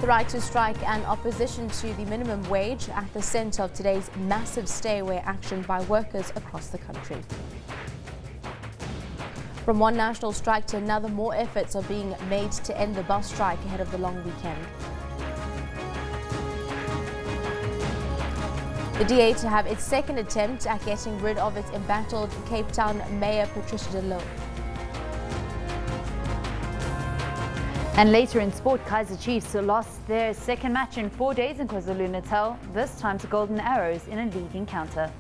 right to strike and opposition to the minimum wage at the centre of today's massive stay-away action by workers across the country. From one national strike to another, more efforts are being made to end the bus strike ahead of the long weekend. The DA to have its second attempt at getting rid of its embattled Cape Town Mayor Patricia de Lille. And later in sport, Kaizer Chiefs lost their second match in 4 days in KwaZulu-Natal, this time to Golden Arrows in a league encounter.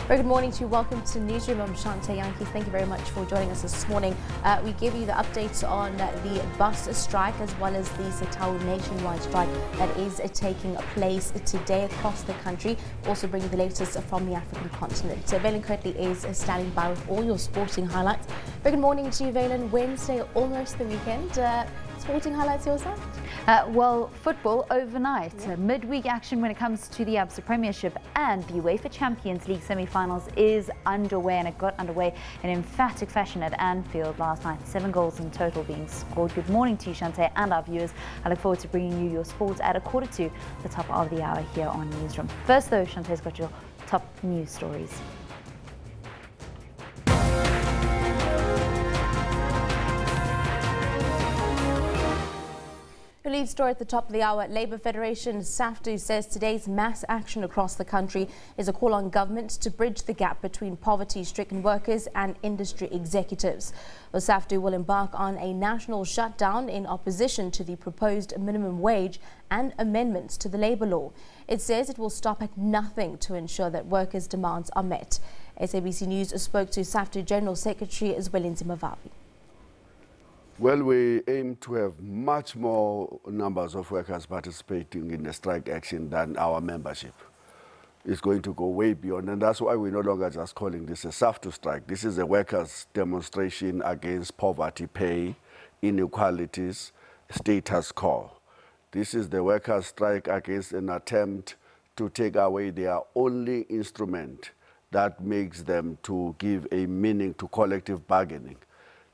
Very good morning to you. Welcome to Newsroom. I'm Shante Yankee. Thank you very much for joining us this morning. We give you the updates on the bus strike as well as the Setau nationwide strike that is taking place today across the country. Also bringing the latest from the African continent. Valen Kirtley is standing by with all your sporting highlights. Very good morning to you, Valen. Wednesday, almost the weekend. Sporting highlights your side? Well, football overnight. Midweek action when it comes to the ABSA Premiership and the UEFA Champions League semi-finals is underway, and it got underway in emphatic fashion at Anfield last night. 7 goals in total being scored. Good morning to you, Shante, and our viewers. I look forward to bringing you your sports at 1:45 the top of the hour here on Newsroom. First, though, Shante's got your top news stories. The lead story at the top of the hour. Labour Federation SAFTU says today's mass action across the country is a call on government to bridge the gap between poverty-stricken workers and industry executives. The SAFTU will embark on a national shutdown in opposition to the proposed minimum wage and amendments to the labour law. It says it will stop at nothing to ensure that workers' demands are met. SABC News spoke to SAFTU General Secretary Zwelinzi Mavavi. Well, we aim to have much more numbers of workers participating in the strike action than our membership. It's going to go way beyond, and that's why we're no longer just calling this a SAFTU strike. This is a workers' demonstration against poverty, pay, inequalities, status quo. This is the workers' strike against an attempt to take away their only instrument that makes them to give a meaning to collective bargaining.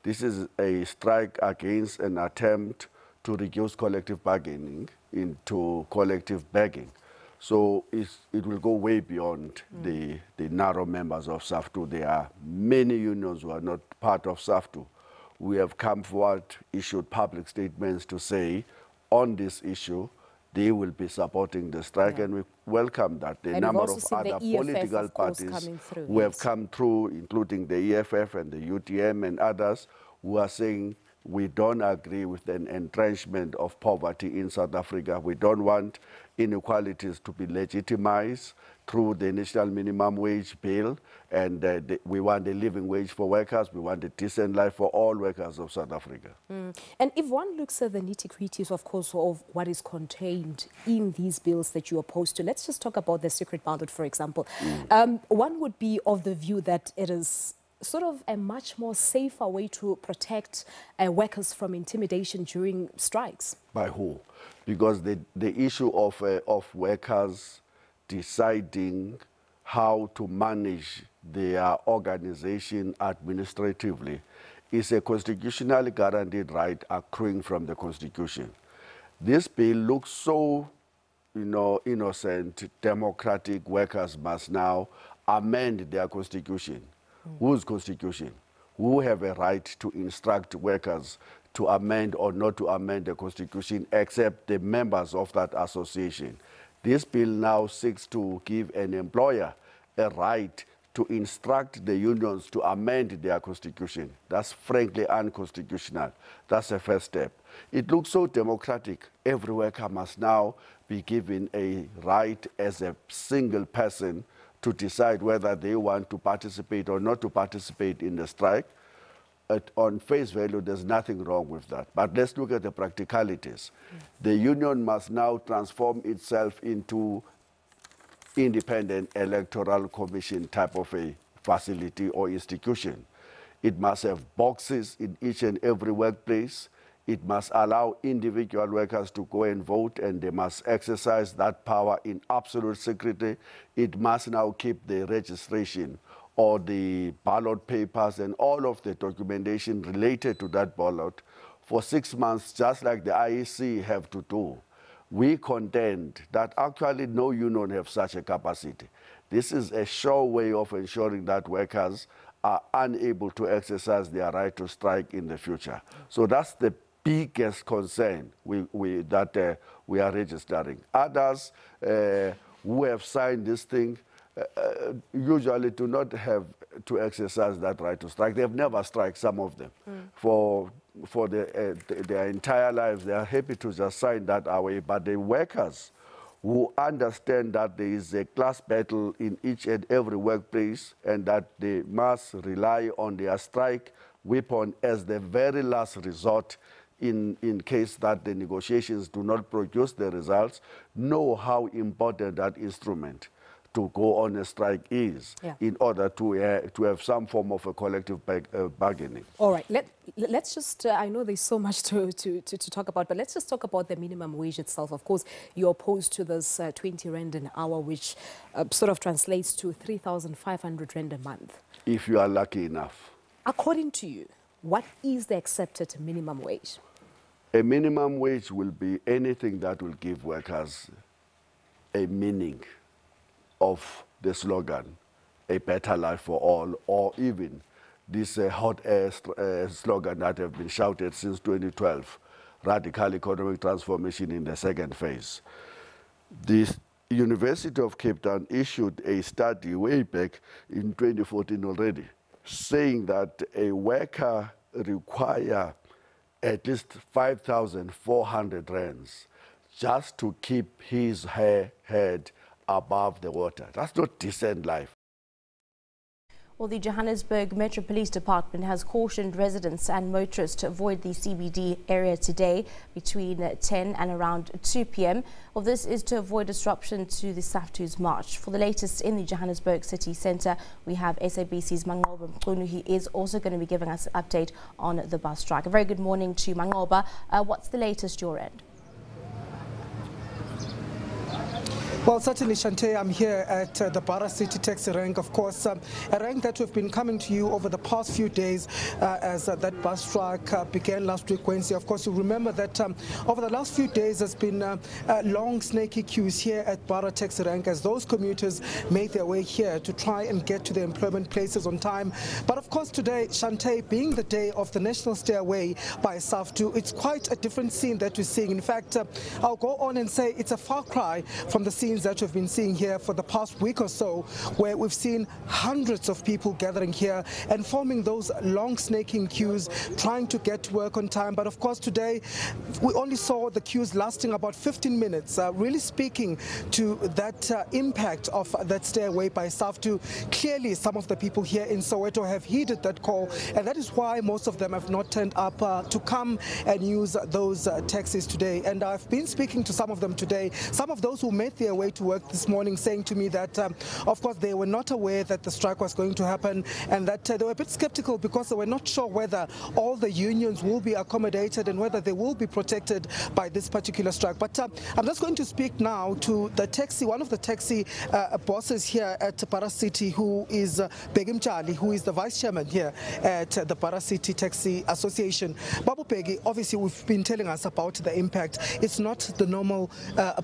This is a strike against an attempt to reduce collective bargaining into collective begging. So it will go way beyond the narrow members of SAFTU. There are many unions who are not part of SAFTU. We have come forward, issued public statements to say on this issue, they will be supporting the strike, and we welcome that. The number of other political parties who have come through, including the EFF and the UTM and others, who are saying we don't agree with an entrenchment of poverty in South Africa. We don't want inequalities to be legitimized through the national minimum wage bill, and we want a living wage for workers. We want a decent life for all workers of South Africa. And if one looks at the nitty-gritties, of course, of what is contained in these bills that you are opposed to, let's just talk about the secret ballot, for example. One would be of the view that it is sort of a much more safer way to protect workers from intimidation during strikes. By who? Because the issue of workers deciding how to manage their organization administratively is a constitutionally guaranteed right accruing from the Constitution. This bill looks so, innocent, democratic. Workers must now amend their Constitution. Whose Constitution? Who have a right to instruct workers to amend or not to amend the Constitution except the members of that association? This bill now seeks to give an employer a right to instruct the unions to amend their Constitution. That's frankly unconstitutional. That's the first step. It looks so democratic. Every worker must now be given a right as a single person to decide whether they want to participate or not to participate in the strike. On face value, there's nothing wrong with that. But let's look at the practicalities. The union must now transform itself into independent electoral commission type of a facility or institution. It must have boxes in each and every workplace. It must allow individual workers to go and vote, and they must exercise that power in absolute secrecy. It must now keep the registration or the ballot papers and all of the documentation related to that ballot for 6 months, just like the IEC have to do. We contend that actually no union have such a capacity. This is a sure way of ensuring that workers are unable to exercise their right to strike in the future. So that's the biggest concern we are registering. Others who have signed this thing usually do not have to exercise that right to strike. They've never struck, some of them. For their entire lives, they are happy to just sign that away. But the workers who understand that there is a class battle in each and every workplace and that they must rely on their strike weapon as the very last resort in case that the negotiations do not produce the results, know how important that instrument to go on a strike is in order to have some form of a collective bargaining. All right, let's just, I know there's so much to talk about, but let's just talk about the minimum wage itself. Of course, you're opposed to this 20 rand an hour, which sort of translates to 3,500 rand a month. If you are lucky enough. According to you, what is the accepted minimum wage? A minimum wage will be anything that will give workers a meaning of the slogan, a better life for all, or even this hot air slogan that have been shouted since 2012, radical economic transformation in the second phase. The University of Cape Town issued a study way back in 2014 already, saying that a worker requires at least 5,400 rands just to keep his head above the water. That's not decent life. Well, the Johannesburg Metro Police Department has cautioned residents and motorists to avoid the CBD area today between 10 and around 2 p.m. Well, this is to avoid disruption to the SAFTU's march. For the latest in the Johannesburg city centre, we have SABC's Mangoba Mqunu. He is also going to be giving us an update on the bus strike. A very good morning to Mangoba. What's the latest your end? Well, certainly, Shante, I'm here at the Bara City Taxi rank, of course, a rank that we've been coming to you over the past few days as that bus strike began last week, Wednesday. Of course, you remember that over the last few days there's been long, snaky queues here at Bara Taxi rank as those commuters made their way here to try and get to their employment places on time. But of course, today, Shante, being the day of the National Stay Away by SAFTU, it's quite a different scene that we're seeing. In fact, I'll go on and say it's a far cry from the scene that we've been seeing here for the past week or so, where we've seen hundreds of people gathering here and forming those long snaking queues, trying to get to work on time. But of course today we only saw the queues lasting about 15 minutes, really speaking to that impact of that stay away by SAFTU. Clearly some of the people here in Soweto have heeded that call, and that is why most of them have not turned up to come and use those taxis today. And I've been speaking to some of them today, some of those who made their way to work this morning, saying to me that of course they were not aware that the strike was going to happen, and that they were a bit skeptical because they were not sure whether all the unions will be accommodated and whether they will be protected by this particular strike. But I'm just going to speak now to the taxi, one of the taxi bosses here at Bara City, who is Begim Chali, who is the vice chairman here at the Bara City Taxi Association. Babu Pegi, obviously we've been telling us about the impact. It's not the normal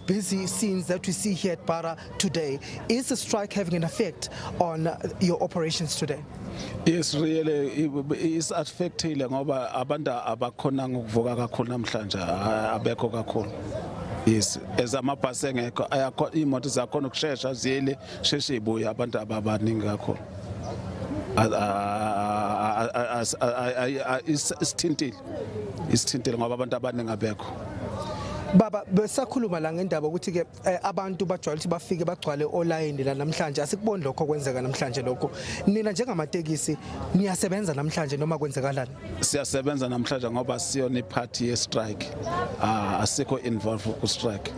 busy scenes that we see here at Bara today. Is the strike having an effect on your operations today? Yes, really, it's affecting ngoba abantu abakhona ngokuvuka kakhulu namhlanje abekho kakhulu. Yes, ezamabhasi engekho ayakho imoto zakhona ukusheshsha ziyele sheshe ibuye abantu abaningi kakhulu. Isithintile ngoba abantu abaningi abekho. Baba, besakhuluma la ngendaba ukuthi ke abantu bajwayele ukuthi bafike bagcwale online la namhlanje. Asikuboni lokho kwenzeka namhlanje lokho. Nina njengamatekisi niyasebenza namhlanje noma kwenzekalani? Siyasebenza namhlanje ngoba siyona iparty ye strike. Asikho involved ku strike.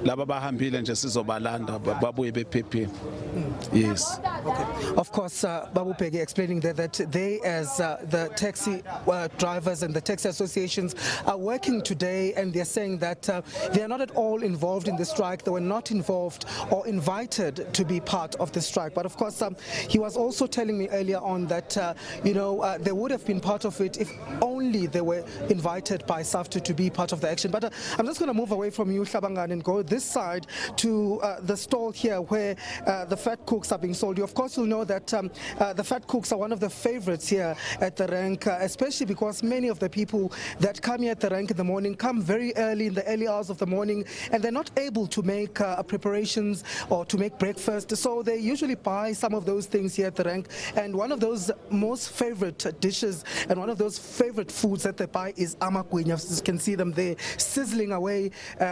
laba bahambile nje sizobalanda babuye bephephile. Yes. Okay. Of course, Babu Pegi explaining that they, as the taxi drivers and the taxi associations, are working today, and they're saying that they are not at all involved in the strike. They were not involved or invited to be part of the strike. But of course, he was also telling me earlier on that they would have been part of it if only they were invited by SAFTU to be part of the action. But I'm just going to move away from you, Hlabangan, and go this side to the stall here where the fat cooks are being sold. You, of course, will know that the fat cooks are one of the favorites here at the rank, especially because many of the people that come here at the rank in the morning come very early in the early hours of the morning, and they're not able to make preparations or to make breakfast. So they usually buy some of those things here at the rank. And one of those most favorite dishes and one of those favorite foods that they buy is amagwinya. You can see them there sizzling away,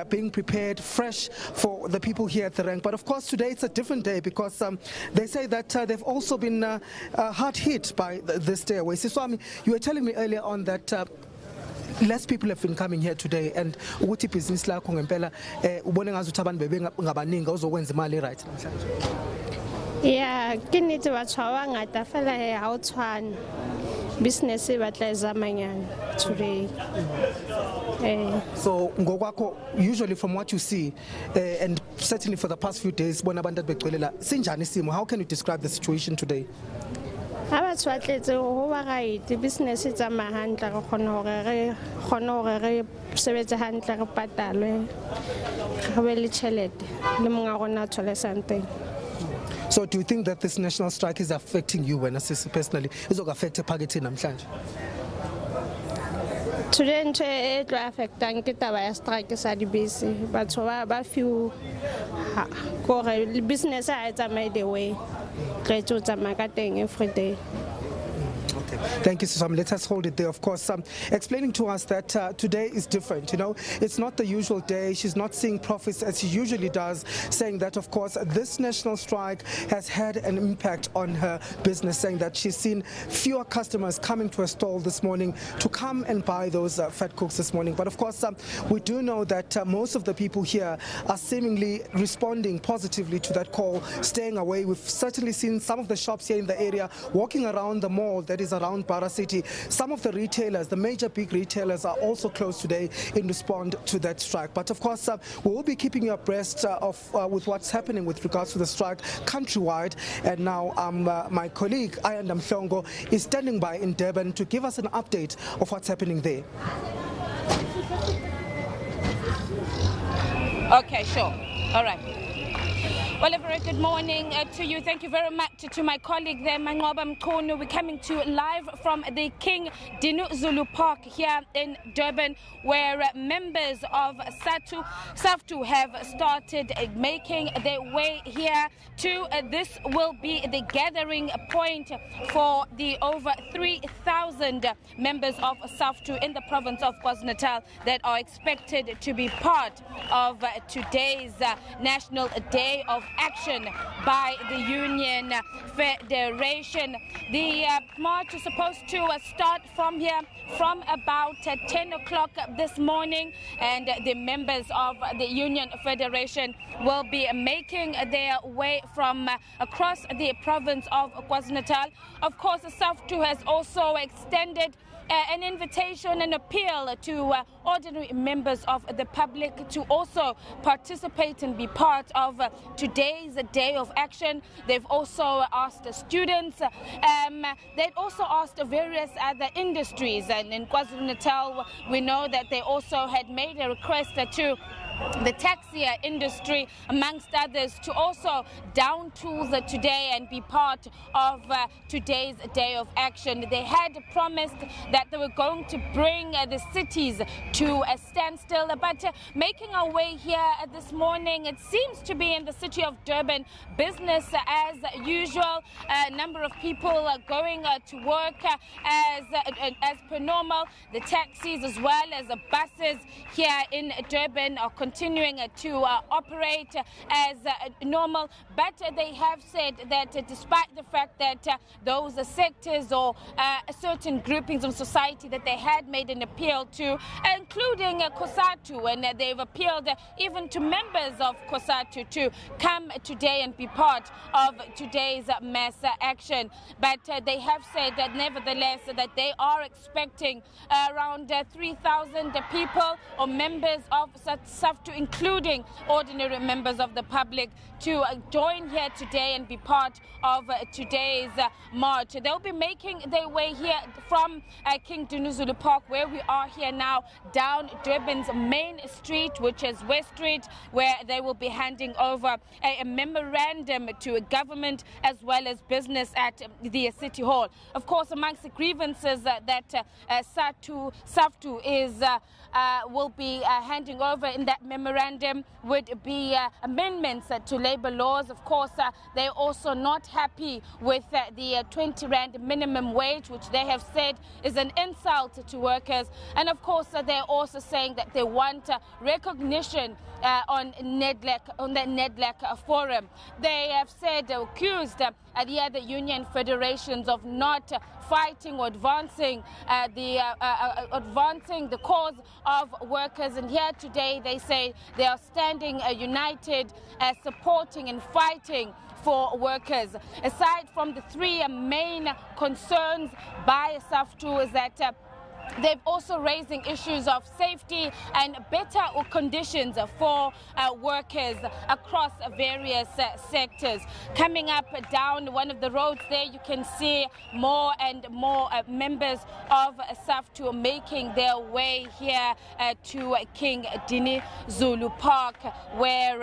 being prepared fresh for the people here at the rank. But of course, today it's a different day because they say that they've also been hard hit by this day away. Siswami, you were telling me earlier on that less people have been coming here today, and ukuthi business lakho ngempela ubone ngazuthi abantu bebengabaningi ozokwenza imali right namhlanje. Yeah, ke nnete batho ba bangata fela ha o tshwane. Business e batla ezamanyana today. So ngokwakho, usually from what you see, and certainly for the past few days, bona abantu begcwelela sinjani isimo? How can you describe the situation today? Abatho ba tletse ho ba right, business e tsamaya hantle, re kgona hore re sebetse hantle, re patalwe, re be le tjhelete le monga rona thole something. So do you think that this national strike is affecting you when personally? Is it affecting Pakistan namhlanje? Today nje tlo affectang ke taba ya strike sa dibese. Batho ba feel gore business a tsamaye the way. Re tlo tsamaya ka teng every day. Okay. Thank you, Susam. Let us hold it there. Of course, explaining to us that today is different. It's not the usual day. She's not seeing profits as she usually does, saying that, of course, this national strike has had an impact on her business, saying that she's seen fewer customers coming to her stall this morning to come and buy those fat cooks this morning. But, of course, we do know that most of the people here are seemingly responding positively to that call, staying away. We've certainly seen some of the shops here in the area walking around the mall that is around Bara City. Some of the retailers, the major big retailers, are also closed today in response to that strike. But of course, we will be keeping you abreast with what's happening with regards to the strike countrywide. And now my colleague Ayanda Mhlongo is standing by in Durban to give us an update of what's happening there. Okay, sure. All right. Well, a very good morning to you. Thank you very much to my colleague there, Manqoba Mkhono. We're coming to you live from the King Dinu Zulu Park here in Durban, where members of SAFTU have started making their way here to this will be the gathering point for the over 3,000 members of SAFTU in the province of KwaZulu-Natal that are expected to be part of today's National Day of Action by the Union Federation. The march is supposed to start from here from about 10 o'clock this morning, and the members of the Union Federation will be making their way from across the province of KwaZulu-Natal. Of course, SAFTU has also extended an invitation, an appeal to ordinary members of the public to also participate and be part of today's Day of Action. They've also asked students, they've also asked various other industries, and in KwaZulu-Natal we know that they also had made a request to the taxi industry, amongst others, to also down tools today and be part of today's Day of Action. They had promised that they were going to bring the cities to a standstill, but making our way here this morning, it seems to be in the city of Durban, business as usual. A number of people are going to work as per normal. The taxis as well as the buses here in Durban are continuing to operate as normal. But they have said that despite the fact that those sectors or certain groupings of society that they had made an appeal to, including Cosatu, and they've appealed even to members of Cosatu to come today and be part of today's mass action. But they have said that nevertheless that they are expecting around 3,000 people or members of SAFTU, including ordinary members of the public, to join here today and be part of today's march. They'll be making their way here from King Dinuzulu Park, where we are here now, down Durban's main street, which is West Street, where they will be handing over a memorandum to a government as well as business at the City Hall. Of course, amongst the grievances that SAFTU is will be handing over in that memorandum would be amendments to labor laws. Of course, they're also not happy with the 20 Rand minimum wage, which they have said is an insult to workers. And of course, they're also saying that they want recognition on the NEDLAC forum. They have said, accused the other union federations of not fighting or advancing the cause of workers. And here today they say they are standing united, supporting and fighting for workers. Aside from the three main concerns by SAFTU is that they're also raising issues of safety and better conditions for workers across various sectors. Coming up down one of the roads there, you can see more and more members of SAFTU making their way here to King Dinuzulu Park, where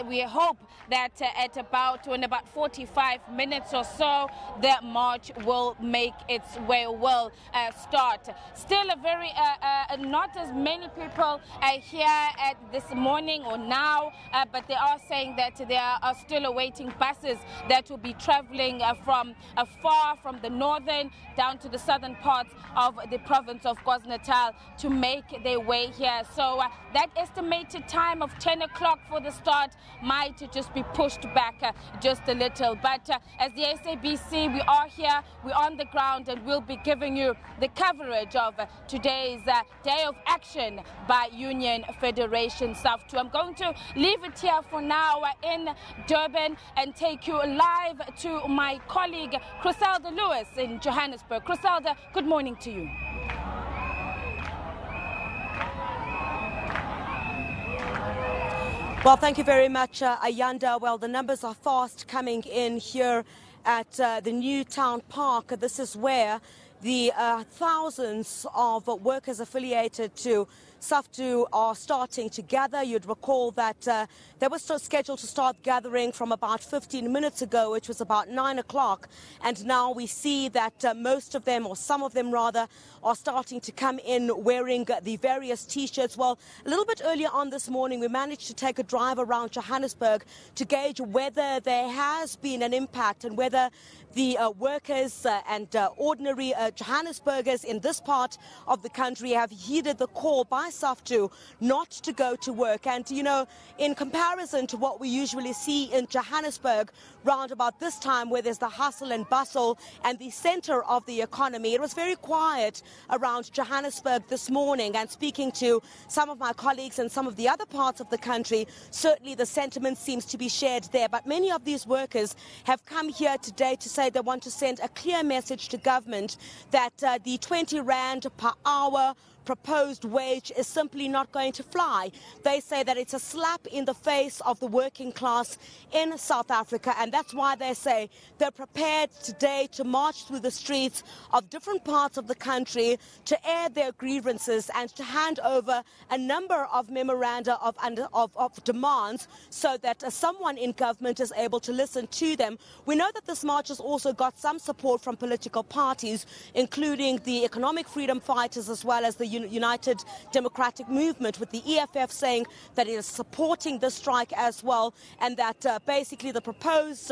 we hope that in about 45 minutes or so, the march will make its way, will start. Still a very not as many people here at this morning or now, but they are saying that they are still awaiting buses that will be traveling from far from the northern down to the southern parts of the province of KwaZulu-Natal to make their way here. So that estimated time of 10 o'clock for the start might just be pushed back just a little. But as the SABC, we are here, we're on the ground, and we'll be giving you the coverage of today's day of action by Union Federation SAFTU. I'm going to leave it here for now in Durban and take you live to my colleague Griselda Lewis in Johannesburg. Griselda, good morning to you. Well, thank you very much, Ayanda. Well, the numbers are fast coming in here at the New Town Park. This is where the thousands of workers affiliated to SAFTU are starting to gather. You'd recall that they were still scheduled to start gathering from about 15 minutes ago, which was about 9 o'clock. And now we see that most of them, or some of them rather, are starting to come in wearing the various T-shirts. Well, a little bit earlier on this morning, we managed to take a drive around Johannesburg to gauge whether there has been an impact and whether the workers and ordinary Johannesburgers in this part of the country have heeded the call by SAFTU not to go to work. And, you know, in comparison to what we usually see in Johannesburg round about this time, where there's the hustle and bustle and the center of the economy, it was very quiet around Johannesburg this morning. And speaking to some of my colleagues in some of the other parts of the country, certainly the sentiment seems to be shared there. But many of these workers have come here today to say they want to send a clear message to government that the 20 Rand per hour proposed wage is simply not going to fly. They say that it's a slap in the face of the working class in South Africa, and that's why they say they're prepared today to march through the streets of different parts of the country to air their grievances and to hand over a number of memoranda of demands so that someone in government is able to listen to them. We know that this march has also got some support from political parties, including the Economic Freedom Fighters as well as the United Democratic Movement, with the EFF saying that it is supporting the strike as well, and that basically the proposed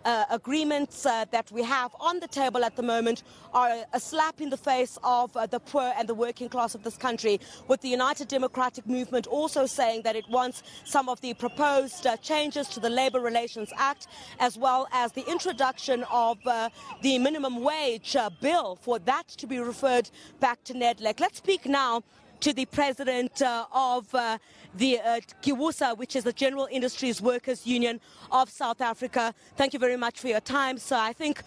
agreements that we have on the table at the moment are a slap in the face of the poor and the working class of this country, with the United Democratic Movement also saying that it wants some of the proposed changes to the Labour Relations Act, as well as the introduction of the minimum wage bill, for that to be referred back to NEDLEC. Let's speak now to the president of the GIWUSA, which is the General Industries Workers Union of South Africa. Thank you very much for your time, sir. I think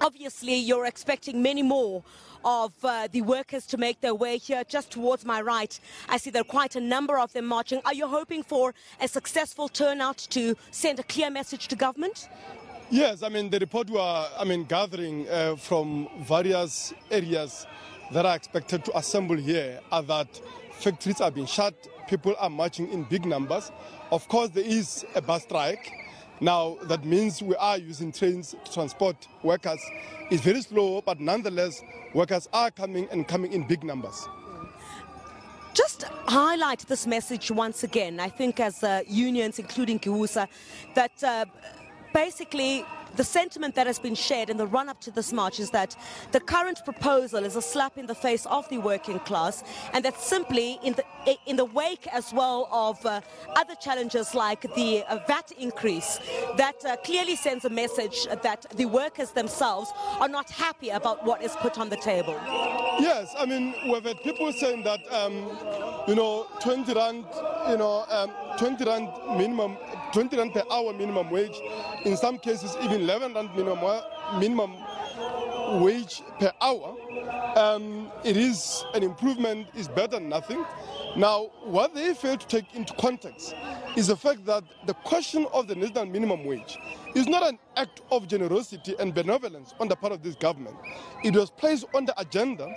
obviously you're expecting many more of the workers to make their way here. Just towards my right, I see there are quite a number of them marching. Are you hoping for a successful turnout to send a clear message to government? Yes, I mean, the report we are gathering from various areas that are expected to assemble here are that factories are being shut, people are marching in big numbers. Of course, there is a bus strike. Now, that means we are using trains to transport workers. It's very slow, but nonetheless, workers are coming in big numbers. Just highlight this message once again, I think, as unions, including GIWUSA, that basically the sentiment that has been shared in the run-up to this march is that the current proposal is a slap in the face of the working class, and that simply in the wake as well of other challenges like the VAT increase, that clearly sends a message that the workers themselves are not happy about what is put on the table. Yes, I mean, we've had people saying that 20 rand, 20 rand minimum, 20 rand per hour minimum wage, in some cases even 11 rand minimum wage per hour. It is an improvement, is better than nothing. Now, what they fail to take into context is the fact that the question of the national minimum wage is not an act of generosity and benevolence on the part of this government. It was placed on the agenda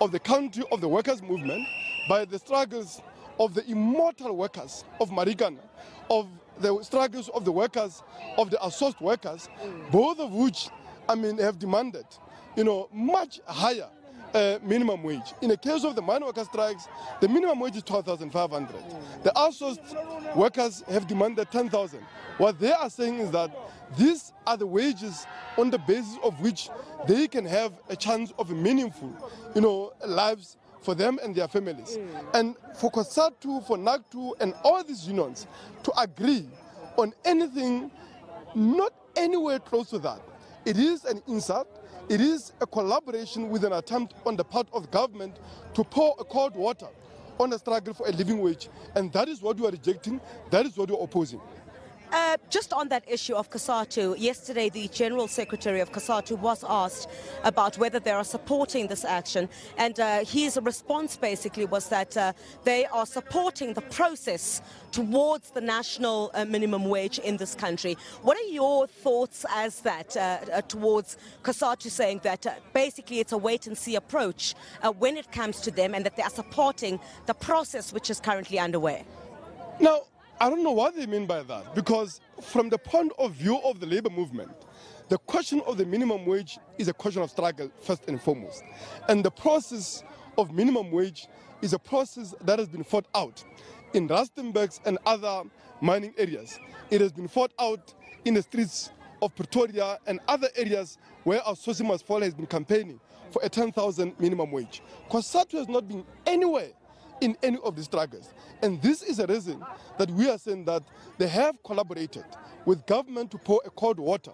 of the country of the workers' movement by the struggles of the immortal workers of Marikana, of the struggles of the workers, of the associate workers, both of which, have demanded, much higher minimum wage. In the case of the mine worker strikes, the minimum wage is 12,500. The associate workers have demanded 10,000. What they are saying is that these are the wages on the basis of which they can have a chance of a meaningful, lives for them and their families. And for Cosatu, for NACTU, and all these unions to agree on anything not anywhere close to that, it is an insult. It is a collaboration with an attempt on the part of the government to pour a cold water on the struggle for a living wage. And that is what we are rejecting. That is what we are opposing. Just on that issue of Cosatu, yesterday the General Secretary of Cosatu was asked about whether they are supporting this action, and his response basically was that they are supporting the process towards the national minimum wage in this country. What are your thoughts as that towards Cosatu saying that basically it's a wait-and-see approach when it comes to them, and that they are supporting the process which is currently underway? Now, I don't know what they mean by that, because from the point of view of the labor movement, the question of the minimum wage is a question of struggle first and foremost. And the process of minimum wage is a process that has been fought out in Rustenburg and other mining areas. It has been fought out in the streets of Pretoria and other areas where our Sosimas Fola has been campaigning for a 10,000 minimum wage. Cosatu has not been anywhere in any of the struggles. And this is a reason that we are saying that they have collaborated with government to pour a cold water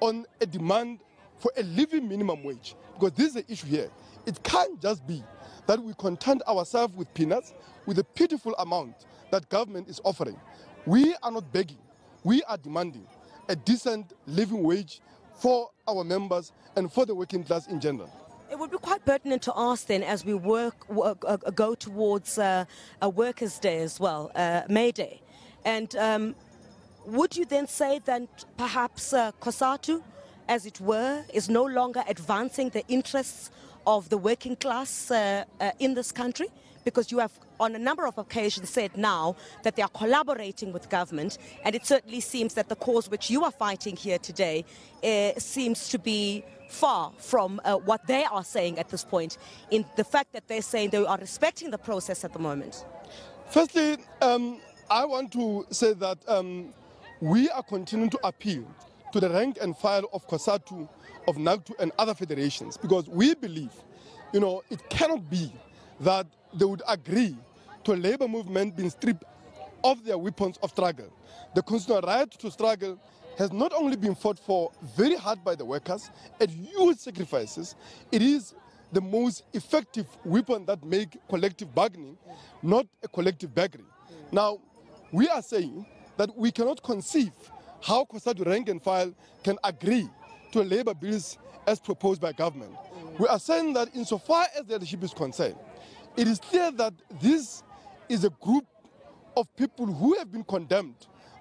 on a demand for a living minimum wage. Because this is the issue here. It can't just be that we content ourselves with peanuts, with a pitiful amount that government is offering. We are not begging. We are demanding a decent living wage for our members and for the working class in general. It would be quite pertinent to ask then, as we go towards a Workers' Day as well, May Day. And would you then say that perhaps Cosatu, as it were, is no longer advancing the interests of the working class in this country? because you have on a number of occasions said now that they are collaborating with government, and it certainly seems that the cause which you are fighting here today seems to be far from what they are saying at this point, in the fact that they're saying they are respecting the process at the moment. Firstly, I want to say that we are continuing to appeal to the rank and file of Cosatu, of NACTU and other federations, because we believe, it cannot be that they would agree to a labor movement being stripped of their weapons of struggle. The constitutional right to struggle has not only been fought for very hard by the workers at huge sacrifices, it is the most effective weapon that make collective bargaining, not a collective beggary. Now, we are saying that we cannot conceive how Cosatu rank and file can agree to labor bills as proposed by government. We are saying that insofar as the leadership is concerned, it is clear that this is a group of people who have been condemned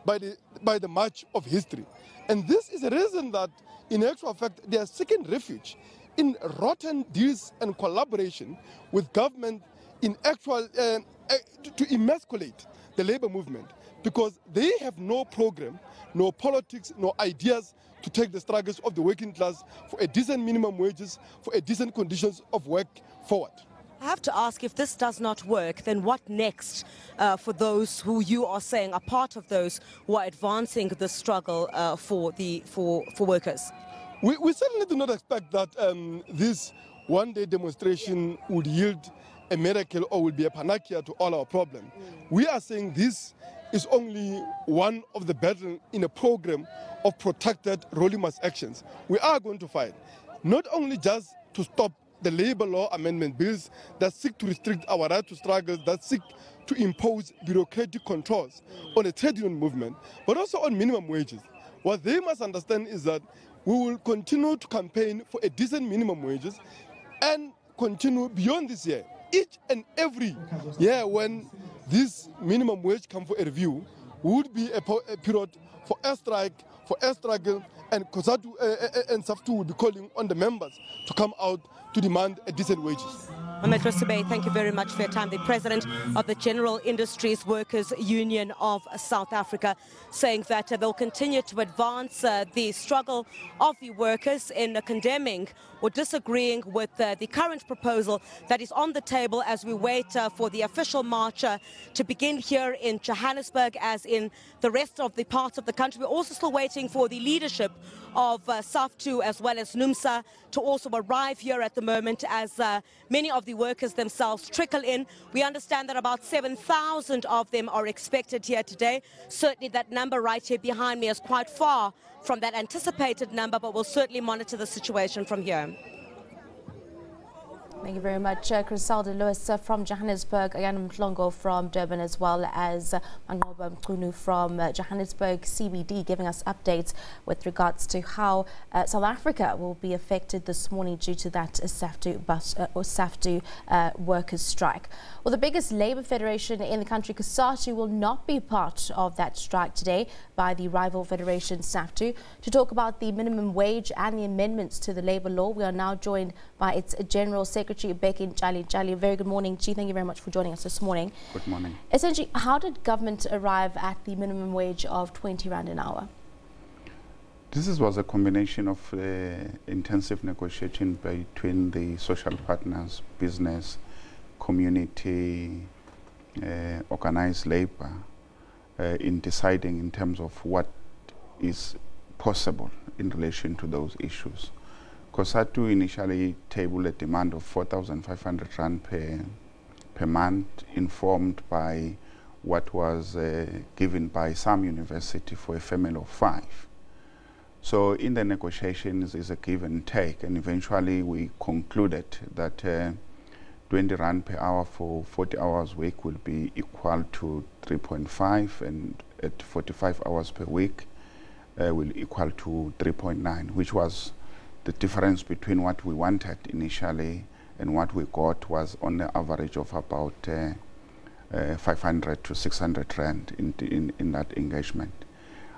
by the march of history. And this is a reason that, in actual fact, they are seeking refuge in rotten deals and collaboration with government in actual, to emasculate the labor movement, because they have no program, no politics, no ideas to take the struggles of the working class for a decent minimum wages, for a decent conditions of work forward. I have to ask, if this does not work, then what next for those who you are saying are part of those who are advancing the struggle for workers? We certainly do not expect that this one-day demonstration would yield a miracle or will be a panacea to all our problems. We are saying this is only one of the battles in a program of protracted rolling mass actions. We are going to fight, not only just to stop the labor law amendment bills that seek to restrict our right to struggle, that seek to impose bureaucratic controls on a trade union movement, but also on minimum wages. What they must understand is that we will continue to campaign for a decent minimum wages and continue beyond this year. Each and every year when this minimum wage comes for a review would be a period for air strike, for air struggle, and Cosatu and SAFTU will be calling on the members to come out to demand a decent wages. Metro Sibay, thank you very much for your time. The president of the General Industries Workers Union of South Africa, saying that they'll continue to advance the struggle of the workers in condemning or disagreeing with the current proposal that is on the table as we wait for the official march to begin here in Johannesburg, as in the rest of the parts of the country. We're also still waiting for the leadership of SAFTU as well as NUMSA to also arrive here at the moment, as many of the workers themselves trickle in. We understand that about 7,000 of them are expected here today. Certainly that number right here behind me is quite far from that anticipated number, but we'll certainly monitor the situation from here. Thank you very much, Griselda Lewis from Johannesburg, Ayana Mhlongo from Durban, as well as Mangoba Mkunu from Johannesburg CBD, giving us updates with regards to how South Africa will be affected this morning due to that SAFTU workers' strike. Well, the biggest labour federation in the country, Cosatu, will not be part of that strike today by the rival federation SAFTU. To talk about the minimum wage and the amendments to the labour law, we are now joined by its General Secretary, Becky Jali. Very good morning, G. Thank you very much for joining us this morning. Good morning. Essentially, how did government arrive at the minimum wage of 20 Rand an hour? This was a combination of intensive negotiation between the social partners, business, community, organized labor, in deciding in terms of what is possible in relation to those issues. Cosatu initially tabled a demand of 4,500 Rand per month, informed by what was given by some university for a family of 5. So in the negotiations is a give and take, and eventually we concluded that 20 Rand per hour for 40 hours a week will be equal to 3.5, and at 45 hours per week will equal to 3.9, which was the difference between what we wanted initially and what we got was on the average of about 500 to 600 Rand in that engagement.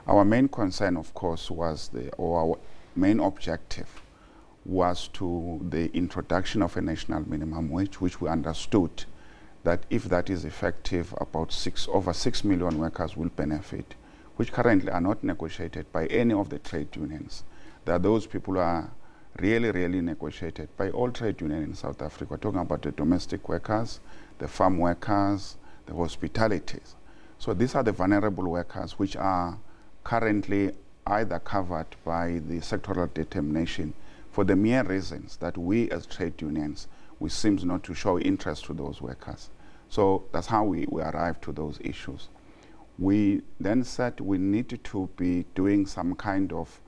Our main concern, of course, was our main objective was to the introduction of a national minimum wage, which we understood that if that is effective, about over 6 million workers will benefit, which currently are not negotiated by any of the trade unions. There are those people who are really negotiated by all trade unions in South Africa. We're talking about the domestic workers, the farm workers, the hospitalities. So these are the vulnerable workers which are currently either covered by the sectoral determination for the mere reasons that we as trade unions, we seem not to show interest to those workers. So that's how we arrived to those issues. We then said we needed to be doing some kind of,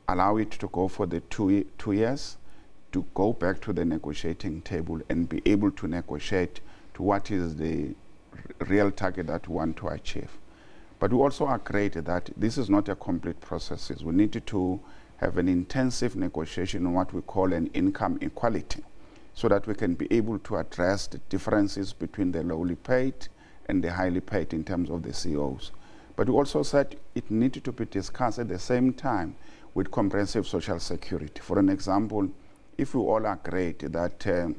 allow it to go for the two years, to go back to the negotiating table and be able to negotiate to what is the real target that we want to achieve. But we also agreed that this is not a complete process. We needed to have an intensive negotiation on what we call an income equality, so that we can be able to address the differences between the lowly paid and the highly paid in terms of the COs. But we also said it needed to be discussed at the same time with comprehensive social security. For an example, if we all agreed that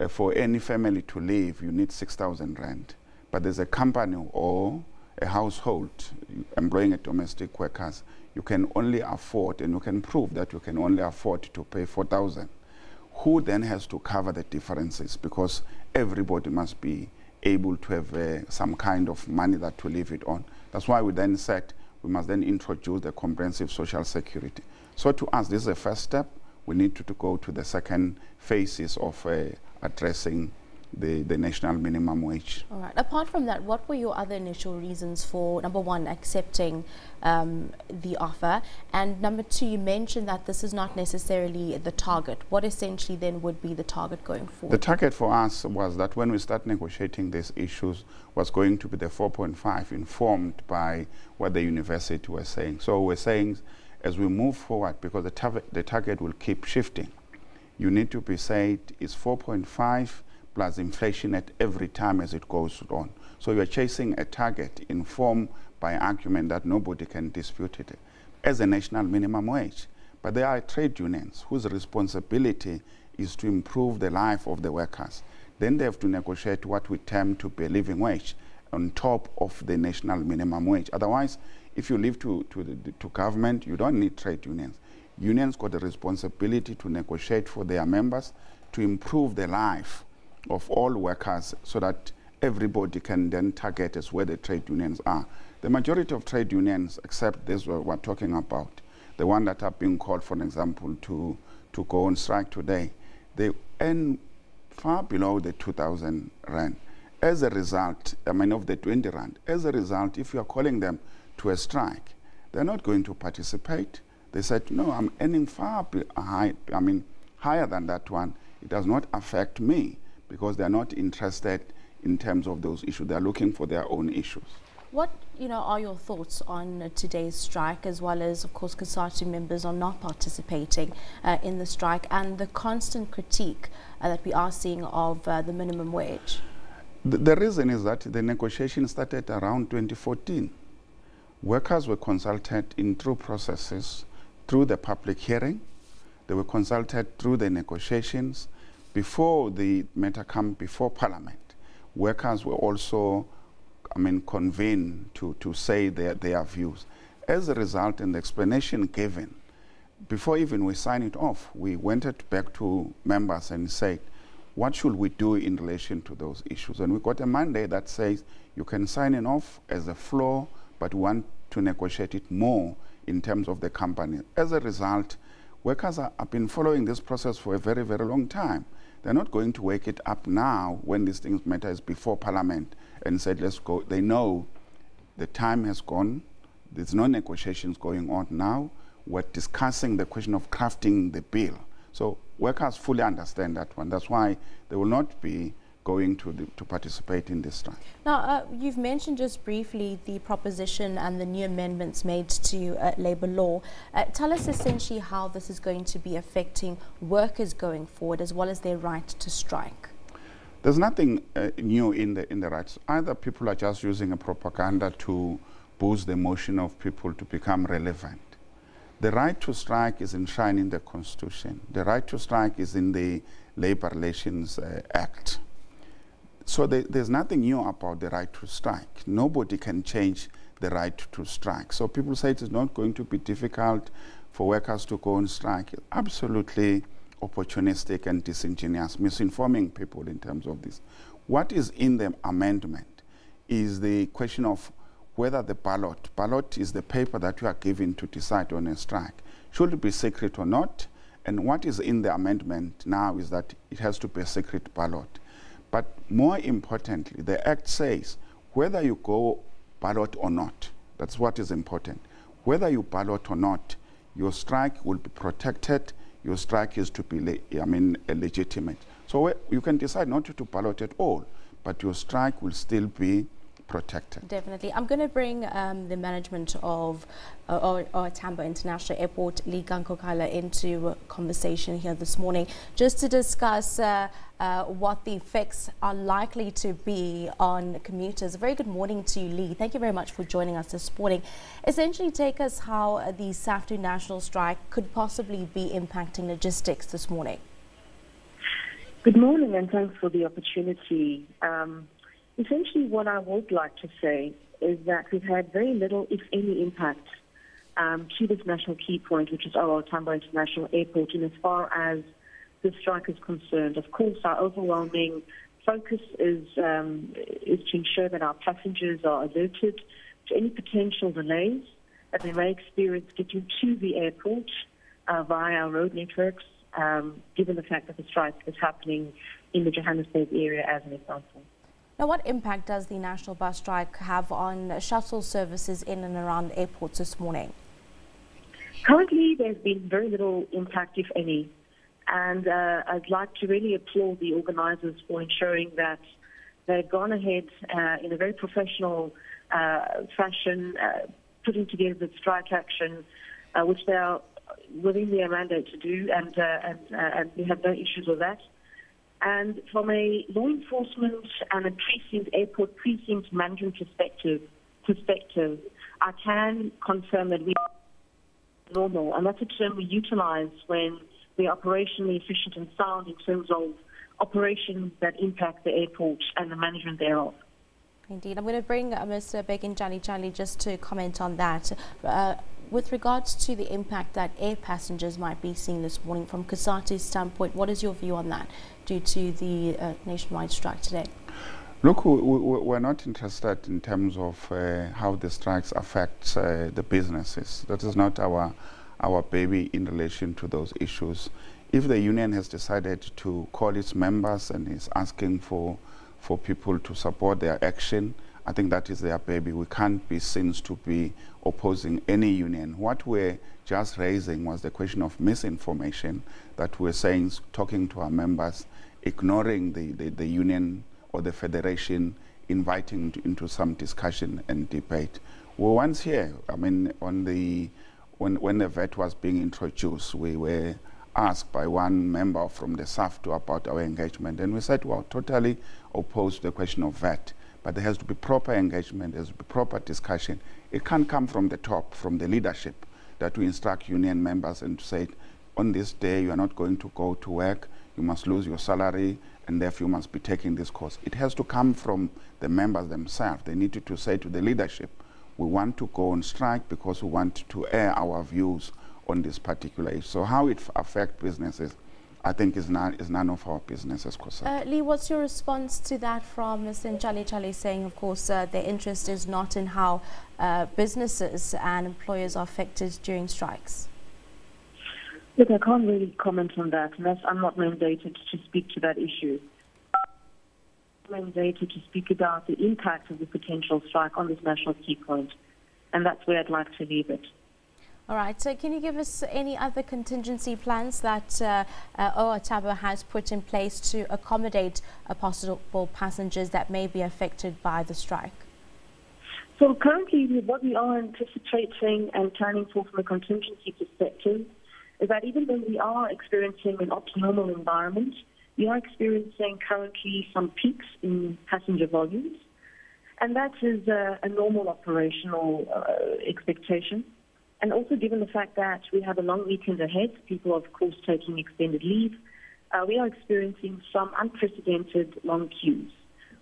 for any family to live, you need 6,000 rand, but there's a company or a household employing a domestic workers, you can only afford, and you can prove that you can only afford to pay 4,000. Who then has to cover the differences? Because everybody must be able to have some kind of money that to live it on. That's why we then said we must then introduce the comprehensive social security. So to us, this is the first step. We need to go to the second phases of addressing the national minimum wage. All right. Apart from that, what were your other initial reasons for, number one, accepting the offer? And number two, you mentioned that this is not necessarily the target. What essentially then would be the target going forward? The target for us was that when we start negotiating these issues was going to be the 4.5, informed by what the university was saying. So we're saying as we move forward, because the target will keep shifting, you need to be said it's 4.5 plus inflation at every time as it goes on. So you're chasing a target informed by argument that nobody can dispute it as a national minimum wage. But there are trade unions whose responsibility is to improve the life of the workers. Then they have to negotiate what we term to be a living wage on top of the national minimum wage. Otherwise, if you leave to government, you don't need trade unions. Unions got the responsibility to negotiate for their members to improve the life of all workers so that everybody can then target as where the trade unions are. The majority of trade unions, except this we're talking about, the one that are being called, for example, to go on strike today, they earn far below the 2,000 rand. As a result, of the 20 rand, as a result, if you are calling them to a strike, they're not going to participate. They said, no, I'm earning far higher than that one. It does not affect me, because they're not interested in terms of those issues. They're looking for their own issues. What are your thoughts on today's strike, as well as, of course, Cosatu members are not participating in the strike, and the constant critique that we are seeing of the minimum wage? The reason is that the negotiation started around 2014. Workers were consulted in through processes, through the public hearing. They were consulted through the negotiations. Before the matter came before Parliament, workers were also, convened to say their views. As a result, in the explanation given, before even we sign it off, we went back to members and said, what should we do in relation to those issues? And we got a mandate that says you can sign it off as a floor, but we want to negotiate it more in terms of the company. As a result, workers have been following this process for a very, very long time. They're not going to wake it up now when these things matter is before Parliament and said, let's go. They know the time has gone. There's no negotiations going on now. We're discussing the question of crafting the bill. So workers fully understand that one. That's why they will not be going to participate in this strike. Now, you've mentioned just briefly the proposition and the new amendments made to labour law. Tell us essentially how this is going to be affecting workers going forward, as well as their right to strike. There's nothing new in the rights. Either people are just using a propaganda to boost the emotion of people to become relevant. The right to strike is enshrined in the Constitution. The right to strike is in the Labor Relations Act. So there's nothing new about the right to strike. Nobody can change the right to strike. So people say it is not going to be difficult for workers to go on strike. Absolutely opportunistic and disingenuous, misinforming people in terms of this. What is in the amendment is the question of whether the ballot is the paper that you are given to decide on a strike. Should it be secret or not? And what is in the amendment now is that it has to be a secret ballot. But more importantly, the Act says whether you go ballot or not, that's what is important. Whether you ballot or not, your strike will be protected, your strike is to be legitimate. So you can decide not to ballot at all, but your strike will still be protected. Definitely. I'm going to bring the management of Tambo International Airport, Lee Gankokala, into conversation here this morning, just to discuss what the effects are likely to be on commuters. A very good morning to you, Lee. Thank you very much for joining us this morning. Essentially, take us how the SAFTU national strike could possibly be impacting logistics this morning. Good morning, and thanks for the opportunity. Essentially, what I would like to say is that we've had very little, if any, impact to this national key point, which is our Tambo International Airport, in as far as the strike is concerned. Of course, our overwhelming focus is to ensure that our passengers are alerted to any potential delays that they may experience getting to the airport via our road networks, given the fact that the strike is happening in the Johannesburg area, as an example. Now, what impact does the national bus strike have on shuttle services in and around airports this morning? Currently, there's been very little impact, if any. And I'd like to really applaud the organizers for ensuring that they've gone ahead in a very professional fashion, putting together the strike action, which they are within their mandate to do, and we have no issues with that. And from a law enforcement and a airport precinct management perspective, I can confirm that we are normal, and that's a term we utilize when we are operationally efficient and sound in terms of operations that impact the airport and the management thereof. Indeed. I'm going to bring Mr. Begin Jali just to comment on that. With regards to the impact that air passengers might be seeing this morning, from Cosatu's standpoint, what is your view on that due to the nationwide strike today? Look, we're not interested in terms of how the strikes affect the businesses. That is not our baby in relation to those issues. If the union has decided to call its members and is asking for people to support their action, I think that is their baby. We can't be seen to be opposing any union. What we're just raising was the question of misinformation that we're saying, talking to our members, ignoring the union or the federation, inviting into some discussion and debate. We were once here, I mean, when the VAT was being introduced, we were asked by one member from the SAFTU about our engagement, and we said, well, totally opposed to the question of VAT. But there has to be proper engagement, there has to be proper discussion. It can't come from the top, from the leadership, that we instruct union members and say, on this day you are not going to go to work, you must lose your salary, and therefore you must be taking this course. It has to come from the members themselves. They need to say to the leadership, we want to go on strike because we want to air our views on this particular issue. So how it affects businesses, I think is none of our business as Cosatu. Lee, what's your response to that from Mr. Chali saying, of course, their interest is not in how businesses and employers are affected during strikes? Look, I can't really comment on that, unless I'm not mandated to speak to that issue. I'm mandated to speak about the impact of the potential strike on this national key point, and that's where I'd like to leave it. All right, so can you give us any other contingency plans that OR Tambo has put in place to accommodate possible passengers that may be affected by the strike? So currently, what we are anticipating and planning for from a contingency perspective is that even though we are experiencing an optimal environment, we are experiencing currently some peaks in passenger volumes, and that is a normal operational expectation. And also given the fact that we have a long weekend ahead, people are of course taking extended leave, we are experiencing some unprecedented long queues.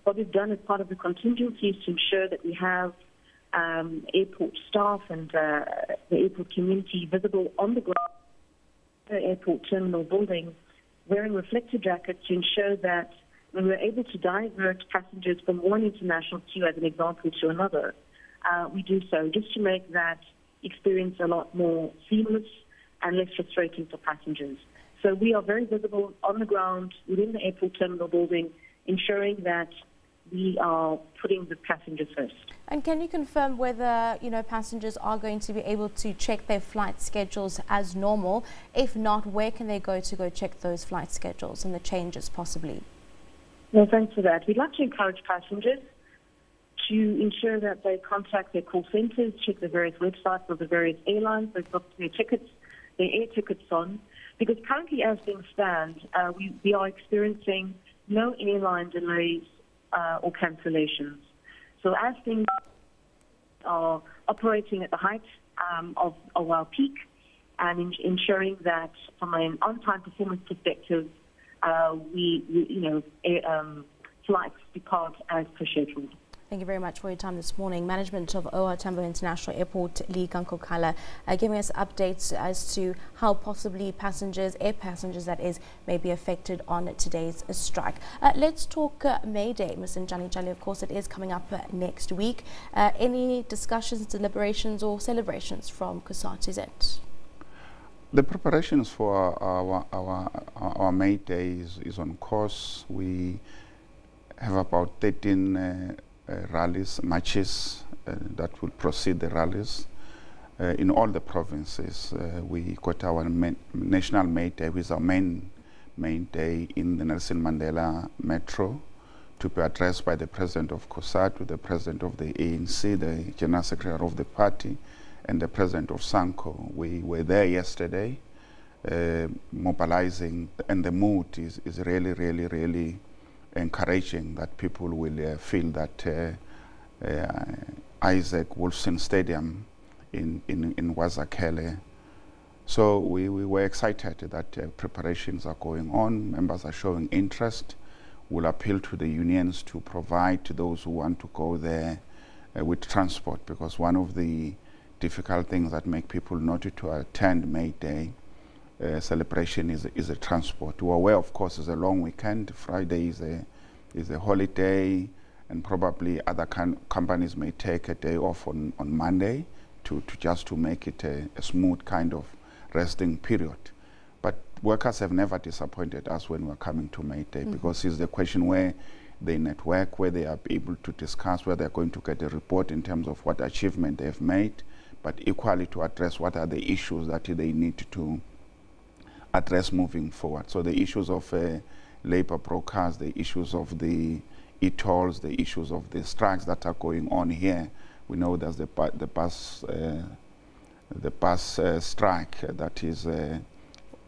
What we've done as part of the contingency is to ensure that we have airport staff and the airport community visible on the ground, the airport terminal building, wearing reflective jackets to ensure that when we're able to divert passengers from one international queue, as an example, to another, we do so just to make that experience a lot more seamless and less frustrating for passengers. So we are very visible on the ground within the airport terminal building, ensuring that we are putting the passengers first. And can you confirm whether, passengers are going to be able to check their flight schedules as normal? If not, where can they go check those flight schedules and the changes possibly? Well, thanks for that. We'd like to encourage passengers to ensure that they contact their call centres, check the various websites of the various airlines, they've got their air tickets on, because currently as things stand, we are experiencing no airline delays or cancellations. So as things are operating at the height of our peak and ensuring that from an on-time performance perspective, flights depart as per schedule. Thank you very much for your time this morning. Management of OR Tambo International Airport, Lee Gankokala, giving us updates as to how possibly air passengers that is, may be affected on today's strike. Let's talk May Day, Ms. Njani. Of course, it is coming up next week. Any discussions, deliberations or celebrations from Cosatu's end? The preparations for our May Day is on course. We have about 13 rallies, marches that will precede the rallies in all the provinces. We got our National May Day, which is our main day in the Nelson Mandela Metro, to be addressed by the President of Cosatu, the President of the ANC, the General Secretary of the party, and the President of SANCO. We were there yesterday, mobilizing, and the mood is really encouraging that people will feel that Isaac Wolfson Stadium in Wazakele. So we were excited that preparations are going on. Members are showing interest. We'll appeal to the unions to provide to those who want to go there with transport, because one of the difficult things that make people not to attend May Day celebration is a transport. We're aware, of course, it's a long weekend. Friday is a holiday, and probably other companies may take a day off on Monday to make it a smooth kind of resting period. But workers have never disappointed us when we're coming to May Day, because it's the question where they network, where they are able to discuss, where they're going to get a report in terms of what achievement they've made, but equally to address what are the issues that they need to address moving forward. So the issues of labor brokers, the issues of the e-tolls, the issues of the strikes that are going on here. We know there's the bus strike that is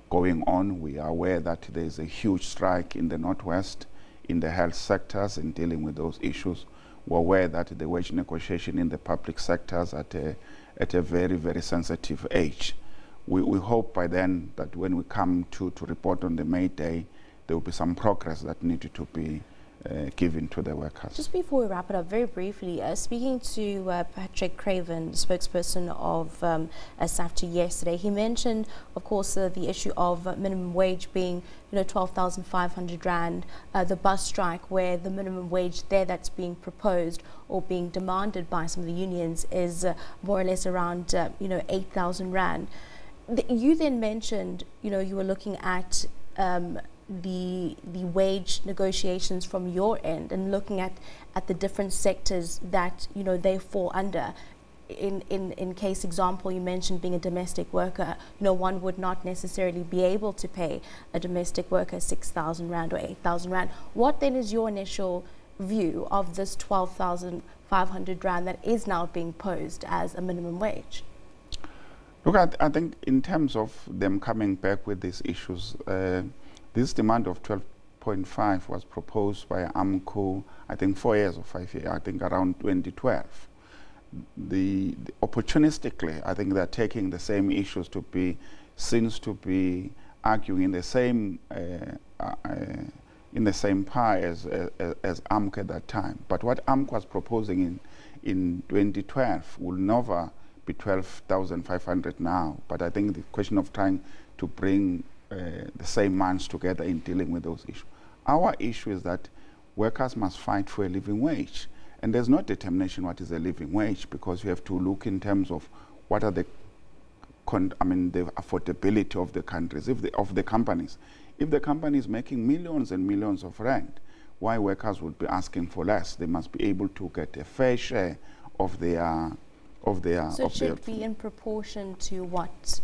going on. We are aware that there is a huge strike in the Northwest in the health sectors in dealing with those issues. We're aware that the wage negotiation in the public sectors at a very sensitive age. We hope by then that when we come to report on the May Day, there will be some progress that needed to be given to the workers. Just before we wrap it up, very briefly, speaking to Patrick Craven, spokesperson of SAFTU yesterday, he mentioned, of course, the issue of minimum wage being 12,500 Rand, the bus strike, where the minimum wage there that's being proposed or being demanded by some of the unions is more or less around 8,000 Rand. You then mentioned, you were looking at the wage negotiations from your end and looking at the different sectors that they fall under. In case example, you mentioned being a domestic worker, one would not necessarily be able to pay a domestic worker 6,000 Rand or 8,000 Rand. What then is your initial view of this 12,500 Rand that is now being posed as a minimum wage? Look, I think in terms of them coming back with these issues, this demand of 12.5 was proposed by AMCO, I think 4 years or 5 years, I think around 2012. opportunistically, I think they're taking the same issues seems to be arguing in the same pie as AMC at that time. But what AMC was proposing in 2012 will never be 12,500 now. But I think the question of trying to bring the same minds together in dealing with those issues. Our issue is that workers must fight for a living wage. And there's no determination what is a living wage, because you have to look in terms of what are the affordability of the countries, of the companies. If the company is making millions and millions of rand, why workers would be asking for less? They must be able to get a fair share of their. So it should be in proportion to what?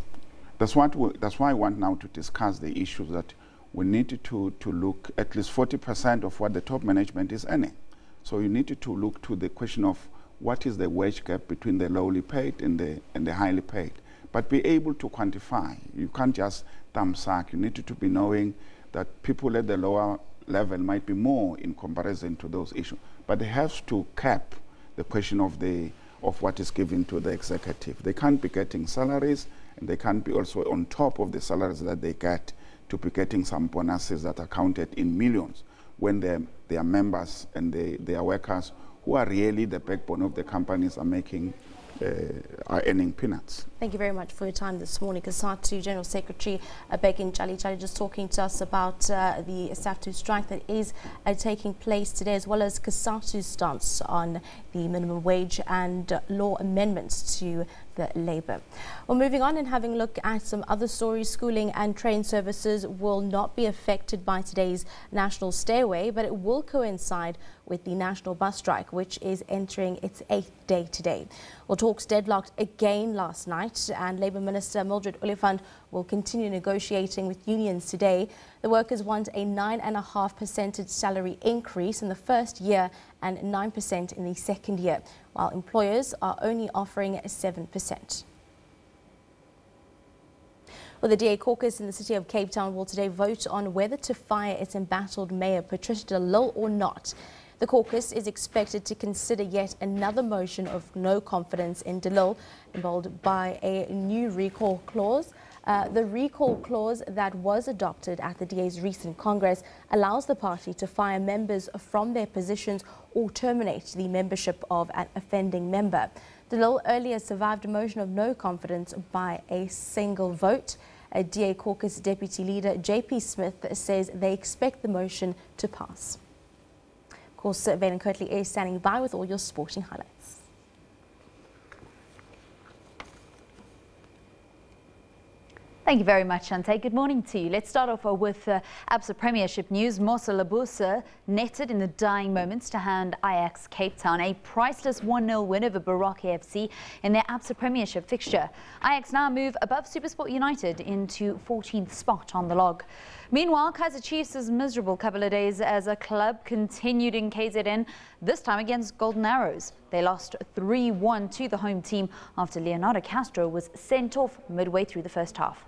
That's why I want now to discuss the issues that we need to look at least 40% of what the top management is earning. So you need to look to the question of what is the wage gap between the lowly paid and the highly paid. But be able to quantify. You can't just thumb suck. You need to be knowing that people at the lower level might be more in comparison to those issues. But they have to cap the question of what is given to the executive. They can't be getting salaries, and they can't be also on top of the salaries that they get to be getting some bonuses that are counted in millions, when their members and their workers, who are really the backbone of the companies, are earning peanuts. Thank you very much for your time this morning. Cosatu General Secretary Begin Chali just talking to us about the SAFTU strike that is taking place today, as well as Cosatu's stance on the minimum wage and law amendments to the labour. Well, moving on and having a look at some other stories. Schooling and train services will not be affected by today's national stay away, but it will coincide with the national bus strike, which is entering its 8th day today. Well, talks deadlocked again last night, and Labour Minister Mildred Oliphant will continue negotiating with unions today. The workers want a 9.5% salary increase in the first year and 9% in the second year, while employers are only offering 7%. Well, the DA caucus in the city of Cape Town will today vote on whether to fire its embattled mayor, Patricia de Lille, or not. The caucus is expected to consider yet another motion of no confidence in de Lille, involved by a new recall clause. The recall clause that was adopted at the DA's recent Congress allows the party to fire members from their positions or terminate the membership of an offending member. De Lille earlier survived a motion of no confidence by a single vote. A DA caucus deputy leader, JP Smith, says they expect the motion to pass. Of course, Valen Kirtley is standing by with all your sporting highlights. Thank you very much, Shante. Good morning to you. Let's start off with ABSA Premiership news. Marcel netted in the dying moments to hand Ajax Cape Town a priceless 1-0 win over Baroque FC in their ABSA Premiership fixture. Ajax now move above SuperSport United into 14th spot on the log. Meanwhile, Kaizer Chiefs' miserable couple of days as a club continued in KZN, this time against Golden Arrows. They lost 3-1 to the home team after Leonardo Castro was sent off midway through the first half.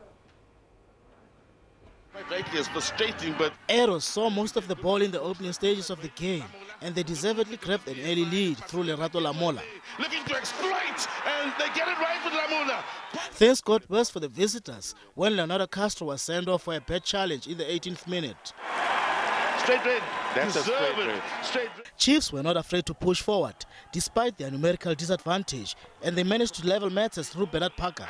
It's frustrating, but Arrows saw most of the ball in the opening stages of the game, and they deservedly grabbed an early lead through Lerato Lamola. Looking to exploit, and they get it right with Lamola. Things got worse for the visitors when Leonardo Castro was sent off for a bad challenge in the 18th minute. Straight red. That's a straight red. Chiefs were not afraid to push forward, despite their numerical disadvantage, and they managed to level matters through Bernard Parker.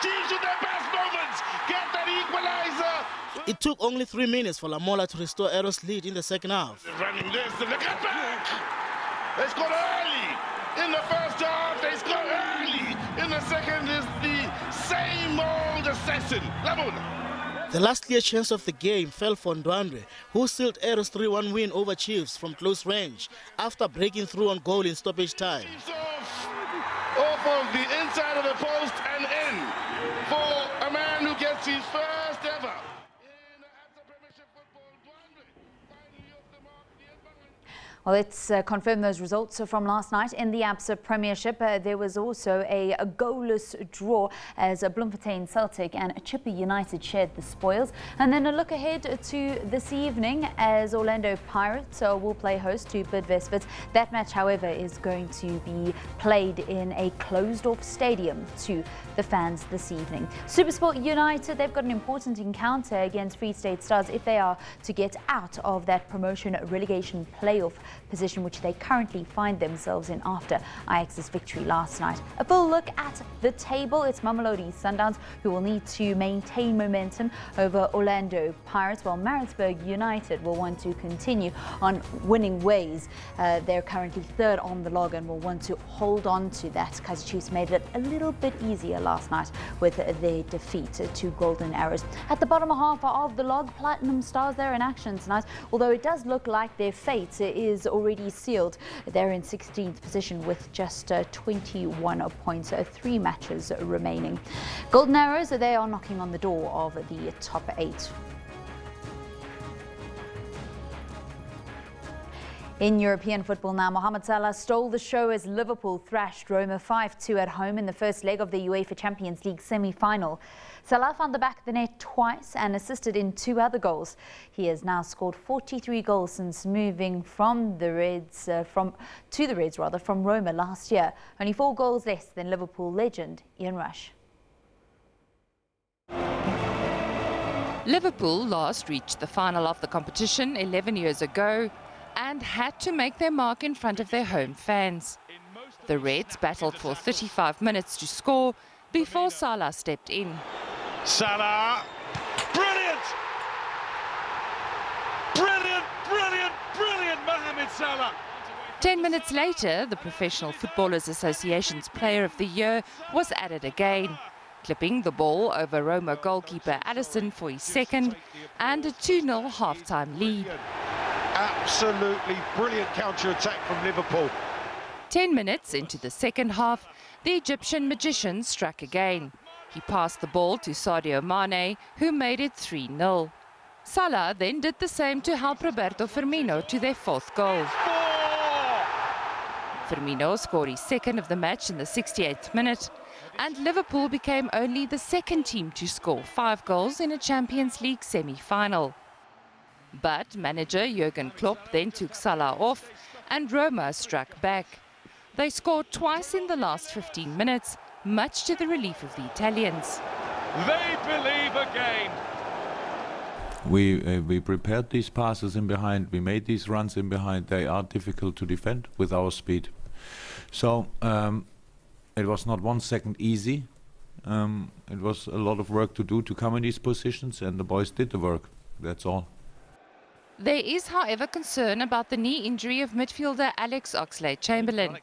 Chiefs with their best moments. Get that equalizer. It took only 3 minutes for Lamola to restore Arrows' lead in the second half. They're running this, and they get back. They scored early. In the first half, they scored early. In the second is the same old assassin, Lamola. The last clear chance of the game fell for Ndwandwe, who sealed Arrows' 3-1 win over Chiefs from close range after breaking through on goal in stoppage time. Off of the inside of the post and in for a man who gets his first ever. Well, let's confirm those results from last night in the ABSA Premiership. There was also a goalless draw as Bloemfontein Celtic and Chippa United shared the spoils. And then a look ahead to this evening as Orlando Pirates will play host to Bidvest. That match, however, is going to be played in a closed-off stadium to the fans this evening. SuperSport United, they've got an important encounter against Free State Stars if they are to get out of that promotion relegation playoff position which they currently find themselves in after Ajax's victory last night. A full look at the table. It's Mamelodi Sundowns who will need to maintain momentum over Orlando Pirates, while Maritzburg United will want to continue on winning ways. They're currently third on the log and will want to hold on to that. Kaizer Chiefs made it a little bit easier last night with their defeat to Golden Arrows. At the bottom half of the log, Platinum Stars, they're in action tonight, although it does look like their fate is already sealed. They're in 16th position with just 21 points, 3 matches remaining. Golden Arrows, they are knocking on the door of the top 8. In European football now, Mohamed Salah stole the show as Liverpool thrashed Roma 5-2 at home in the first leg of the UEFA Champions League semi-final. Salah found the back of the net twice and assisted in 2 other goals. He has now scored 43 goals since moving from the Reds from Roma last year. Only 4 goals less than Liverpool legend Ian Rush. Liverpool last reached the final of the competition 11 years ago and had to make their mark in front of their home fans. The Reds battled for 35 minutes to score before Salah stepped in. Salah, brilliant! Brilliant, brilliant, brilliant, Mohamed Salah! 10 minutes later, the Professional Footballers Association's Player of the Year was added again, clipping the ball over Roma goalkeeper Alisson for his second and a 2-0 half-time lead. Absolutely brilliant counter-attack from Liverpool. 10 minutes into the second half, the Egyptian magician struck again. He passed the ball to Sadio Mane, who made it 3-0. Salah then did the same to help Roberto Firmino to their 4th goal. Firmino scored his second of the match in the 68th minute, and Liverpool became only the 2nd team to score 5 goals in a Champions League semi-final. But manager Jurgen Klopp then took Salah off and Roma struck back. They scored twice in the last 15 minutes, much to the relief of the Italians. They believe again. We prepared these passes in behind, we made these runs in behind. They are difficult to defend with our speed. So it was not 1 second easy. It was a lot of work to do to come in these positions, and the boys did the work. That's all. There is, however, concern about the knee injury of midfielder Alex Oxlade-Chamberlain.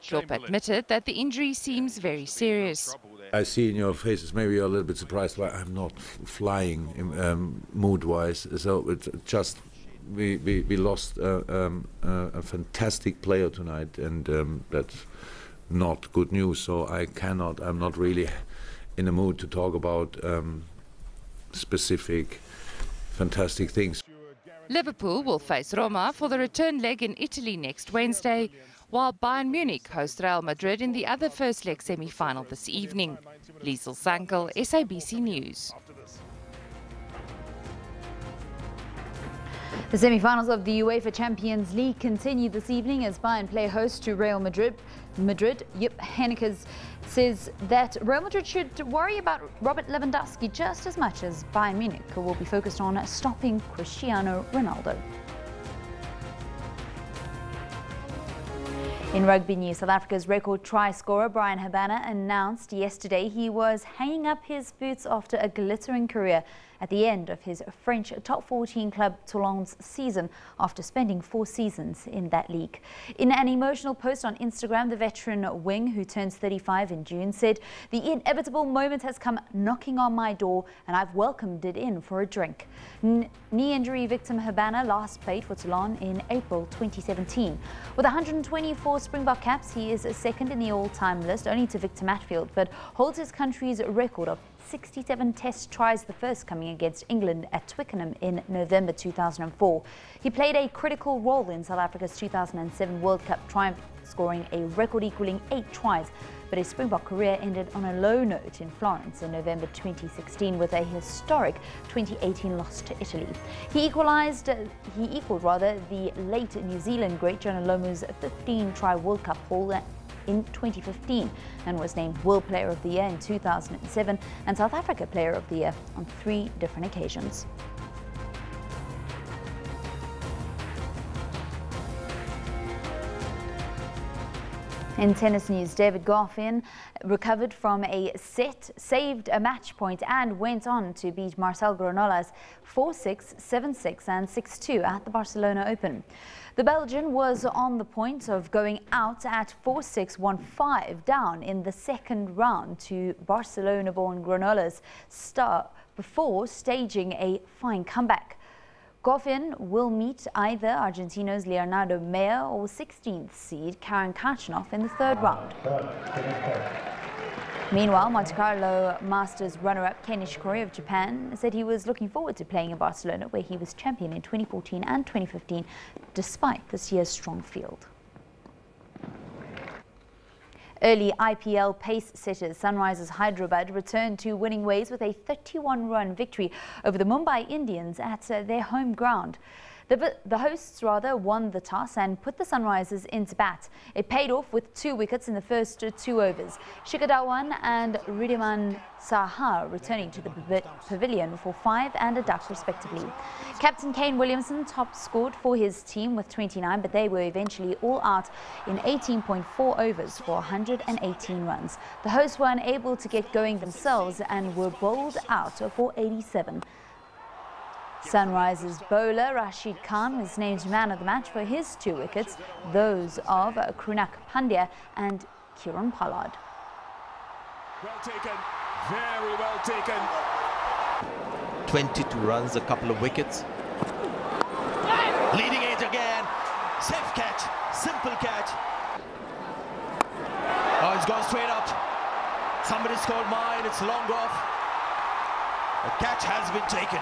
Klopp admitted that the injury seems very serious. I see in your faces, maybe you're a little bit surprised why I'm not flying mood-wise. So it's just, we lost a fantastic player tonight, and that's not good news. So I'm not really in the mood to talk about specific fantastic things. Liverpool will face Roma for the return leg in Italy next Wednesday, while Bayern Munich host Real Madrid in the other first leg semi-final this evening. Liesel Sankel, SABC News. The semi-finals of the UEFA Champions League continue this evening as Bayern play host to Real Madrid. Jupp Heynckes says that Real Madrid should worry about Robert Lewandowski just as much as Bayern Munich will be focused on stopping Cristiano Ronaldo. In rugby news, South Africa's record try scorer Bryan Habana announced yesterday he was hanging up his boots after a glittering career at the end of his French top 14 club Toulon's season after spending 4 seasons in that league. In an emotional post on Instagram, the veteran wing, who turns 35 in June, said, "The inevitable moment has come knocking on my door and I've welcomed it in for a drink." Knee injury victim Habana last played for Toulon in April 2017. With 124 Springbok caps, he is second in the all-time list, only to Victor Matfield, but holds his country's record of 67 test tries, the first coming against England at Twickenham in November 2004. He played a critical role in South Africa's 2007 World Cup triumph, scoring a record equaling 8 tries. But his Springbok career ended on a low note in Florence in November 2016 with a historic 2018 loss to Italy. He equalled the late New Zealand great Jonah Lomu's 15-try World Cup haul in 2015 and was named World Player of the Year in 2007 and South Africa Player of the Year on 3 different occasions. In tennis news, David Goffin recovered from a set, saved a match point and went on to beat Marcel Granollers 4-6, 7-6 and 6-2 at the Barcelona Open. The Belgian was on the point of going out at 4-6, 1-5 down in the second round to Barcelona-born Granollers star before staging a fine comeback. Goffin will meet either Argentino's Leonardo Meyer or 16th seed Karen Khachanov in the third round. Meanwhile, Monte Carlo Masters runner-up Ken Nishikori of Japan said he was looking forward to playing in Barcelona, where he was champion in 2014 and 2015, despite this year's strong field. Early IPL pace setters Sunrisers Hyderabad returned to winning ways with a 31-run victory over the Mumbai Indians at their home ground. The hosts won the toss and put the Sunrisers into bat. It paid off with 2 wickets in the first 2 overs. Shikhar Dhawan and Wriddhiman Saha returning to the pavilion for 5 and a duck respectively. Captain Kane Williamson top scored for his team with 29, but they were eventually all out in 18.4 overs for 118 runs. The hosts were unable to get going themselves and were bowled out for 87. Sunrisers bowler Rashid Khan was named man of the match for his 2 wickets, those of Krunak Pandya and Kieron Pollard. Well taken, very well taken. 22 runs, a couple of wickets. Leading it again, safe catch, simple catch. Oh, it's gone straight up. Somebody scored mine, it's long off. The catch has been taken.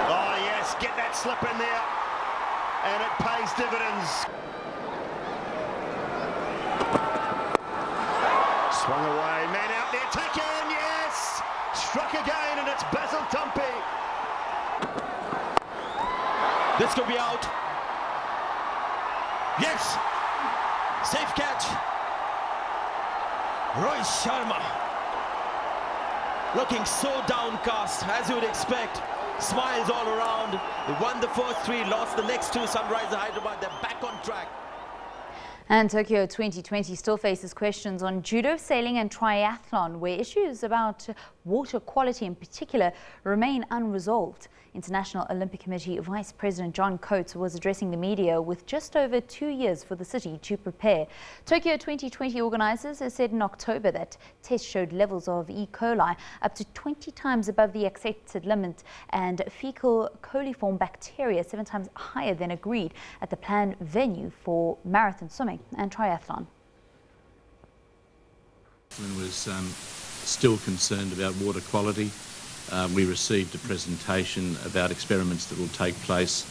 Oh yes, get that slip in there, and it pays dividends. Swung away, man out there, taken, yes! Struck again, and it's Basil Tumpy. This could be out. Yes! Safe catch. Rohit Sharma. Looking so downcast, as you would expect. Smiles all around. They won the first 3, lost the next 2. Sunrisers Hyderabad, they're back on track. And Tokyo 2020 still faces questions on judo, sailing and triathlon, where issues about water quality in particular remain unresolved. International Olympic Committee Vice President John Coates was addressing the media with just over 2 years for the city to prepare. Tokyo 2020 organisers said in October that tests showed levels of E. coli up to 20 times above the accepted limit and fecal coliform bacteria 7 times higher than agreed at the planned venue for marathon swimming and triathlon. Was still concerned about water quality. We received a presentation about experiments that will take place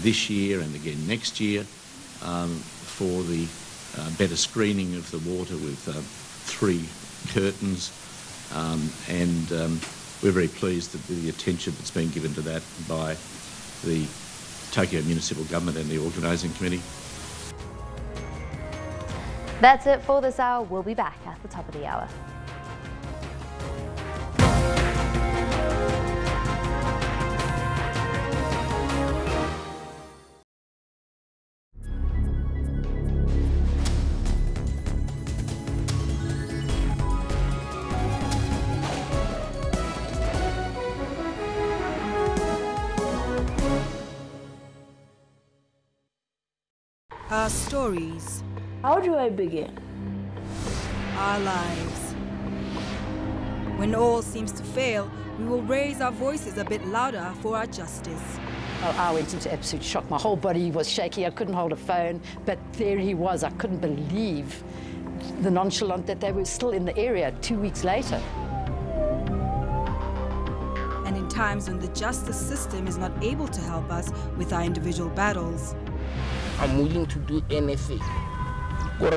this year and again next year for the better screening of the water with 3 curtains, and we're very pleased that the attention that's been given to that by the Tokyo Municipal Government and the organising committee. That's it for this hour. We'll be back at the top of the hour. Our stories. How do I begin? Our lives. When all seems to fail, we will raise our voices a bit louder for our justice. Well, I went into absolute shock. My whole body was shaky. I couldn't hold a phone, but there he was. I couldn't believe the nonchalant that they were still in the area 2 weeks later. And in times when the justice system is not able to help us with our individual battles. I'm willing to do anything. What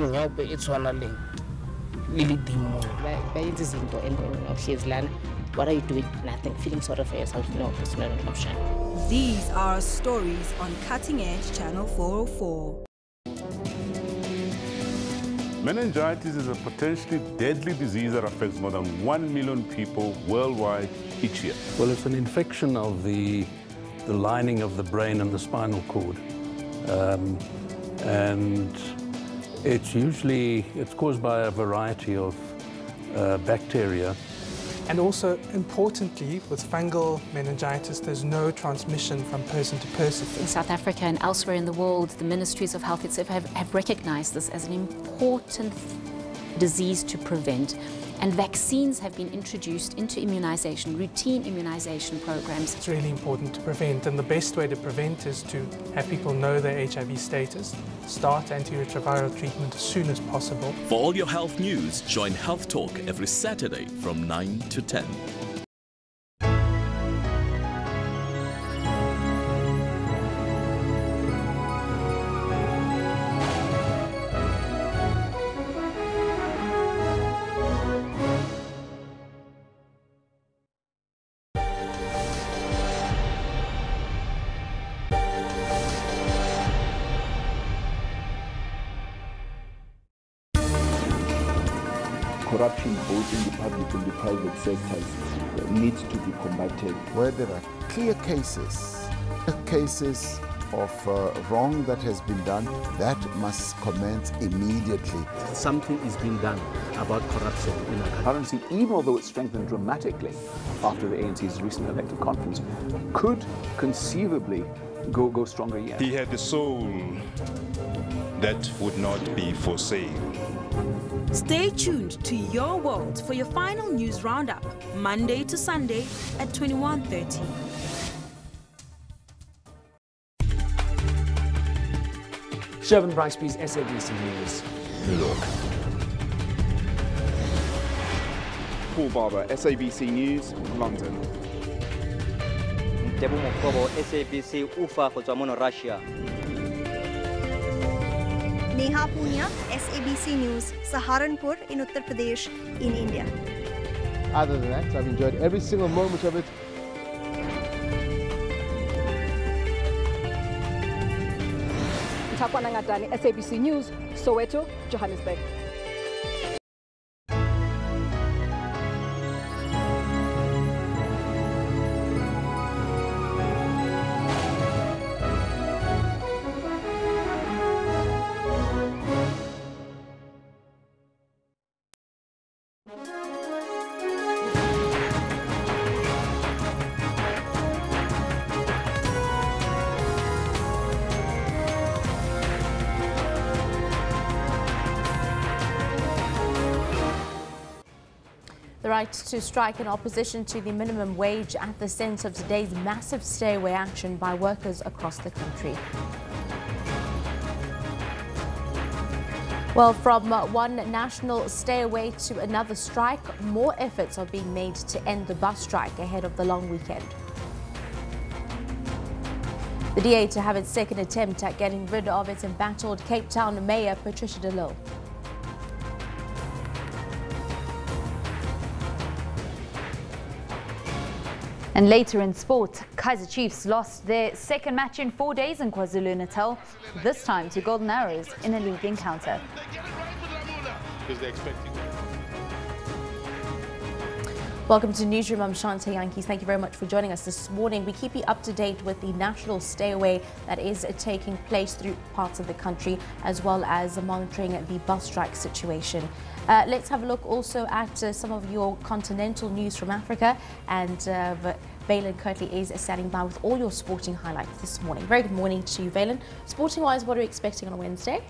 are you doing? Nothing. Feeling sorry for yourself? No, it's not an option. These are our stories on Cutting Edge Channel 404. Meningitis is a potentially deadly disease that affects more than 1 million people worldwide each year. Well, it's an infection of the lining of the brain and the spinal cord. And it's caused by a variety of bacteria. And also, importantly, with fungal meningitis, there's no transmission from person to person. In South Africa and elsewhere in the world, the ministries of health etc. have recognized this as an important disease to prevent. And vaccines have been introduced into immunization, routine immunization programs. It's really important to prevent, and the best way to prevent is to have people know their HIV status, start antiretroviral treatment as soon as possible. For all your health news, join Health Talk every Saturday from 9 to 10. Corruption both in the public and the private sectors needs to be combated. Where there are clear cases of wrong that has been done, that must commence immediately. Something is being done about corruption in our currency, even although it's strengthened dramatically after the ANC's recent elective conference, could conceivably go stronger yet. He had a soul that would not be for sale. Stay tuned to Your World for your final news roundup, Monday to Sunday at 21:30. Shervin Brixby's SABC News, New York. Paul Barber, SABC News, London. Tebo Mokobo, SABC Ufa go tswa mo Russia. Neha Punia, SABC News, Saharanpur in Uttar Pradesh in India. Other than that, I've enjoyed every single moment of it. Takwana Ngatani, SABC News, Soweto, Johannesburg. The right to strike in opposition to the minimum wage at the centre of today's massive stay-away action by workers across the country. Well, from one national stay-away to another strike, more efforts are being made to end the bus strike ahead of the long weekend. The DA to have its second attempt at getting rid of its embattled Cape Town Mayor Patricia de Lille. And later in sport, Kaizer Chiefs lost their second match in 4 days in KwaZulu-Natal, this time to Golden Arrows in a league encounter. Welcome to Newsroom. I'm Shante Yankees. Thank you very much for joining us this morning. We keep you up to date with the national stay-away that is taking place through parts of the country, as well as monitoring the bus strike situation. Let's have a look also at some of your continental news from Africa, and Valen Kirtley is standing by with all your sporting highlights this morning. Very good morning to you, Valen. Sporting-wise, what are you expecting on a Wednesday?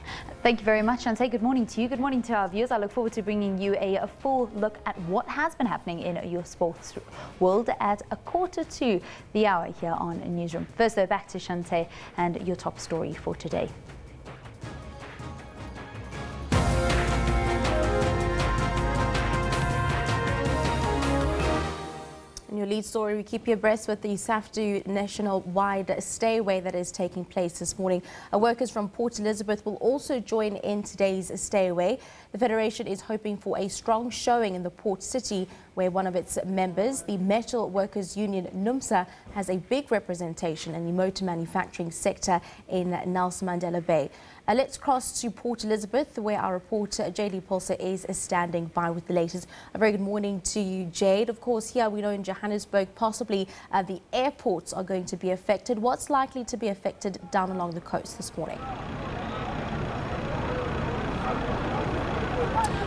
Thank you very much, Shante. Good morning to you. Good morning to our viewers. I look forward to bringing you a full look at what has been happening in your sports world at 1:45 the hour here on Newsroom. First, though, back to Shante and your top story for today. lead story, we keep you abreast with the SAFTU national-wide stay-away that is taking place this morning. Workers from Port Elizabeth will also join in today's stay-away. The Federation is hoping for a strong showing in the port city, where one of its members, the Metal Workers Union NUMSA, has a big representation in the motor manufacturing sector in Nelson Mandela Bay. Let's cross to Port Elizabeth, where our reporter JD Pulser is standing by with the latest. A very good morning to you, Jade. Of course, here we know in Johannesburg, possibly the airports are going to be affected. What's likely to be affected down along the coast this morning?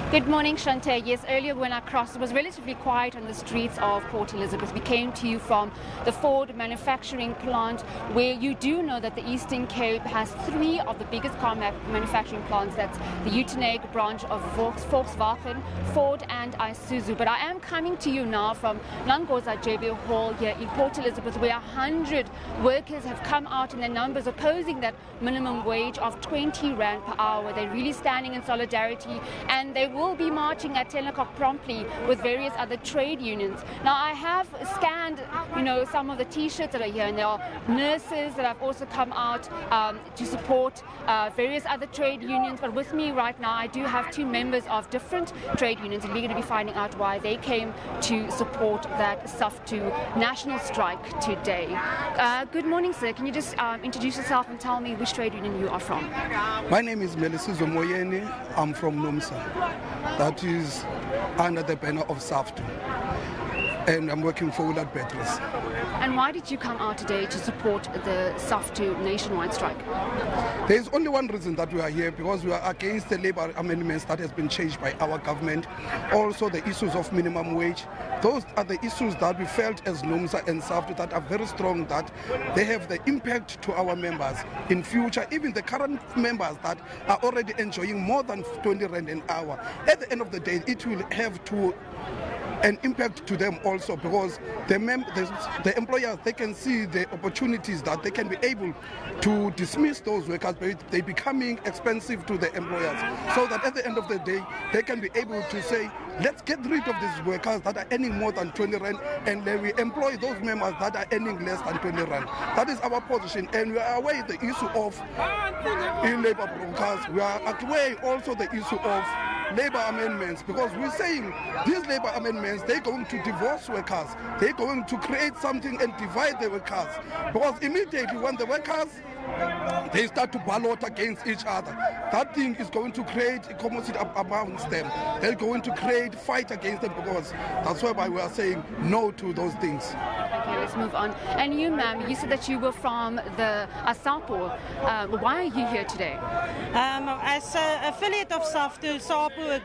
Good morning, Shante. Yes, earlier when I crossed, it was relatively quiet on the streets of Port Elizabeth. We came to you from the Ford manufacturing plant, where you do know that the Eastern Cape has 3 of the biggest car manufacturing plants. That's the Uitenhage branch of Volkswagen, Ford and Isuzu. But I am coming to you now from Nangoza JB Hall here in Port Elizabeth, where 100 workers have come out in their numbers opposing that minimum wage of 20 Rand per hour. They're really standing in solidarity, and they will be marching at 10 o'clock promptly with various other trade unions. Now, I have scanned, some of the T-shirts that are here, and there are nurses that have also come out to support various other trade unions. But with me right now, I do have 2 members of different trade unions, and we're going to be finding out why they came to support that SAFTU national strike today. Good morning, sir. Can you just introduce yourself and tell me which trade union you are from? My name is Melisizo Moyeni. I'm from NUMSA. That is under the banner of SAFTU, and I'm working for Willard Batteries. And why did you come out today to support the SAFTU nationwide strike? There is only one reason that we are here, because we are against the labour amendments that has been changed by our government. Also the issues of minimum wage. Those are the issues that we felt as NUMSA and SAFTU that are very strong, that they have the impact to our members in future. Even the current members that are already enjoying more than 20 Rand an hour, at the end of the day it will have an impact to them also, because the employers, they can see the opportunities that they can be able to dismiss those workers, but they're becoming expensive to the employers, so that at the end of the day they can be able to say, let's get rid of these workers that are earning more than 20 Rand, and then we employ those members that are earning less than 20 Rand. That is our position, and we are aware the issue of in-labor brokers. We are aware also the issue of labor amendments, because we're saying these labor amendments, they're going to divorce workers, they're going to create something and divide the workers, because immediately when the workers they start to ballot against each other, that thing is going to create a commodity amongst them. They're going to create fight against them, because that's why we are saying no to those things. Okay, let's move on. And you, ma'am, you said that you were from the SAPO. Why are you here today? As an affiliate of SAFTU, SAPO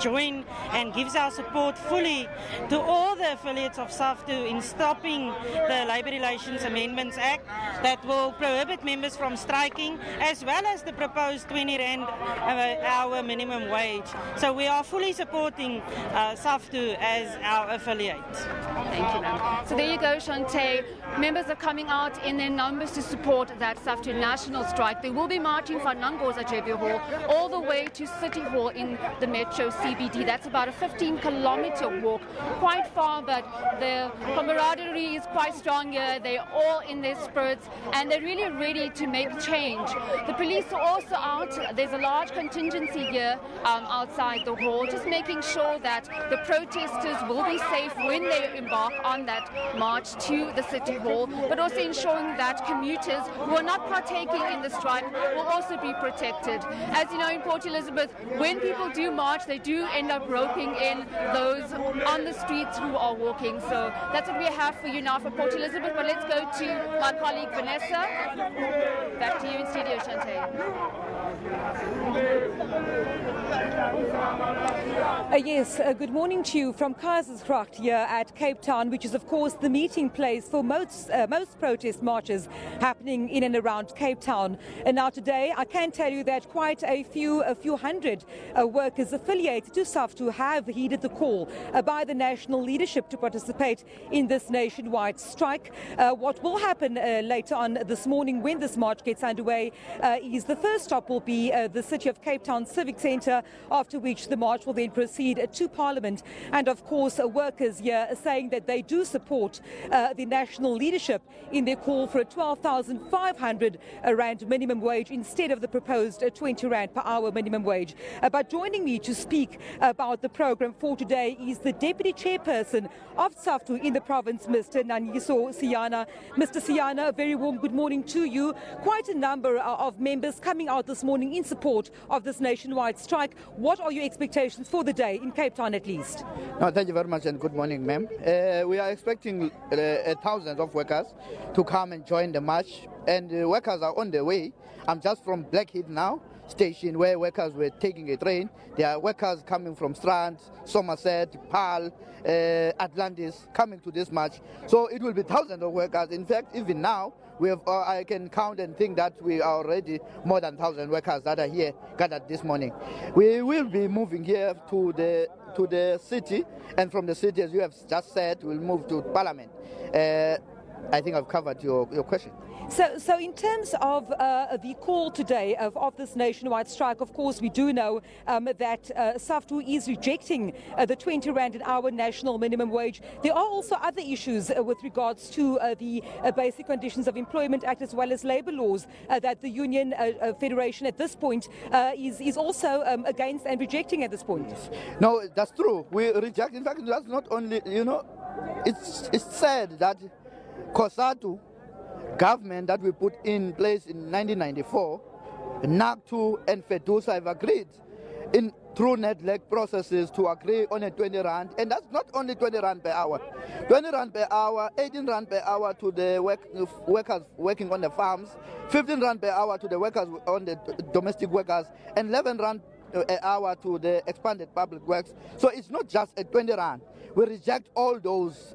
join and gives our support fully to all the affiliates of SAFTU in stopping the Labour Relations Amendments Act that will prohibit members from striking, as well as the proposed 20 Rand hour minimum wage. So we are fully supporting SAFTU as our affiliate. Thank you, ma'am. So there you go, Shante. Members are coming out in their numbers to support that SAFTU national strike. They will be marching from Nangoza JB Hall all the way to City Hall in the Metro CBD. That's about a 15-kilometer walk, quite far, but the camaraderie is quite strong here. They're all in their spirits, and they're really ready to make change. The police are also out. There's a large contingency here outside the hall, just making sure that the protesters will be safe when they embark on that march to the City Hall, but also ensuring that commuters who are not partaking in the strike will also be protected. As you know, in Port Elizabeth, when people do march, they do end up roping in those on the streets who are walking. So that's what we have for you now for Port Elizabeth. But let's go to my colleague Vanessa. Back to you in studio, Shante. Yes, good morning to you from Kaizersgracht here at Cape Town, which is of course the meeting taking place for most protest marches happening in and around Cape Town. And now today, I can tell you that quite a few hundred workers affiliated to SAFTU have heeded the call by the national leadership to participate in this nationwide strike. What will happen later on this morning when this march gets underway is the first stop will be the city of Cape Town Civic Centre, after which the march will then proceed to Parliament. And of course, workers here are saying that they do support the national leadership in their call for a 12,500 rand minimum wage instead of the proposed 20 rand per hour minimum wage. But joining me to speak about the program for today is the Deputy Chairperson of SAFTU in the province, Mr. Nanyiso Siyana. Mr. Siyana, a very warm good morning to you. Quite a number of members coming out this morning in support of this nationwide strike. What are your expectations for the day in Cape Town at least? No, thank you very much and good morning, ma'am. We are expecting thousands of workers to come and join the march, and workers are on their way. I'm just from Blackheath now station, where workers were taking a train. There are workers coming from Strand, Somerset, Paarl, Atlantis, coming to this march. So it will be thousands of workers. In fact, even now, we have, I can count and think that we are already more than 1,000 workers that are here gathered this morning. We will be moving here to the city, and from the city, as you have just said, we'll move to Parliament. I think I've covered your question. So in terms of the call today of this nationwide strike, of course, we do know that SAFTU is rejecting the 20 rand an hour national minimum wage. There are also other issues with regards to the Basic Conditions of Employment Act as well as labour laws that the Union Federation at this point is also against and rejecting at this point. No, that's true. We reject. In fact, that's not only, it's said that Cosatu government that we put in place in 1994, NACTU and FEDUSA have agreed through net-leg processes to agree on a 20 rand, and that's not only 20 rand per hour. 20 rand per hour, 18 rand per hour to the workers working on the farms, 15 rand per hour to the workers on the domestic workers, and 11 rand an hour to the expanded public works. So it's not just a 20 rand. We reject all those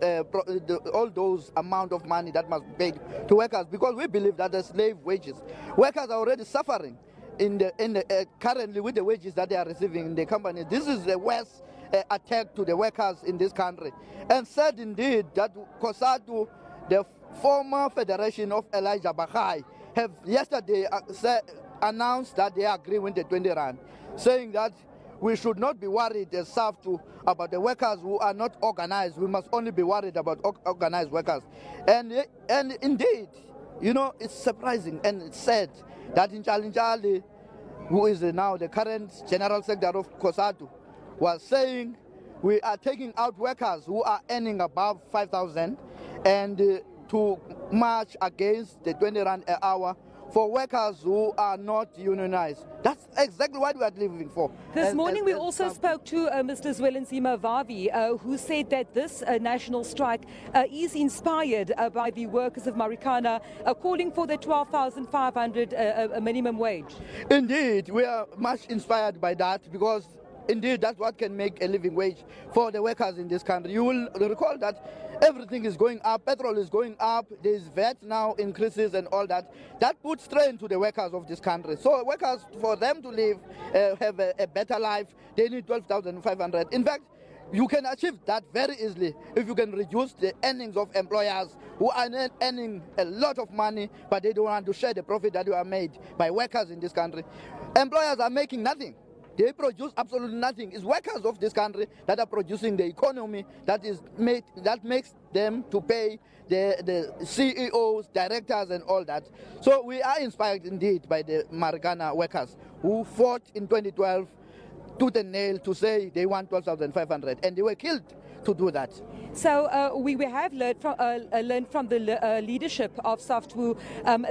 amount of money that must be paid to workers, because we believe that the slave wages. Workers are already suffering currently with the wages that they are receiving in the company. This is the worst attack to the workers in this country. And said indeed that Cosatu, the former Federation of Elijah Bahai, have yesterday announced that they agree with the 20 rand, saying that we should not be worried as SAFTU about the workers who are not organized. We must only be worried about organized workers. And indeed, it's surprising and it's sad that in Chalinjali, who is now the current General Secretary of Cosatu, was saying we are taking out workers who are earning above 5,000 and to march against the 20 rand an hour for workers who are not unionized. That's exactly what we are living for. This morning we also spoke to Mr. Zwelinzima Vavi, who said that this national strike is inspired by the workers of Marikana, calling for the 12,500 minimum wage. Indeed, we are much inspired by that, because indeed that's what can make a living wage for the workers in this country. You will recall that everything is going up, petrol is going up, there is VAT now increases and all that. That puts strain to the workers of this country. So workers, for them to live, have a better life, they need 12,500. In fact, you can achieve that very easily if you can reduce the earnings of employers who are earning a lot of money, but they don't want to share the profit that you are made by workers in this country. Employers are making nothing. They produce absolutely nothing. It's workers of this country that are producing the economy that makes them to pay the CEOs, directors and all that. So we are inspired indeed by the Marikana workers who fought in 2012 tooth and nail to say they want 12,500, and they were killed to do that. So we have learned from the leadership of SAFTU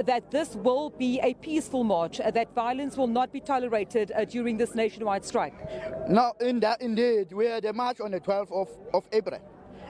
that this will be a peaceful march, that violence will not be tolerated during this nationwide strike. No, indeed, we had a march on the 12th of April.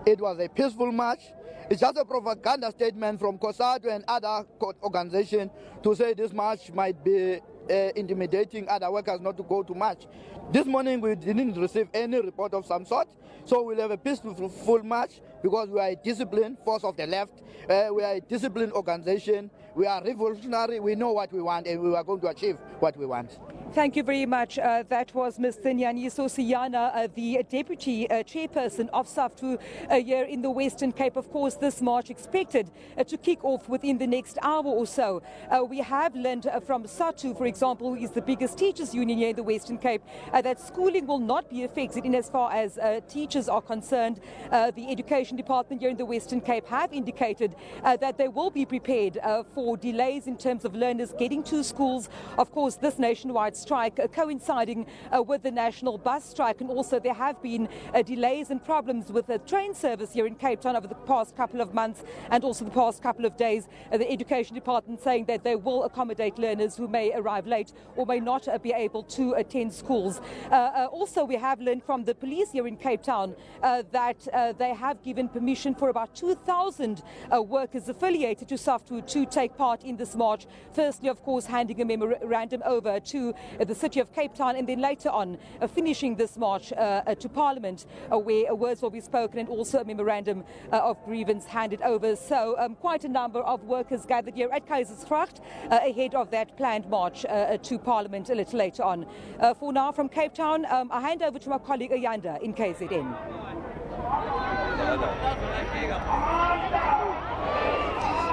It was a peaceful march. It's just a propaganda statement from Cosatu and other organizations to say this march might be intimidating other workers not to go to march. This morning we didn't receive any report of some sort, so we'll have a peaceful march because we are a disciplined force of the left. We are a disciplined organization. We are revolutionary. We know what we want, and we are going to achieve what we want. Thank you very much. That was Mr. Nyaniso Siyana, the Deputy Chairperson of SAFTU here in the Western Cape. Of course, this march expected to kick off within the next hour or so. We have learned from SATU, for example, who is the biggest teachers union here in the Western Cape, that schooling will not be affected in as far as teachers are concerned. The Education Department here in the Western Cape have indicated that they will be prepared for delays in terms of learners getting to schools. Of course, this nationwide strike coinciding with the national bus strike, and also there have been delays and problems with the train service here in Cape Town over the past couple of months and also the past couple of days. The Education Department saying that they will accommodate learners who may arrive late or may not be able to attend schools. Also, we have learned from the police here in Cape Town that they have given permission for about 2,000 workers affiliated to SAFTU to take part in this march. Firstly, of course, handing a memorandum over to the city of Cape Town, and then later on finishing this march to Parliament, where words will be spoken and also a memorandum of grievance handed over. So quite a number of workers gathered here at Kaizersgracht ahead of that planned march to Parliament a little later on. For now, from Cape Town, I hand over to my colleague Ayanda in KZN.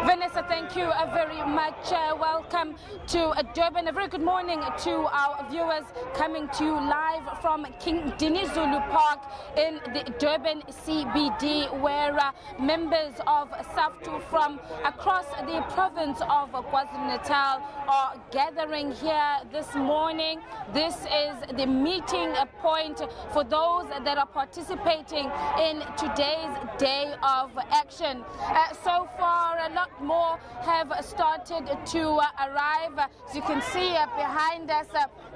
Vanessa, thank you very much. Welcome to Durban. A very good morning to our viewers coming to you live from King Dinizulu Park in the Durban CBD, where members of SAFTU from across the province of KwaZulu-Natal are gathering here this morning. This is the meeting point for those that are participating in today's day of action. So far, a lot more have started to arrive. As you can see behind us,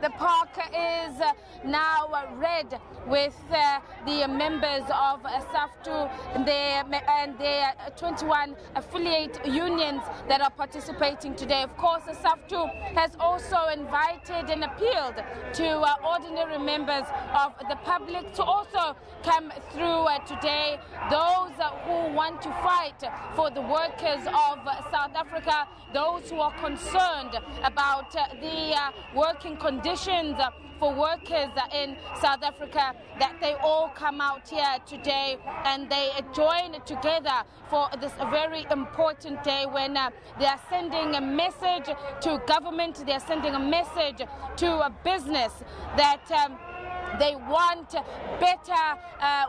the park is now red with the members of SAFTU and their 21 affiliate unions that are participating today. Of course, SAFTU has also invited and appealed to ordinary members of the public to also come through today. Those who want to fight for the workers of South Africa, those who are concerned about the working conditions for workers in South Africa, that they all come out here today and they join together for this very important day when they are sending a message to government, they are sending a message to a business that they want better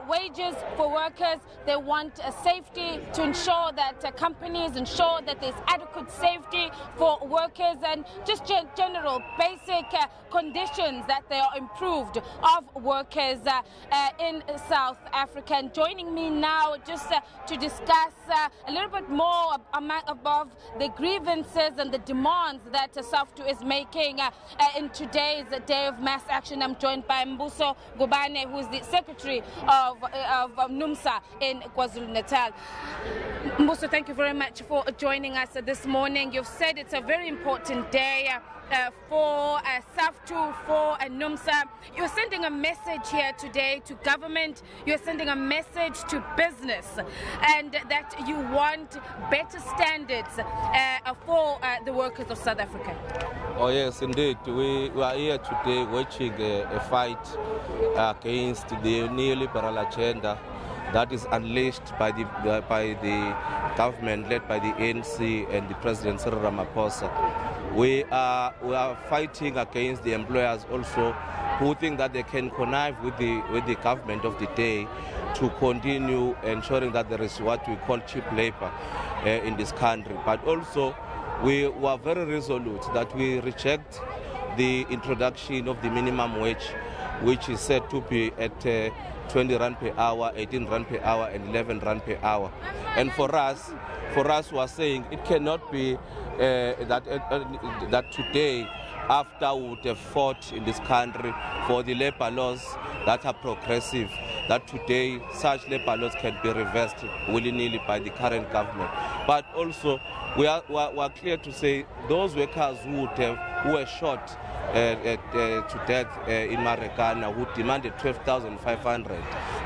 wages for workers. They want safety to ensure that companies ensure that there's adequate safety for workers and just general basic conditions that they are improved of workers in South Africa. And joining me now just to discuss a little bit more above the grievances and the demands that SAFTU is making in today's day of mass action, I'm joined by Mbuso Gubane, who is the Secretary of NUMSA in KwaZulu-Natal. Mbuso, thank you very much for joining us this morning. You've said it's a very important day for SAFTU, for NUMSA. You're sending a message here today to government, you're sending a message to business, and that you want better standards for the workers of South Africa. Oh yes, indeed. We are here today watching a fight against the neoliberal agenda that is unleashed by the government led by the ANC and the President Cyril Ramaphosa. We are fighting against the employers also, who think that they can connive with the government of the day to continue ensuring that there is what we call cheap labor in this country. But also we were very resolute that we reject the introduction of the minimum wage, which is said to be at 20 rand per hour, 18 rand per hour, and 11 rand per hour. And for us who are saying it cannot be that today, after we would have fought in this country for the labor laws that are progressive, that today such labor laws can be reversed willy-nilly by the current government. But also, we are clear to say those workers who were shot to death in Marikana, who demanded 12,500.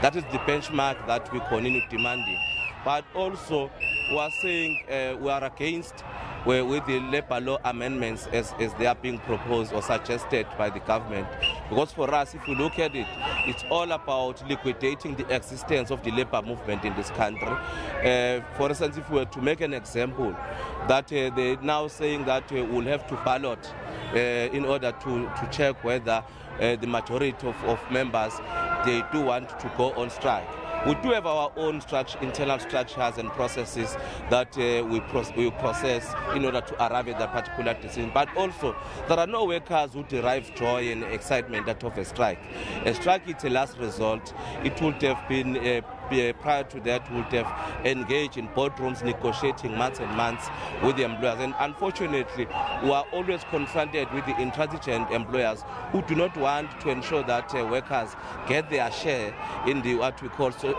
That is the benchmark that we continue demanding. But also, we are saying we are against with the labor law amendments as they are being proposed or suggested by the government. Because for us, if we look at it, it's all about liquidating the existence of the labor movement in this country. For instance, if we were to make an example, that they're now saying that we'll have to ballot in order to check whether the majority of members, they do want to go on strike. We do have our own internal structures and processes that we process in order to arrive at that particular decision. But also, there are no workers who derive joy and excitement out of a strike. A strike is a last resort. It would have been prior to that, would have engaged in boardrooms negotiating months and months with the employers. And unfortunately, we are always confronted with the intransigent employers who do not want to ensure that workers get their share in the what we call social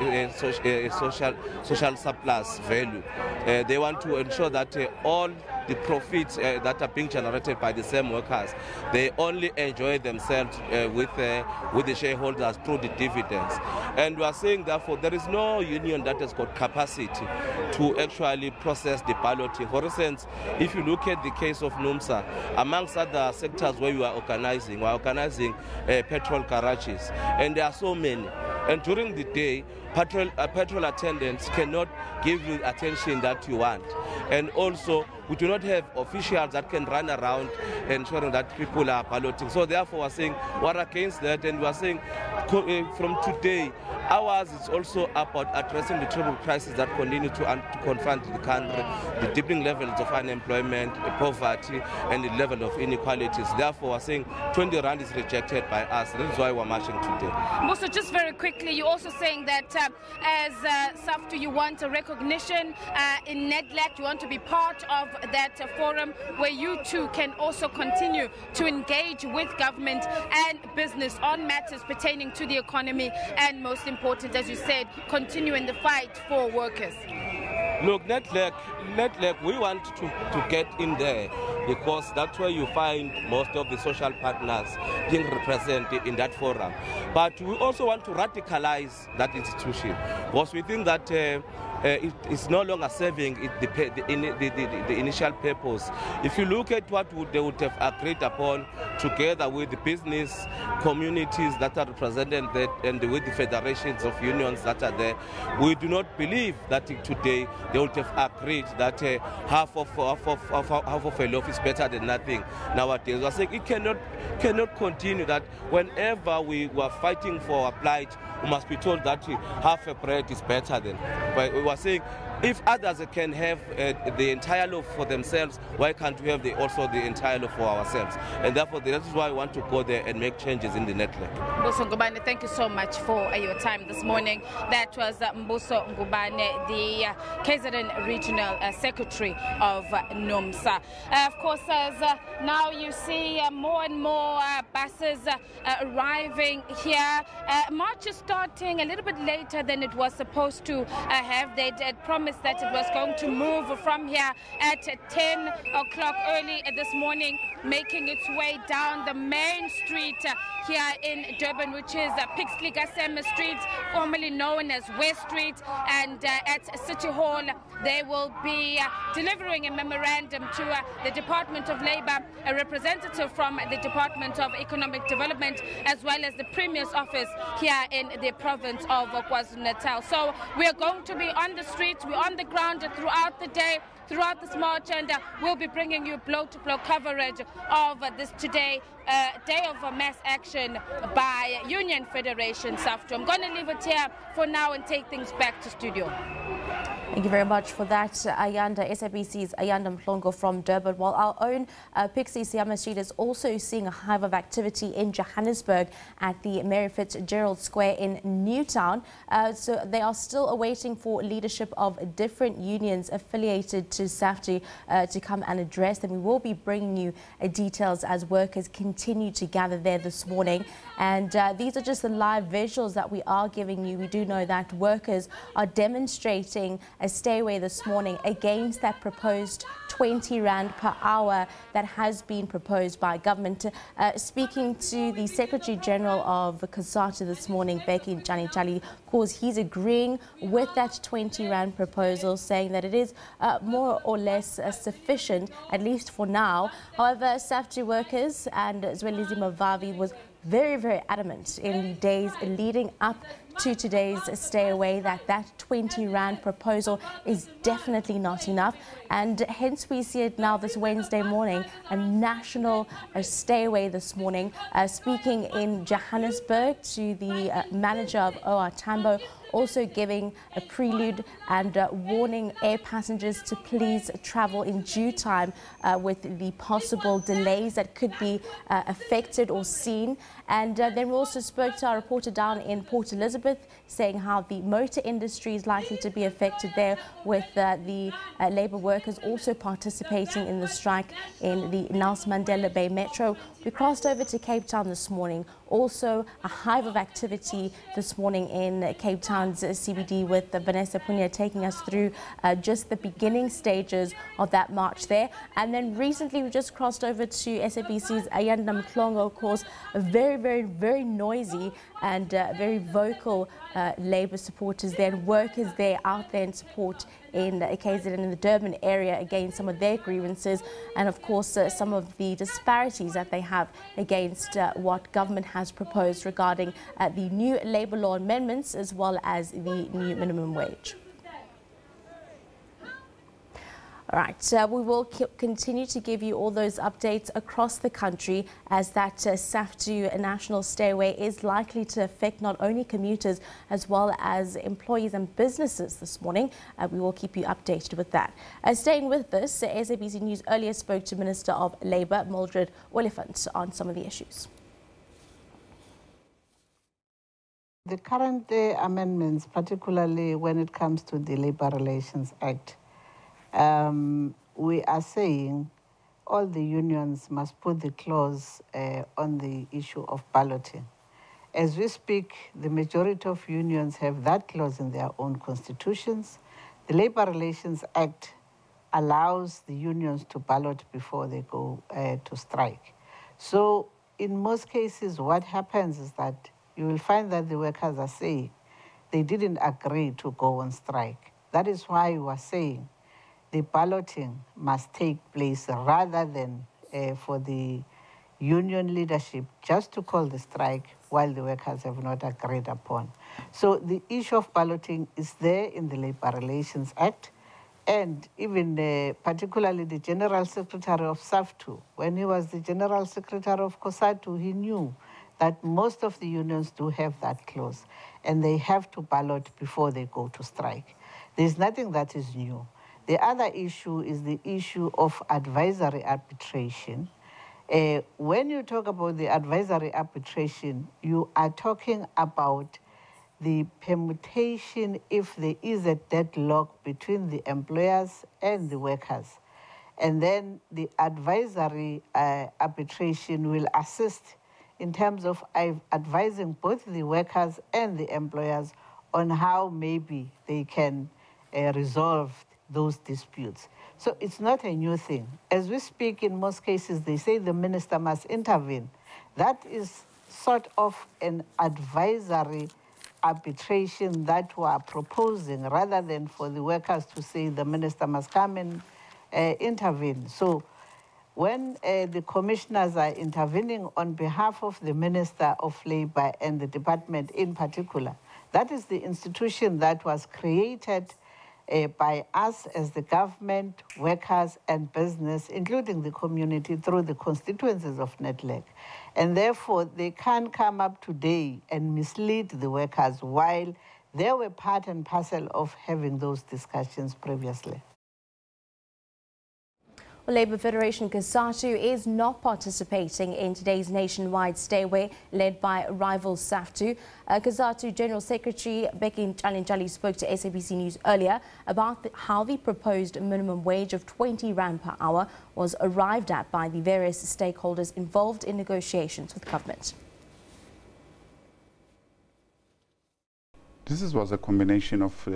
surplus value. They want to ensure that all the profits that are being generated by the same workers, they only enjoy themselves with the shareholders through the dividends. And we are saying, therefore, there is no union that has got capacity to actually process the balloting. For instance, if you look at the case of NUMSA, amongst other sectors where we are organizing petrol garages, and there are so many. And during the day, petrol attendants cannot give you attention that you want. And also, we do not have officials that can run around ensuring that people are balloting. So therefore, we're saying we're against that, and we're saying from today, ours is also about addressing the terrible crisis that continue to confront the country, the deepening levels of unemployment, poverty, and the level of inequalities. Therefore, we're saying 20 Rand is rejected by us. That is why we're marching today. Also, just very quickly, you're also saying that as SAFTU, you want a recognition in NEDLAC, you want to be part of that forum where you too can also continue to engage with government and business on matters pertaining to the economy and, most important, as you said, continue in the fight for workers. Look, NEDLAC, we want to get in there because that's where you find most of the social partners being represented in that forum. But we also want to radicalize that institution because we think that it is no longer serving the initial purpose. If you look at what they would have agreed upon together with the business communities that are represented there and with the federations of unions that are there, we do not believe that today they would have agreed that half of a loaf is better than nothing nowadays. I think it cannot continue that whenever we were fighting for our plight, we must be told that half a bread is better than. But we were saying, if others can have the entire loaf for themselves, why can't we have also the entire loaf for ourselves? And therefore, that is why we want to go there and make changes in the network. Mbuso Ngubane, thank you so much for your time this morning. That was Mbuso Ngubane, the KZN Regional Secretary of NUMSA. Of course, as now you see more and more buses arriving here. March is starting a little bit later than it was supposed to have. They had promised that it was going to move from here at 10 o'clock early this morning, making its way down the main street here in Durban, which is Pixley Gasem Street, formerly known as West Street. And at City Hall, they will be delivering a memorandum to the Department of Labour, a representative from the Department of Economic Development, as well as the Premier's office here in the province of KwaZulu-Natal. So we are going to be on the streets, we're on the ground throughout the day, throughout this march, and we'll be bringing you blow-to-blow coverage of this today, day of mass action by Union Federation SAFTU. I'm going to leave it here for now and take things back to studio. Thank you very much for that, Ayanda. SABC's Ayanda Mhlongo from Durban. While our own Pixie Siama Street is also seeing a hive of activity in Johannesburg at the Mary Fitzgerald Square in Newtown. So they are still awaiting for leadership of different unions affiliated to SAFTU to come and address them. We will be bringing you details as workers continue to gather there this morning. And these are just the live visuals that we are giving you. We do know that workers are demonstrating a stay away this morning against that proposed 20 Rand per hour that has been proposed by government. Speaking to the Secretary General of Cosatu this morning, Becky Chali, because he's agreeing with that 20 Rand proposal, saying that it is more or less sufficient, at least for now. However, SAFTU workers and Zwelizi Mavavi was very adamant in the days leading up to today's stay away that 20 Rand proposal is definitely not enough, and hence we see it now this Wednesday morning, a national stay away this morning. Speaking in Johannesburg to the manager of OR Tambo, also giving a prelude and warning air passengers to please travel in due time with the possible delays that could be affected or seen. And then we also spoke to our reporter down in Port Elizabeth, saying how the motor industry is likely to be affected there, with the labour workers also participating in the strike in the Nelson Mandela Bay Metro. We crossed over to Cape Town this morning. Also a hive of activity this morning in Cape Town's CBD, with Vanessa Punya taking us through just the beginning stages of that march there. And then recently we just crossed over to SABC's Ayanda Mhlongo, of course, a very noisy and very vocal labour supporters there, and workers there out there in support in KZN and in the Durban area against some of their grievances, and of course some of the disparities that they have against what government has proposed regarding the new labour law amendments as well as the new minimum wage. All right, we will continue to give you all those updates across the country, as that SAFTU national stay away is likely to affect not only commuters as well as employees and businesses this morning. We will keep you updated with that. Staying with this, SABC News earlier spoke to Minister of Labour, Mildred Oliphant, on some of the issues. The current amendments, particularly when it comes to the Labour Relations Act, we are saying all the unions must put the clause on the issue of balloting. As we speak, the majority of unions have that clause in their own constitutions. The Labour Relations Act allows the unions to ballot before they go to strike. So in most cases, what happens is that you will find that the workers are saying they didn't agree to go on strike. That is why we are saying the balloting must take place, rather than for the union leadership just to call the strike while the workers have not agreed upon. So the issue of balloting is there in the Labour Relations Act, and even particularly the General Secretary of SAFTU, when he was the General Secretary of Cosatu, he knew that most of the unions do have that clause, and they have to ballot before they go to strike. There's nothing that is new. The other issue is the issue of advisory arbitration. When you talk about the advisory arbitration, you are talking about the permutation if there is a deadlock between the employers and the workers. And then the advisory arbitration will assist in terms of advising both the workers and the employers on how maybe they can resolve those disputes. So it's not a new thing. As we speak, in most cases, they say the minister must intervene. That is sort of an advisory arbitration that we are proposing, rather than for the workers to say the minister must come and intervene. So when the commissioners are intervening on behalf of the Minister of Labour and the department in particular, that is the institution that was created by us as the government, workers and business, including the community, through the constituencies of NETLEC. And therefore, they can't come up today and mislead the workers while they were part and parcel of having those discussions previously. Well, Labour Federation Cosatu is not participating in today's nationwide stay-away led by rival SAFTU. Cosatu General Secretary Becky Chalinchali spoke to SABC News earlier about how the proposed minimum wage of 20 Rand per hour was arrived at by the various stakeholders involved in negotiations with government. This was a combination of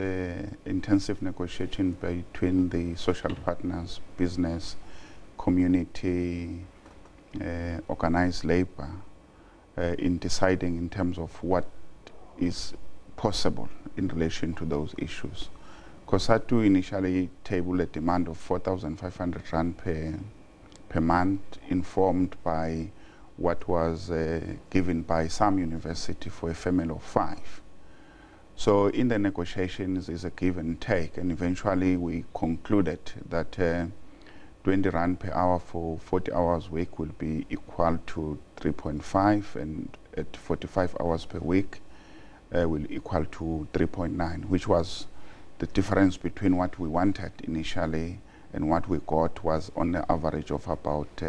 intensive negotiation between the social partners, business, community, organized labor, in deciding in terms of what is possible in relation to those issues. Cosatu initially tabled a demand of 4,500 Rand per month, informed by what was given by some university for a family of 5. So in the negotiations is a give and take, and eventually we concluded that 20 Rand per hour for 40 hours a week will be equal to 3.5, and at 45 hours per week will equal to 3.9, which was the difference between what we wanted initially and what we got was on the average of about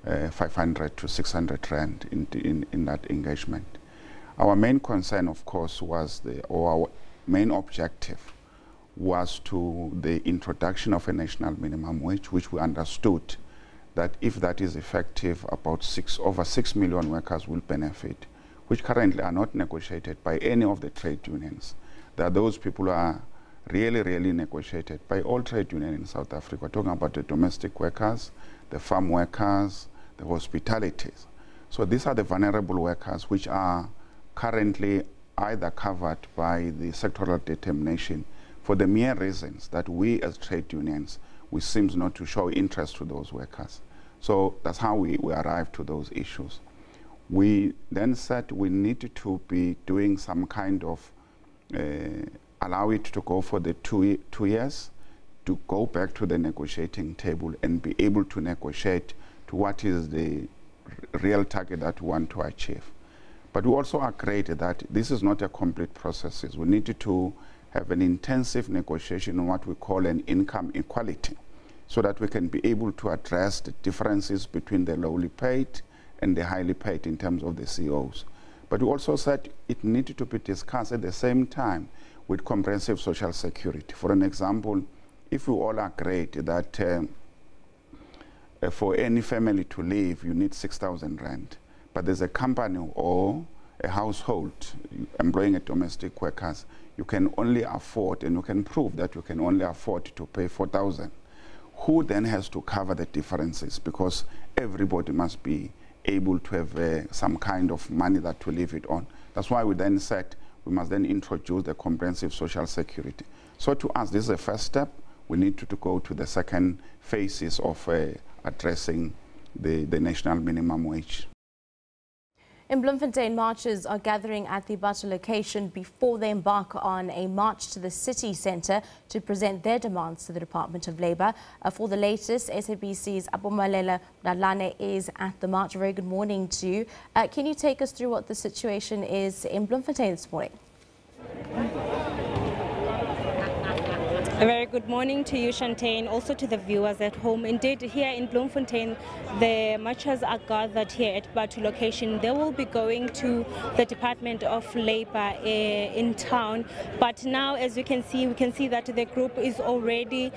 500 to 600 Rand in that engagement. Our main concern, of course, was our main objective was to the introduction of a national minimum wage, which we understood that if that is effective, about over 6 million workers will benefit, which currently are not negotiated by any of the trade unions. That those people are really negotiated by all trade unions in South Africa. We're talking about the domestic workers, the farm workers, the hospitalities. So these are the vulnerable workers which are currently either covered by the sectoral determination for the mere reasons that we as trade unions, we seem not to show interest to those workers. So that's how we arrived to those issues. We then said we needed to be doing some kind of, allow it to go for the 2 years, to go back to the negotiating table and be able to negotiate to what is the real target that we want to achieve. But we also agreed that this is not a complete process. We need to have an intensive negotiation on what we call an income equality, so that we can be able to address the differences between the lowly paid and the highly paid in terms of the COs. But we also said it needed to be discussed at the same time with comprehensive social security. For an example, if we all agreed that for any family to live, you need 6,000 Rand, but there's a company or a household employing a domestic workers, you can only afford, and you can prove that you can only afford to pay 4,000. Who then has to cover the differences? Because everybody must be able to have some kind of money that to live it on. That's why we then said we must then introduce the comprehensive social security. So to us, this is the first step. We need to go to the second phases of addressing the national minimum wage. In Bloemfontein, marchers are gathering at the Bata location before they embark on a march to the city centre to present their demands to the Department of Labour. For the latest, SABC's Apumalela Dalane is at the march. Very good morning to you. Can you take us through what the situation is in Bloemfontein this morning? A very good morning to you, Shantae, also to the viewers at home. Indeed, here in Bloemfontein, the marchers are gathered here at Batu location. They will be going to the Department of Labour in town. But now, as we can see that the group is already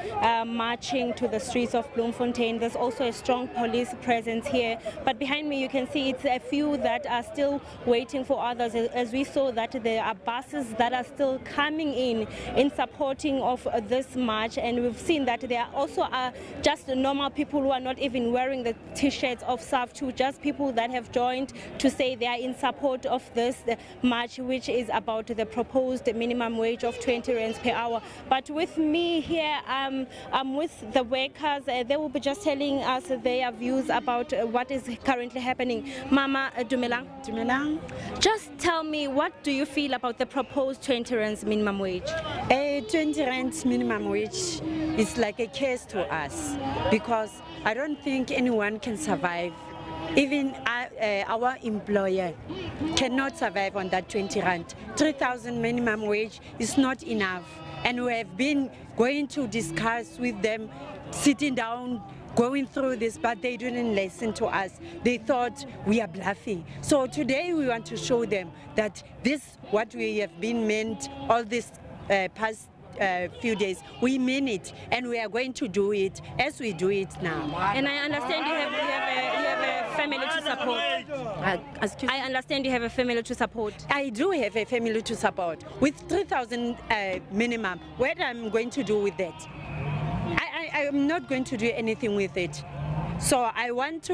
marching to the streets of Bloemfontein. There's also a strong police presence here. But behind me, you can see it's a few that are still waiting for others. As we saw that there are buses that are still coming in supporting of this march, and we've seen that there also are just normal people who are not even wearing the t-shirts of SAFTU, just people that have joined to say they are in support of this march, which is about the proposed minimum wage of 20 Rands per hour. But with me here, I'm with the workers. They will be just telling us their views about what is currently happening. Mama Dumelang. Dumelang. Just tell me, what do you feel about the proposed 20 Rands minimum wage? 20 Rands minimum wage is like a curse to us, because I don't think anyone can survive even our employer cannot survive on that 20 rand. 3,000 minimum wage is not enough. And we have been going to discuss with them, sitting down, going through this, but they didn't listen to us. They thought we are bluffing. So today we want to show them that this, what we have been meant all this past few days, we mean it, and we are going to do it as we do it now. And I understand you have a family to support. I understand you have a family to support. I do have a family to support. With 3,000 minimum, what I'm going to do with that? I am not going to do anything with it. So I want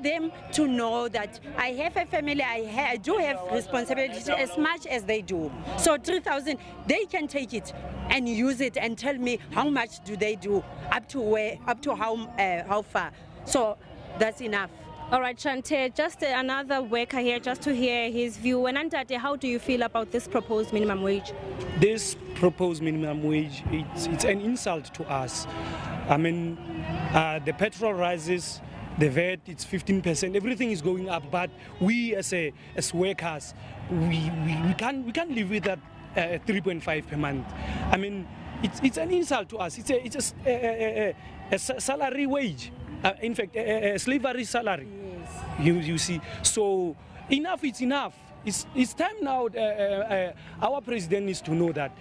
them to know that I have a family, I do have responsibility as much as they do. So 3,000, they can take it and use it and tell me how much do they do, up to how far. So that's enough. All right, Shante, just another worker here, just to hear his view. Wenandate, how do you feel about this proposed minimum wage? This proposed minimum wage, it's an insult to us. I mean, the petrol rises, the VAT, it's 15%, everything is going up, but we as workers, we can't live with that 3.5 per month. I mean, it's an insult to us. It's a salary wage. In fact, a slavery salary. Yes. You see. So enough is enough. It's time now. Our president needs to know that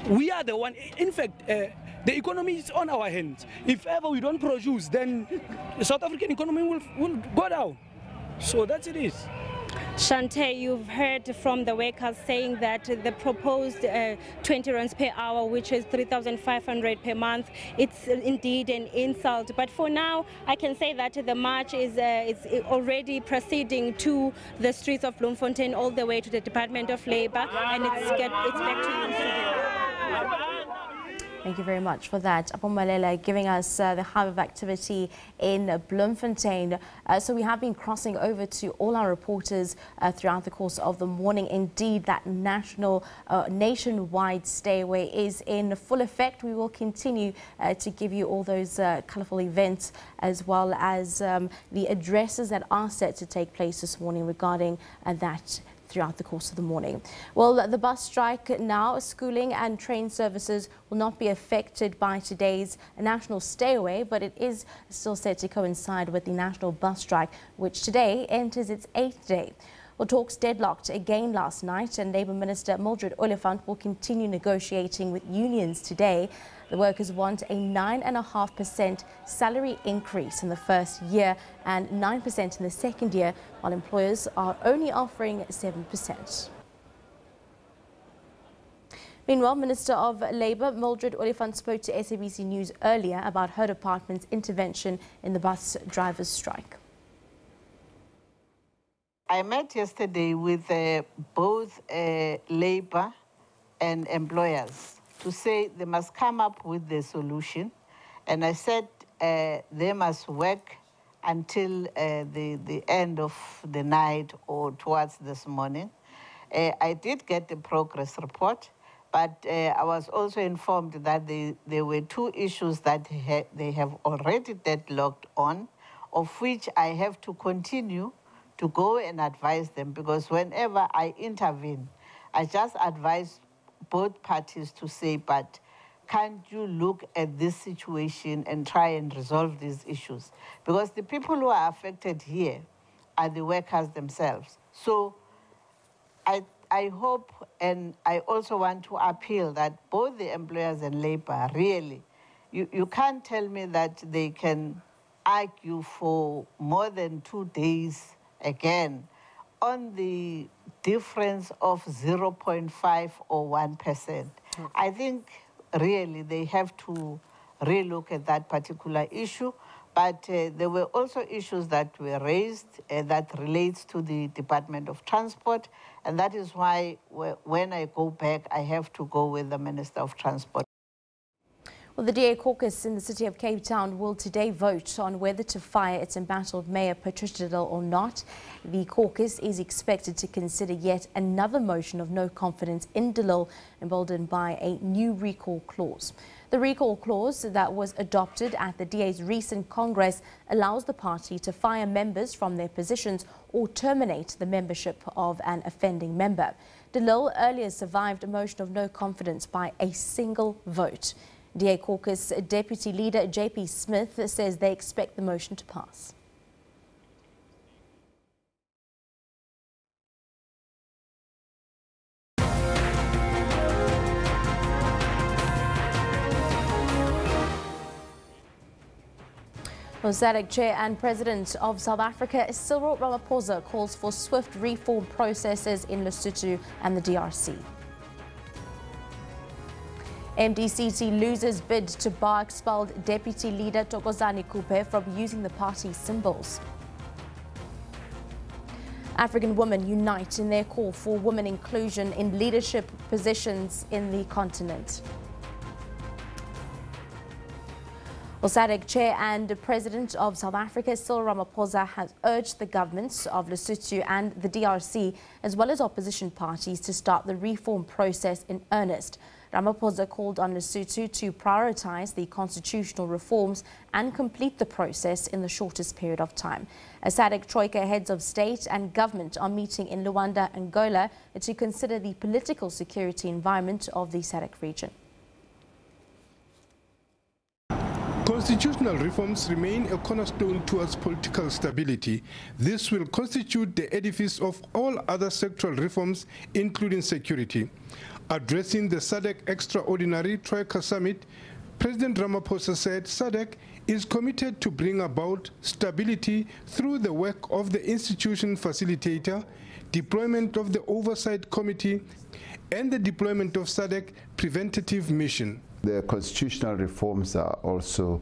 we are the one. In fact, the economy is on our hands. If ever we don't produce, then the South African economy will go down. So that's it is. Shante, you've heard from the workers saying that the proposed 20 rands per hour, which is 3,500 per month, it's indeed an insult. But for now, I can say that the march is already proceeding to the streets of Bloemfontein, all the way to the Department of Labour, and it's back to you, studio. Thank you very much for that. Apomalela giving us the hive of activity in Bloemfontein. So we have been crossing over to all our reporters throughout the course of the morning. Indeed, that nationwide stay away is in full effect. We will continue to give you all those colourful events, as well as the addresses that are set to take place this morning regarding that throughout the course of the morning. Well, the bus strike now, schooling and train services will not be affected by today's national stay away, but it is still set to coincide with the national bus strike, which today enters its 8th day. Well, talks deadlocked again last night, and Labour Minister Mildred Oliphant will continue negotiating with unions today. The workers want a 9.5% salary increase in the first year and 9% in the second year, while employers are only offering 7%. Meanwhile, Minister of Labour Mildred Oliphant spoke to SABC News earlier about her department's intervention in the bus drivers' strike. I met yesterday with both Labour and employers to say they must come up with the solution. And I said they must work until the end of the night or towards this morning. I did get the progress report, but I was also informed that there were 2 issues that they have already deadlocked on, of which I have to continue to go and advise them, because whenever I intervene, I just advise both parties to say, but can't you look at this situation and try and resolve these issues? Because the people who are affected here are the workers themselves. So I hope, and I also want to appeal that both the employers and Labour really, you can't tell me that they can argue for more than 2 days again on the difference of 0.5 or 1%. I think really they have to relook at that particular issue. But there were also issues that were raised that relates to the Department of Transport, and that is why when I go back, I have to go with the Minister of Transport. Well, the DA caucus in the city of Cape Town will today vote on whether to fire its embattled mayor Patricia de Lille or not. The caucus is expected to consider yet another motion of no confidence in de Lille, emboldened by a new recall clause. The recall clause that was adopted at the DA's recent Congress allows the party to fire members from their positions or terminate the membership of an offending member. De Lille earlier survived a motion of no confidence by a single vote. DA caucus Deputy Leader JP Smith says they expect the motion to pass. Well, SADC Chair and President of South Africa Cyril Ramaphosa calls for swift reform processes in Lesotho and the DRC. MDCT loses bid to bar expelled Deputy Leader Thokozani Kupe from using the party's symbols. African women unite in their call for women inclusion in leadership positions in the continent. Well, SADC Chair and President of South Africa Cyril Ramaphosa has urged the governments of Lesotho and the DRC, as well as opposition parties, to start the reform process in earnest. Ramaphosa called on Lesotho to prioritize the constitutional reforms and complete the process in the shortest period of time. A SADC Troika heads of state and government are meeting in Luanda, Angola, to consider the political security environment of the SADC region. Constitutional reforms remain a cornerstone towards political stability. This will constitute the edifice of all other sectoral reforms, including security. Addressing the SADC Extraordinary Troika Summit, President Ramaphosa said SADC is committed to bring about stability through the work of the institution facilitator, deployment of the Oversight Committee, and the deployment of SADC Preventative Mission. The constitutional reforms are also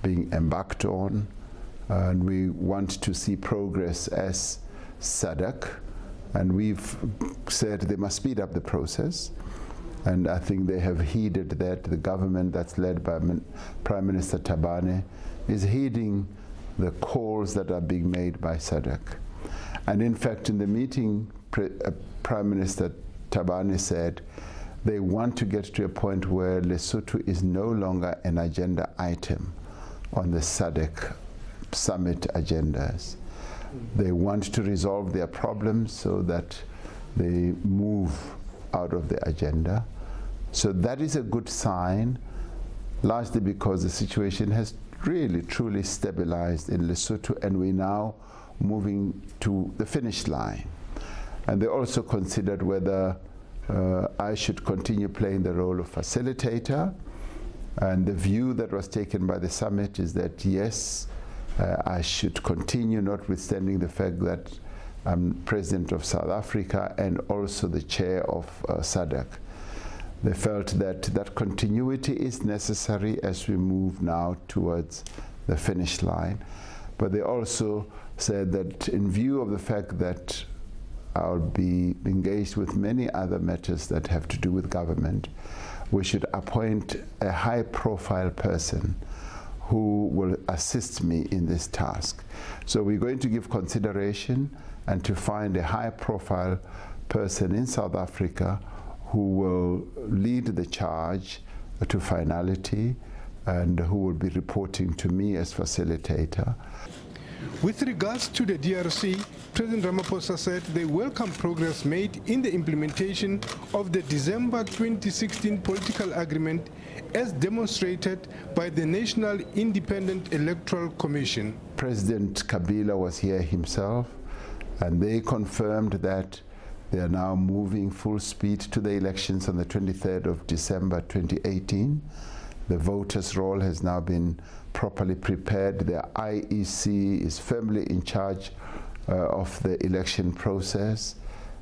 being embarked on, and we want to see progress as SADC, and we've said they must speed up the process, and I think they have heeded that. The government that's led by Prime Minister Thabane is heeding the calls that are being made by SADC. And in fact, in the meeting, Prime Minister Thabane said they want to get to a point where Lesotho is no longer an agenda item on the SADC summit agendas. They want to resolve their problems so that they move out of the agenda. So that is a good sign, largely because the situation has really truly stabilized in Lesotho, and we're now moving to the finish line. And they also considered whether I should continue playing the role of facilitator, and the view that was taken by the summit is that yes, I should continue, notwithstanding the fact that I'm President of South Africa and also the chair of SADC. They felt that that continuity is necessary as we move now towards the finish line, but they also said that in view of the fact that I'll be engaged with many other matters that have to do with government, we should appoint a high-profile person who will assist me in this task. So we're going to give consideration and to find a high-profile person in South Africa who will lead the charge to finality and who will be reporting to me as facilitator. With regards to the DRC, President Ramaphosa said they welcome progress made in the implementation of the December 2016 political agreement as demonstrated by the National Independent Electoral Commission. President Kabila was here himself, and they confirmed that they are now moving full speed to the elections on the 23rd of December 2018. The voters' roll has now been properly prepared. The IEC is firmly in charge of the election process,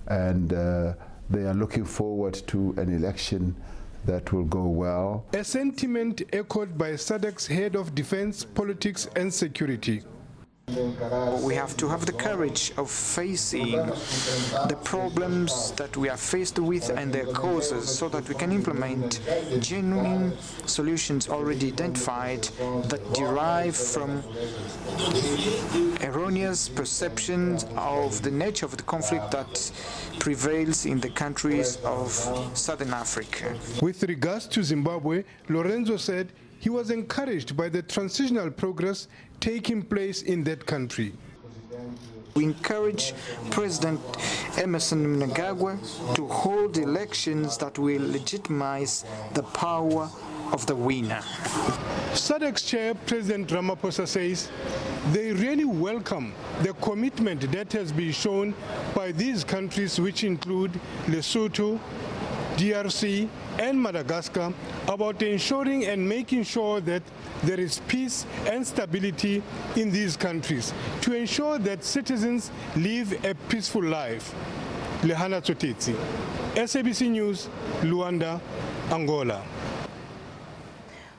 and they are looking forward to an election that will go well. A sentiment echoed by SADC's head of defense, politics and security. We have to have the courage of facing the problems that we are faced with and their causes so that we can implement genuine solutions already identified that derive from erroneous perceptions of the nature of the conflict that prevails in the countries of Southern Africa. With regards to Zimbabwe, Lorenzo said he was encouraged by the transitional progress taking place in that country. We encourage President Emmerson Mnangagwa to hold elections that will legitimize the power of the winner. SADC's chair, President Ramaphosa, says they really welcome the commitment that has been shown by these countries, which include Lesotho, DRC and Madagascar, about ensuring and making sure that there is peace and stability in these countries to ensure that citizens live a peaceful life. Lehana Tsotitsi, SABC News, Luanda, Angola.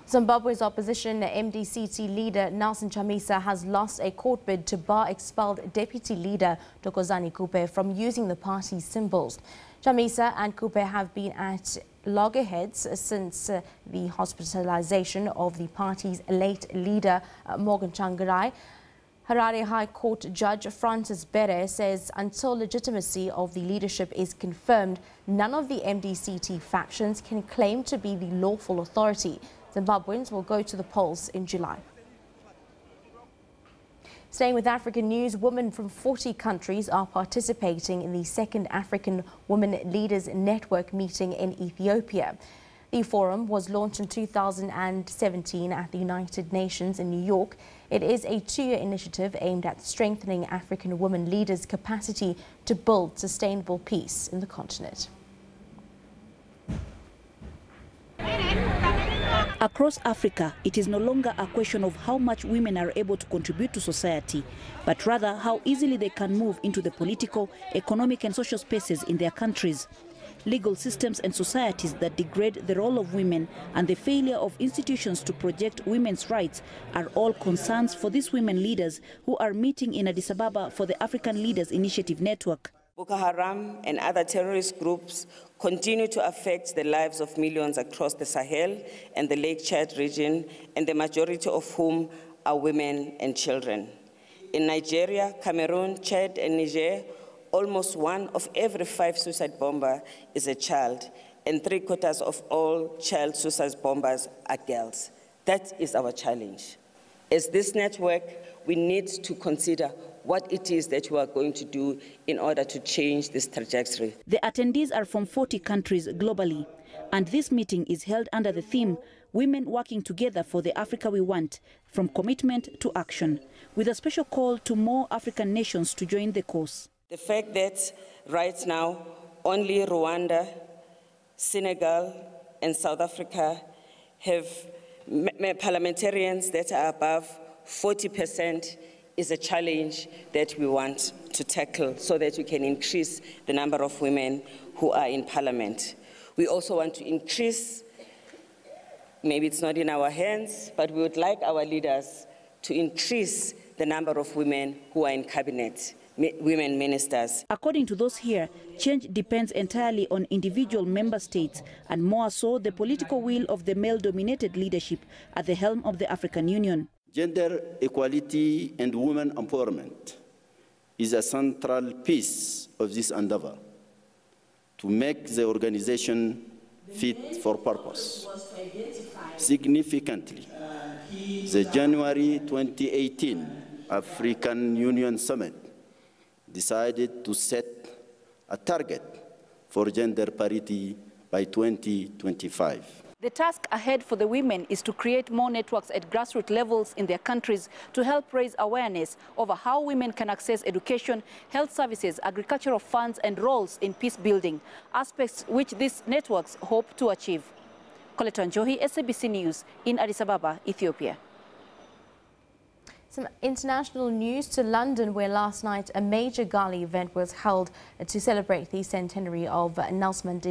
Zimbabwe's opposition MDCT leader Nelson Chamisa has lost a court bid to bar expelled deputy leader Thokozani Kupe from using the party's symbols. Chamisa and Kupe have been at loggerheads since the hospitalization of the party's late leader Morgan Tsvangirai. Harare High Court Judge Francis Bere says until legitimacy of the leadership is confirmed, none of the MDCT factions can claim to be the lawful authority. Zimbabweans will go to the polls in July. Staying with African news, women from 40 countries are participating in the second African Women Leaders Network meeting in Ethiopia. The forum was launched in 2017 at the United Nations in New York. It is a two-year initiative aimed at strengthening African women leaders' capacity to build sustainable peace in the continent. Across Africa, it is no longer a question of how much women are able to contribute to society, but rather how easily they can move into the political, economic and social spaces in their countries. Legal systems and societies that degrade the role of women and the failure of institutions to project women's rights are all concerns for these women leaders who are meeting in Addis Ababa for the African Leaders Initiative Network. Boko Haram and other terrorist groups continue to affect the lives of millions across the Sahel and the Lake Chad region, and the majority of whom are women and children. In Nigeria, Cameroon, Chad, and Niger, almost 1 of every 5 suicide bombers is a child, and 3/4 of all child suicide bombers are girls. That is our challenge. As this network, we need to consider what it is that we are going to do in order to change this trajectory. The attendees are from 40 countries globally, and this meeting is held under the theme, Women Working Together for the Africa We Want, from commitment to action, with a special call to more African nations to join the course. The fact that right now only Rwanda, Senegal, and South Africa have parliamentarians that are above 40% is a challenge that we want to tackle so that we can increase the number of women who are in parliament. We also want to increase, maybe it's not in our hands, but we would like our leaders to increase the number of women who are in cabinet, women ministers. According to those here, change depends entirely on individual member states and more so the political will of the male-dominated leadership at the helm of the African Union. Gender equality and women empowerment is a central piece of this endeavor to make the organization fit for purpose. Significantly, the January 2018 African Union Summit decided to set a target for gender parity by 2025. The task ahead for the women is to create more networks at grassroots levels in their countries to help raise awareness over how women can access education, health services, agricultural funds and roles in peace building, aspects which these networks hope to achieve. Coletta Njohi, SABC News in Addis Ababa, Ethiopia. Some international news to London, where last night a major gala event was held to celebrate the centenary of Nelson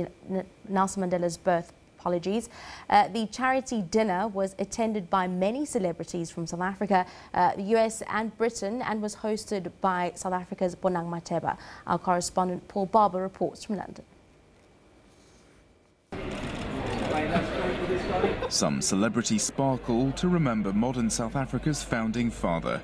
Mandela's birth. apologies. The charity dinner was attended by many celebrities from South Africa, the US and Britain, and was hosted by South Africa's Bonang Mateba. Our correspondent Paul Barber reports from London. Some celebrities sparkle to remember modern South Africa's founding father.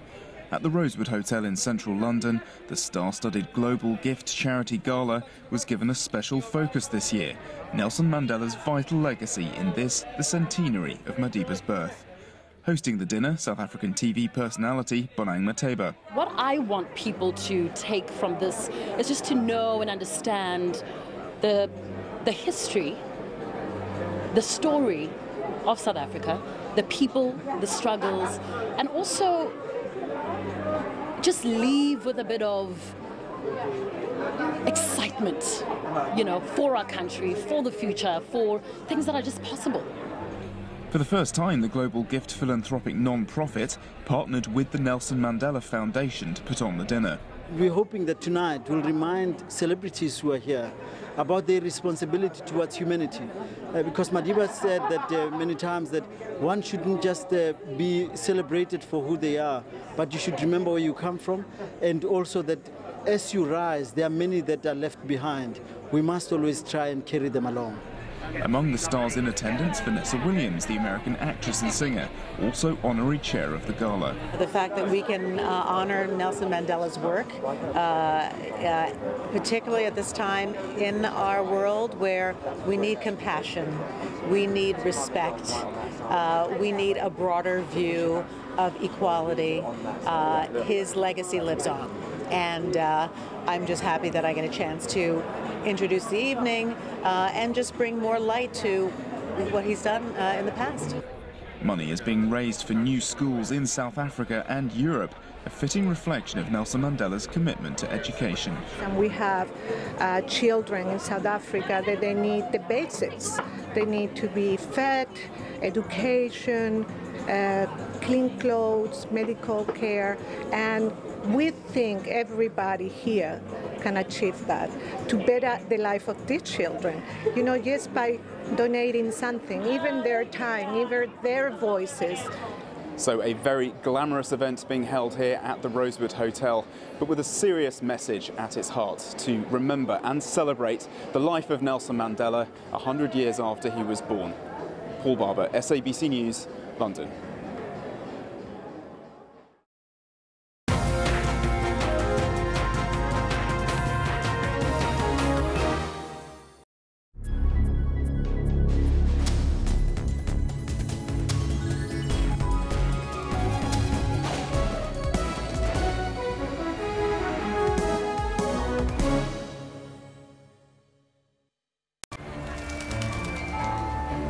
At the Rosewood Hotel in central London, the star-studded Global Gift Charity Gala was given a special focus this year, Nelson Mandela's vital legacy in this, the centenary of Madiba's birth. Hosting the dinner, South African TV personality Bonang Mateba. What I want people to take from this is just to know and understand the history, the story of South Africa, the people, the struggles, and also just leave with a bit of excitement, you know, for our country, for the future, for things that are just possible. For the first time, the Global Gift philanthropic non-profit partnered with the Nelson Mandela Foundation to put on the dinner. We're hoping that tonight will remind celebrities who are here about their responsibility towards humanity. Because Madiba said that many times that one shouldn't just be celebrated for who they are, but you should remember where you come from, and also that as you rise, there are many that are left behind. We must always try and carry them along. Among the stars in attendance, Vanessa Williams, the American actress and singer, also honorary chair of the gala. The fact that we can honor Nelson Mandela's work, particularly at this time in our world where we need compassion, we need respect, we need a broader view of equality. His legacy lives on. And I'm just happy that I get a chance to introduce the evening and just bring more light to what he's done in the past. Money is being raised for new schools in South Africa and Europe, a fitting reflection of Nelson Mandela's commitment to education. And we have children in South Africa that they need the basics. They need to be fed, education, clean clothes, medical care, and we think everybody here can achieve that to better the life of these children. You know, just by donating something, even their time, even their voices. So a very glamorous event being held here at the Rosewood Hotel, but with a serious message at its heart to remember and celebrate the life of Nelson Mandela 100 years after he was born. Paul Barber, SABC News, London.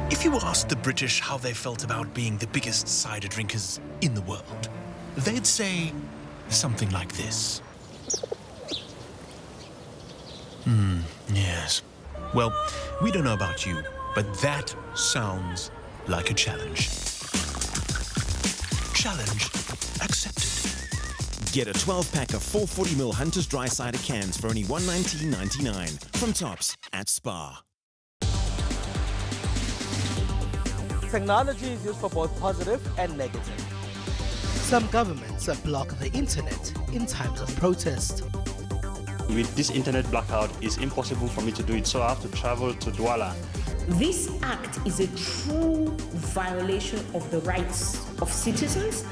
If you asked the British how they felt about being the biggest cider drinkers in the world, they'd say something like this. Yes. Well, we don't know about you, but that sounds like a challenge. Challenge accepted. Get a 12-pack of 440ml Hunter's Dry Cider cans for only $119.99 from Tops at Spar. Technology is used for both positive and negative. Some governments block the internet in times of protest. With this internet blackout, it's impossible for me to do it, so I have to travel to Douala. This act is a true violation of the rights of citizens.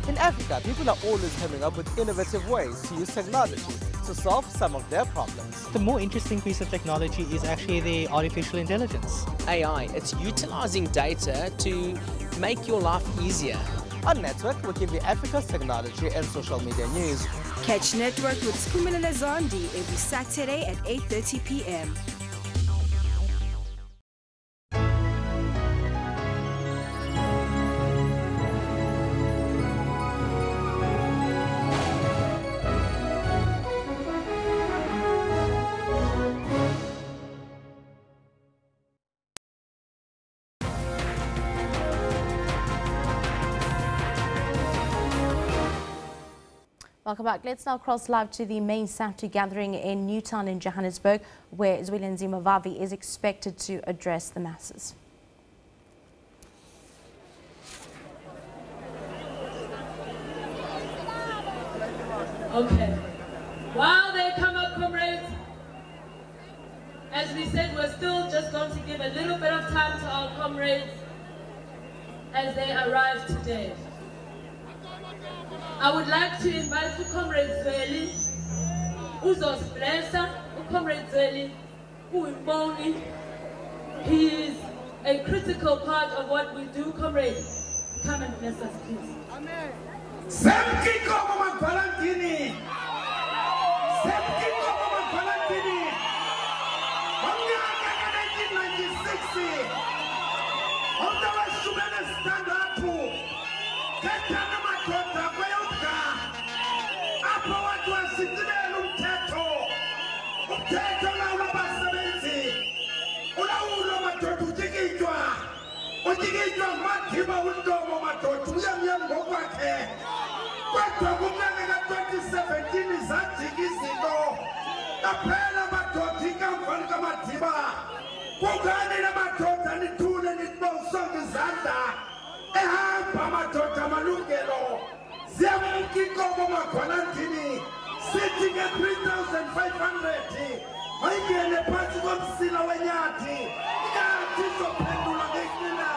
In Africa, people are always coming up with innovative ways to use technology to solve some of their problems. The more interesting piece of technology is actually the artificial intelligence. AI, it's utilizing data to make your life easier. On Network, we'll give you Africa's technology and social media news. Catch Network with Spumelele Zondi every Saturday at 8:30 p.m. Welcome back. Let's now cross live to the main SAFTU gathering in Newtown in Johannesburg, where Zweli Nzimavavi is expected to address the masses. Okay. While they come up, comrades, as we said, we're still just going to give a little bit of time to our comrades as they arrive today. I would like to invite Comrade Zweli, Uzos Blessa, Comrade Zweli, Uimboni. He is a critical part of what we do. Comrade, come and bless us, please. Amen. Sitting at 3,500. I get a party of Sinawanyati. So pendula Nekina.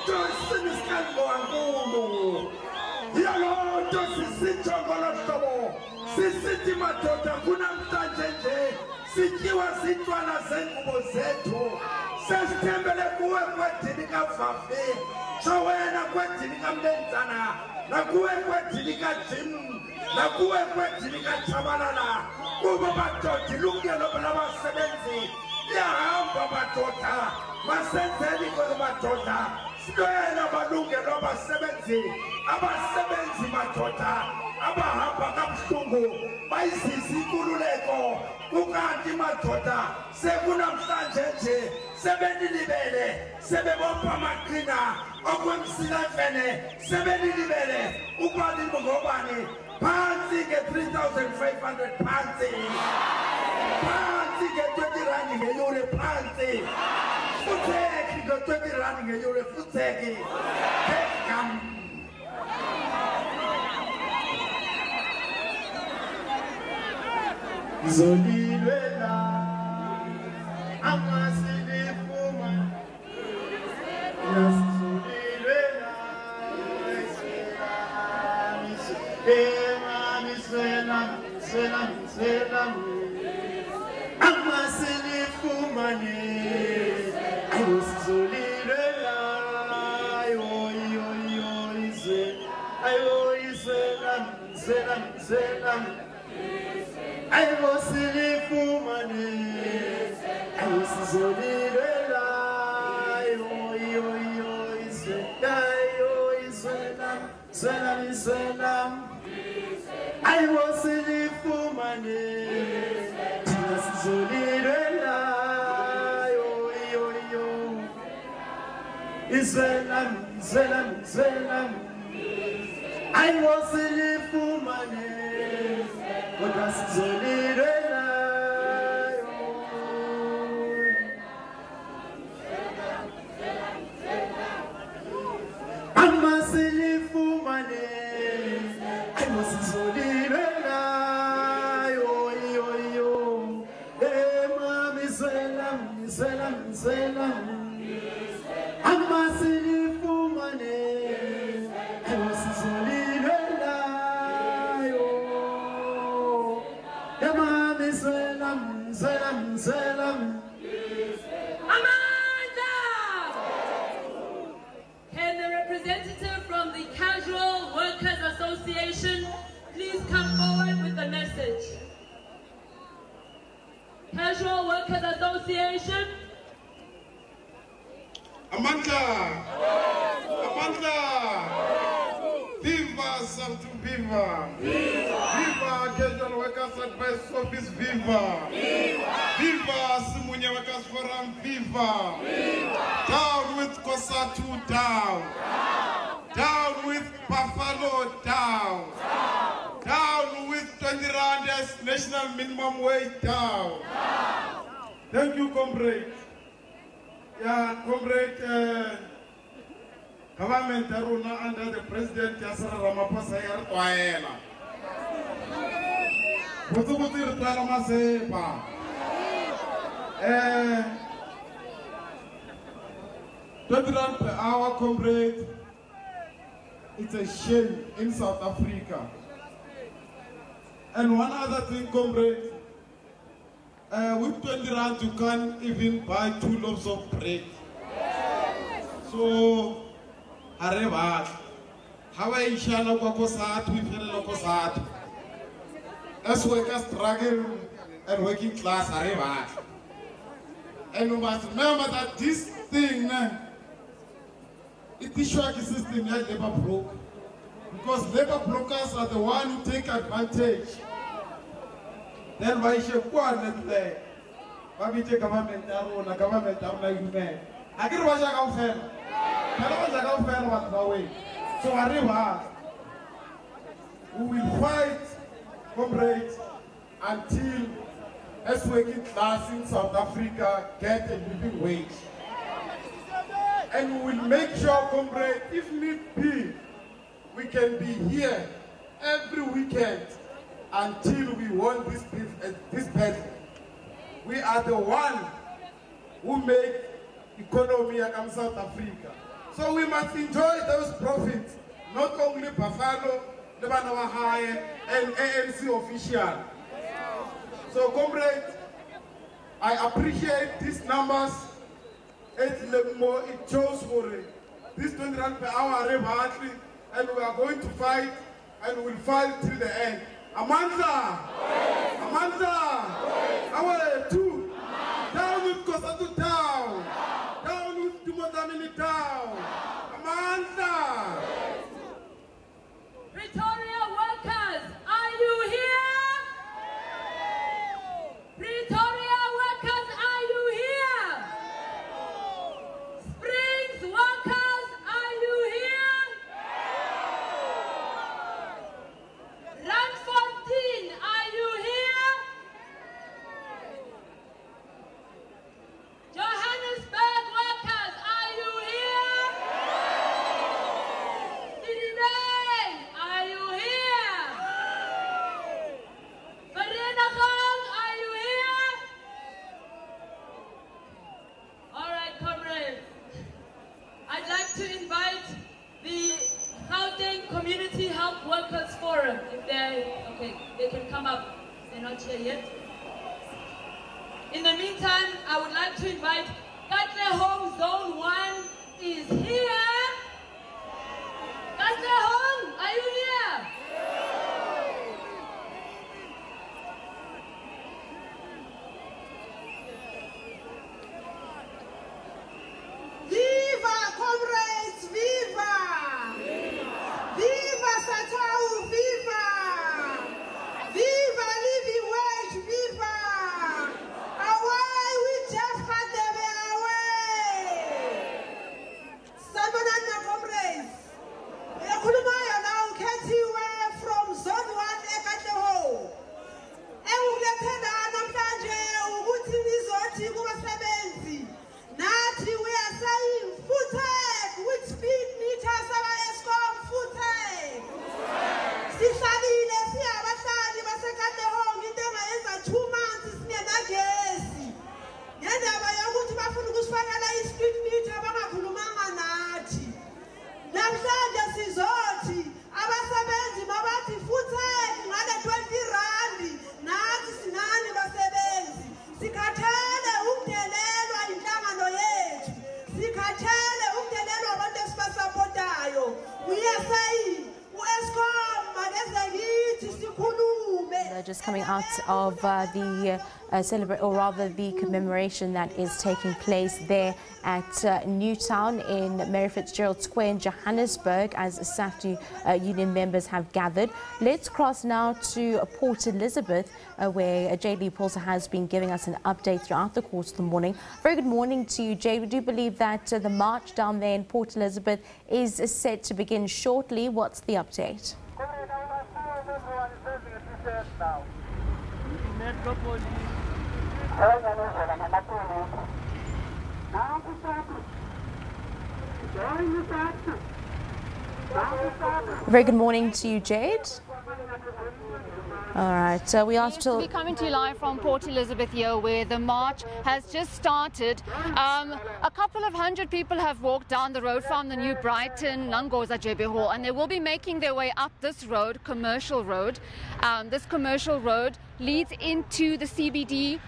Joyce Niskango and Gomo. Yellow Joyce Sitchogolotomo. Sisiti Matota, Kunam Tajente. Sitiwa Sitwana Senko Zeto. Sestembele Kue Quetinica Fafe. Shawena Quetinica Mentana. Nakue Quetinica Jim. Nakue Quetinica Chabanana. Ubabatoti, Lugia Lobama Sebenzi. Yahamba Batota. Masenteni Batota. Square Baluga Loba Sebenzi. Aba Sebenzi Batota. Aba Hamba Kapstungu. Maisi Kululeko. Ukanti Matota. Segunam Sanjeche. Sebeni Libele. Sebebopa Makina. Okwem Sinafene. Sebeni Libele. Upadi Mugobani. Pansi get 3,500 Pansi. Pansi get 20 running a euro Pansi. Futeki got 20 running a euro Futeki. Come. Zolilwela Amasili Fuma Zolilwela Selam Amasili Fumani Zolilwela Selam I was in Fumani. I was Zolirela. I was in Fumani. Zolirela. Zelam. I was in Fumani. But that's Zolirela. I'm a silly Fumani. I was Zolirela. Selam. I'm a silly Fumani. I was Zolirela. Selam. Amanda! Can the representative from the Casual Workers Association please come forward with the message? Casual Workers Association. Amanda! Viva Santo Viva! Viva Casual Workers Advice Office Viva! Viva Simunya Workers Forum Viva! Down with Cosatu down! Down with Buffalo down! Down with 20 rand as national minimum wage down! Thank you, comrade. Yeah, comrade. Government Aruna under the President Yasser Ramaphosa Yartwaela. R20 per hour, comrade. It's a shame in South Africa. And one other thing, comrade, with 20 rand you can't even buy 2 loaves of bread. So, Hyderabad, how are you shall go Cosatu, we feel Cosatu. As workers struggle and working class Hyderabad. And we must remember that this thing, it is shocking system that labor broke. Because labor brokers are the ones who take advantage. Then why should government there? Why we take government down like human? I get what I got fair. So Arriba, we will fight, comrades, until as working class in South Africa get a living wage. And we will make sure, comrades, if need be, we can be here every weekend until we won this battle. We are the one who make economy in South Africa. So we must enjoy those profits, not only Buffalo, Lebanawa High, and ANC official. So comrades, I appreciate these numbers. It shows for this 20 rand per hour, and we are going to fight, and we will fight till the end. Amanda! Amanda! Our two! Down with Cosatu town! Down with Dumodamini town! Amanda! Pretoria workers, are you here? Pretoria workers, are you here? Springs workers, are you here? Randfontein, are you here? Johannesburg workers, are you here? Durban, are you here? Vereeniging, are you here? All right, comrades. I'd like to invite the Gauteng Community Health Workers Forum. If they can come up. They're not here yet. In the meantime, I would like to invite Katlehong Zone 1 is here. Katlehong, are you here? Viva, comrades, viva! Viva Satau, viva! Viva living wage, viva! Away, we just had them away! Sabanana, comrades! Yakulumaya now Ketiwe from Zone 1 Ekateho. Ewuletena namhlanje ukuthi nizothi kubasebenzi. Nathi we are saying footed with speed meters our Eskom footed. Sihlalile siyabahlali baseKatlehong into engayenza 2 months singenagesi. Ngendaba yokuthi bafuna ukusifakela i-speed meter bangakhulumanga nathi. Namhlanje sizothi abasebenzi mabathi footed ngale 20 rand nathi sinani basebenzi. Sikhathele ukudelelwa inhlangano yethu. Sikhathele ukudelelwa abantu esibasapotayo. We are saying uEskom makeze kithi sikhulume. Just coming out of the commemoration that is taking place there at Newtown in Mary Fitzgerald Square in Johannesburg as SAFTU union members have gathered. Let's cross now to Port Elizabeth where Jade Leupolzer has been giving us an update throughout the course of the morning. Very good morning to you, Jade. We do believe that the march down there in Port Elizabeth is set to begin shortly. What's the update? Very good morning to you, Jade. All right, we are still... We're coming to you live from Port Elizabeth here, where the march has just started. A couple of hundred people have walked down the road from the new Brighton Nangoza JB Hall, and they will be making their way up this road, Commercial Road. This Commercial Road leads into the CBD.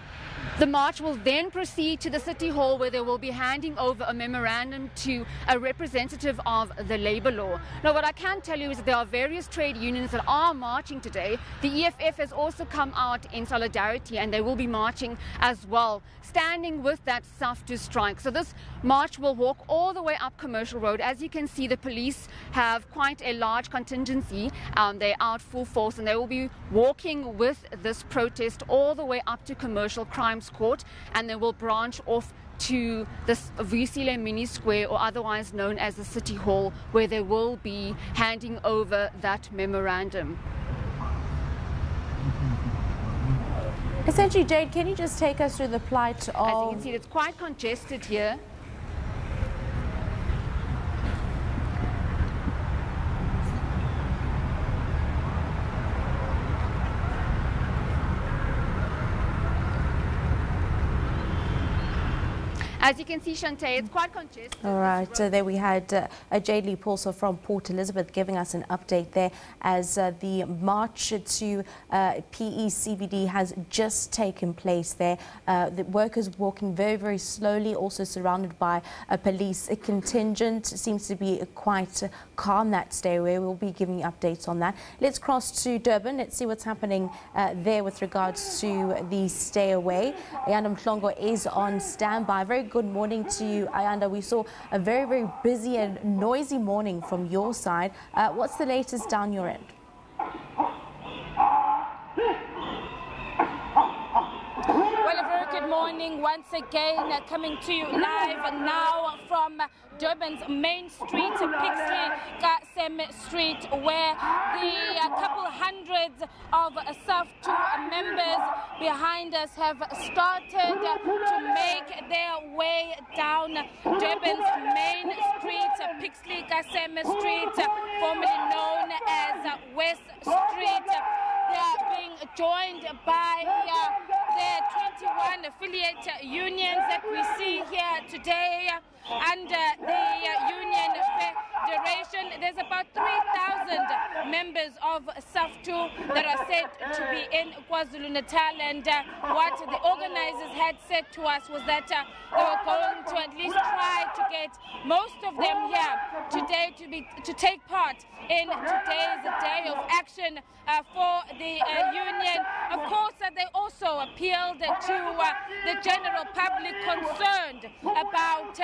The march will then proceed to the City Hall, where they will be handing over a memorandum to a representative of the labour law. Now, what I can tell you is that there are various trade unions that are marching today. The EFF has also come out in solidarity, and they will be marching as well, standing with that SAFTU strike. So this march will walk all the way up Commercial Road. As you can see, the police have quite a large contingency. They're out full force, and they will be walking with this protest all the way up to Commercial Crimes Court, and they will branch off to this Vuyisile Mini Square, or otherwise known as the City Hall, where they will be handing over that memorandum. Essentially, Jade, can you just take us through the plight of... As you can see, it's quite congested here. As you can see, Shantae, it's quite congested. All right, there we had Jade Leap also from Port Elizabeth giving us an update there, as the march to PECBD has just taken place there. The workers walking very, very slowly, also surrounded by a police contingent. It seems to be quite calm, that stay away. We'll be giving you updates on that. Let's cross to Durban. Let's see what's happening there with regards to the stay away. Ayanda Mhlongo is on standby. Very good morning to you, Ayanda. We saw a very, very busy and noisy morning from your side. What's the latest down your end? Well, a very good morning once again, coming to you live now from Durban's main street, Pixley Kasem Street, where the couple hundreds of SAFTU members behind us have started to make their way down Durban's main street, Pixley Kasem Street, formerly known as West Street. They are being joined by the 21 affiliate unions that we see here today under the Union Federation. There's about 3,000 members of SAFTU that are said to be in KwaZulu-Natal, and what the organizers had said to us was that they were going to at least try to get most of them here today to take part in today's day of action for the union. Of course, they also appealed to the general public concerned about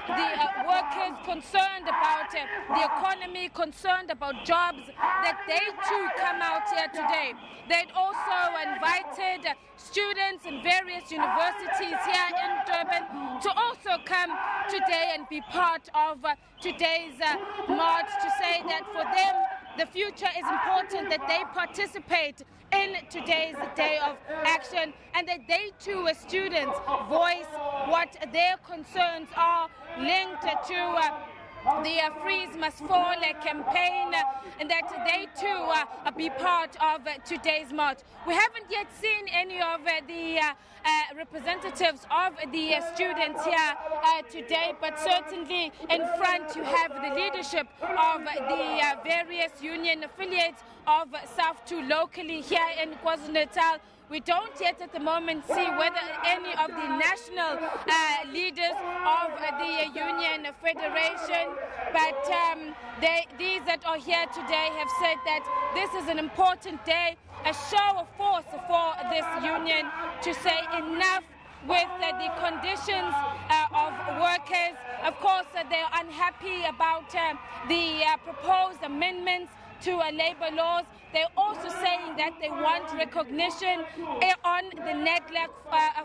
the workers, concerned about the economy, concerned about jobs, that they too come out here today. They'd also invited students in various universities here in Durban to also come today and be part of today's march, to say that for them the future is important, that they participate in today's day of action, and that they too as students voice what their concerns are linked to the Freeze Must Fall campaign, and that they too be part of today's march. We haven't yet seen any of the representatives of the students here today, but certainly in front you have the leadership of the various union affiliates of SAFTU locally here in KwaZulu-Natal. We don't yet at the moment see whether any of the national leaders of the Union Federation, but these that are here today have said that this is an important day, a show of force for this union to say enough with the conditions of workers. Of course, they're unhappy about the proposed amendments to labour laws. They're also saying that they want recognition on the NEDLAC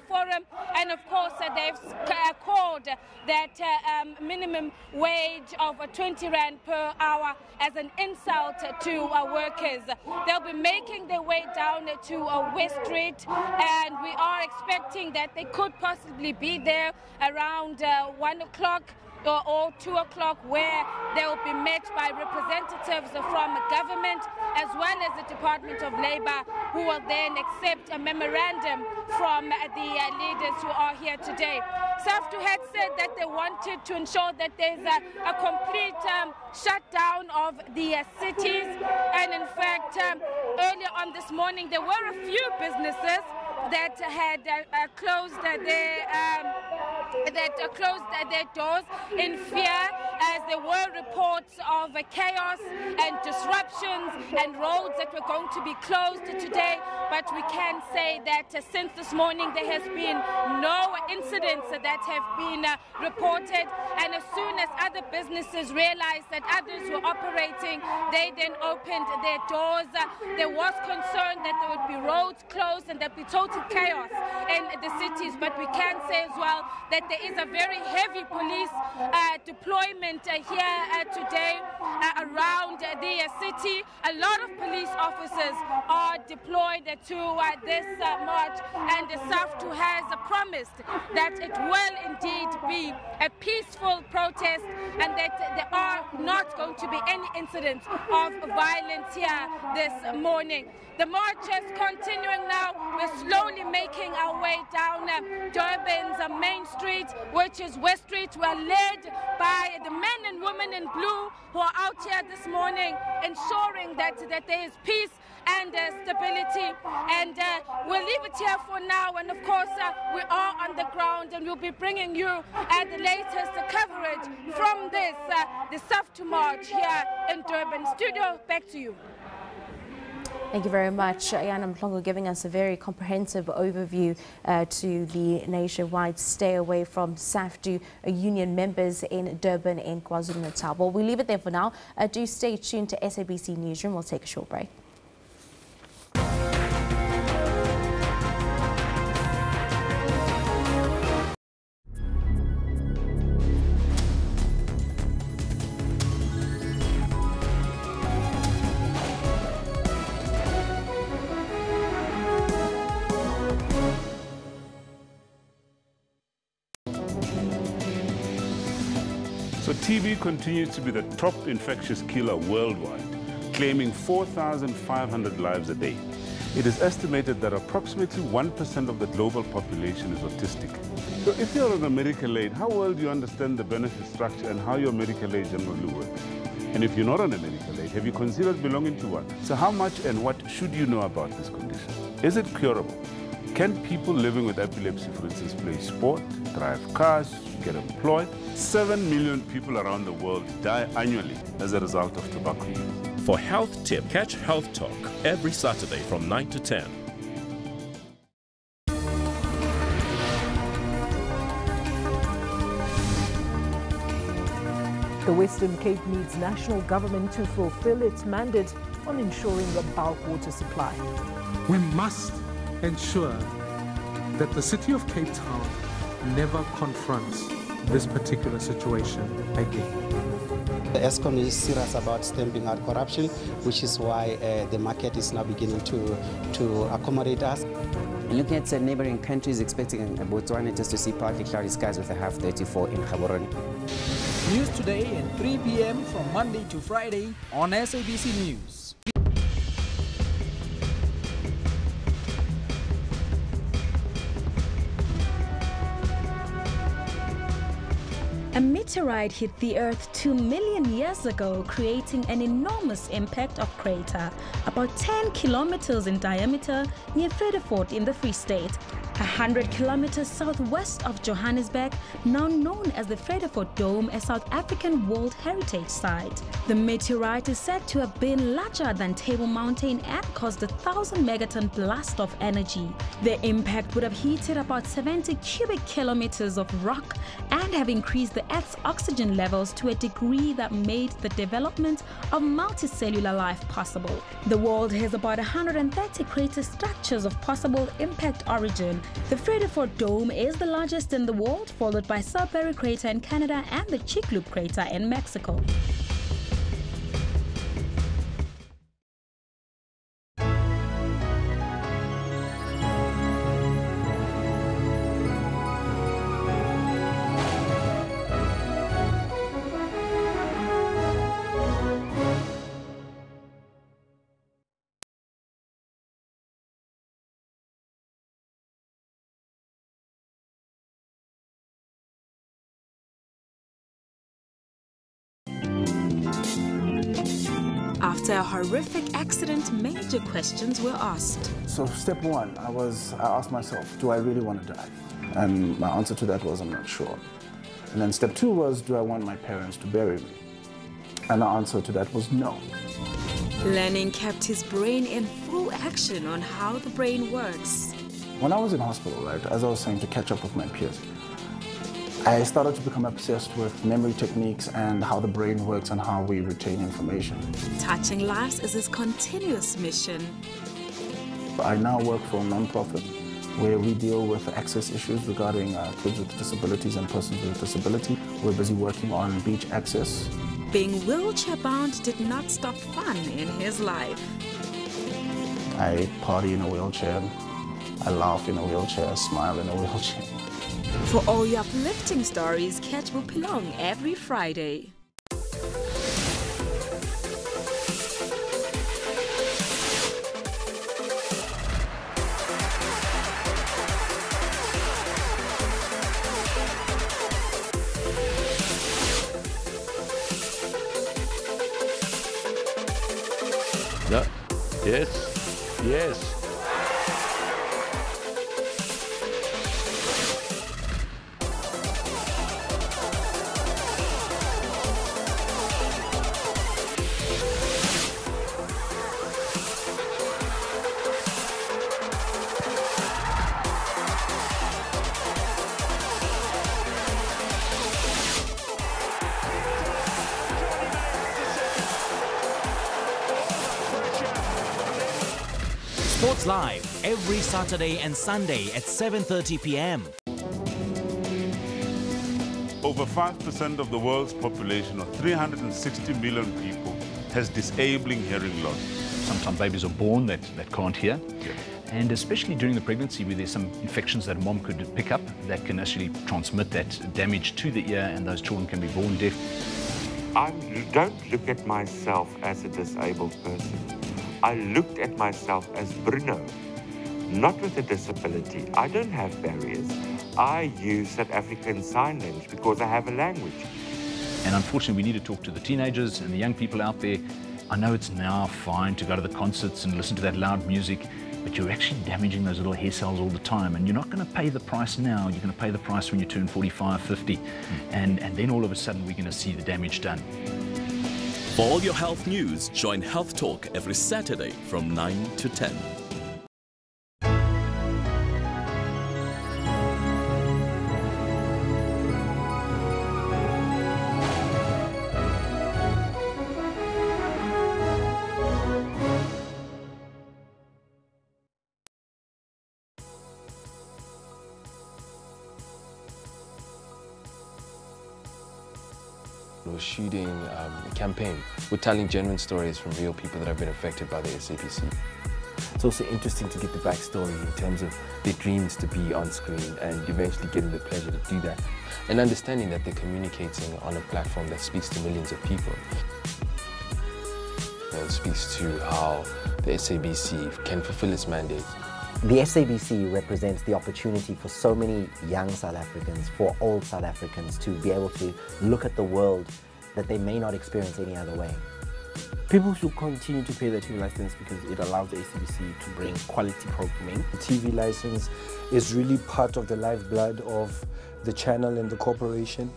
forum, and of course they've called that minimum wage of 20 Rand per hour as an insult to workers. They'll be making their way down to West Street, and we are expecting that they could possibly be there around 1 o'clock or 2 o'clock, where they will be met by representatives from government as well as the Department of Labour, who will then accept a memorandum from the leaders who are here today. SAFTU had said that they wanted to ensure that there's a complete shutdown of the cities, and in fact earlier on this morning there were a few businesses that had closed their doors in fear, as there were reports of chaos and disruptions and roads that were going to be closed today. But we can say that since this morning there has been no incidents that have been reported, and as soon as other businesses realized that others were operating, they then opened their doors. There was concern that there would be roads closed and there'd be total chaos in the cities, but we can say as well that there is a very heavy police deployment here today around the city. A lot of police officers are deployed to this march, and the SAFTU has promised that it will indeed be a peaceful protest and that there are not going to be any incidents of violence here this morning. The march is continuing now. We're slowly making our way down Durban's main street, which is West Street. We're led by the men and women in blue who are out here this morning, ensuring that there is peace and stability. And we'll leave it here for now. And of course, we are on the ground, and we'll be bringing you the latest coverage from this, the SAFTU march here in Durban. Studio, back to you. Thank you very much, Yana Mhlongo, giving us a very comprehensive overview to the nationwide Stay Away from SAFTU union members in Durban and KwaZulu-Natal. Well, we'll leave it there for now. Do stay tuned to SABC Newsroom. We'll take a short break. So TB continues to be the top infectious killer worldwide, claiming 4,500 lives a day. It is estimated that approximately 1% of the global population is autistic. So if you're on a medical aid, how well do you understand the benefit structure and how your medical aid generally works? And if you're not on a medical aid, have you considered belonging to one? So how much and what should you know about this condition? Is it curable? Can people living with epilepsy, for instance, play sport, drive cars, get employed? 7 million people around the world die annually as a result of tobacco use. For Health Tip, catch Health Talk every Saturday from 9 to 10. The Western Cape needs national government to fulfill its mandate on ensuring a bulk water supply. We must ensure that the city of Cape Town never confronts this particular situation again. The ESCOM is serious about stamping out corruption, which is why the market is now beginning to accommodate us. Looking at neighboring countries, expecting Botswana just to see partly cloudy skies with a half 34 in Gaborone. News today at 3 p.m. from Monday to Friday on SABC News. A meteorite hit the Earth 2 million years ago, creating an enormous impact of crater, about 10 kilometers in diameter near Vredefort in the Free State, 100 kilometers southwest of Johannesburg, now known as the Vredefort Dome, a South African World Heritage Site. The meteorite is said to have been larger than Table Mountain and caused a 1,000 megaton blast of energy. The impact would have heated about 70 cubic kilometers of rock and have increased the Earth's oxygen levels to a degree that made the development of multicellular life possible. The world has about 130 crater structures of possible impact origin. The Vredefort Dome is the largest in the world, followed by Sudbury Crater in Canada and the Chicxulub Crater in Mexico. After a horrific accident, major questions were asked. So step one, I asked myself, do I really want to die? And my answer to that was, I'm not sure. And then step two was, do I want my parents to bury me? And the answer to that was no. Learning kept his brain in full action on how the brain works. When I was in hospital, right, as I was saying, to catch up with my peers, I started to become obsessed with memory techniques and how the brain works and how we retain information. Touching lives is his continuous mission. I now work for a non-profit where we deal with access issues regarding kids with disabilities and persons with disability. We're busy working on beach access. Being wheelchair-bound did not stop fun in his life. I party in a wheelchair, I laugh in a wheelchair, I smile in a wheelchair. For all your uplifting stories, catch Bupilong every Friday. No. Yes. Yes. Sports Live every Saturday and Sunday at 7:30 p.m. Over 5% of the world's population of 360 million people has disabling hearing loss. Sometimes babies are born that can't hear. Yeah. And especially during the pregnancy where there's some infections that mom could pick up that can actually transmit that damage to the ear, and those children can be born deaf. I don't look at myself as a disabled person. I looked at myself as Bruno, not with a disability. I don't have barriers. I use South African Sign Language because I have a language. And unfortunately, we need to talk to the teenagers and the young people out there. I know it's now fine to go to the concerts and listen to that loud music, but you're actually damaging those little hair cells all the time. And you're not going to pay the price now. You're going to pay the price when you turn 45, 50. And then all of a sudden, we're going to see the damage done. For all your health news, join Health Talk every Saturday from 9 to 10. We're shooting a campaign. We're telling genuine stories from real people that have been affected by the SABC. It's also interesting to get the backstory in terms of their dreams to be on screen and eventually getting the pleasure to do that. And understanding that they're communicating on a platform that speaks to millions of people. It speaks to how the SABC can fulfill its mandate. The SABC represents the opportunity for so many young South Africans, for old South Africans, to be able to look at the world that they may not experience any other way. People should continue to pay their TV license because it allows the SABC to bring quality programming. The TV license is really part of the lifeblood of the channel and the corporation.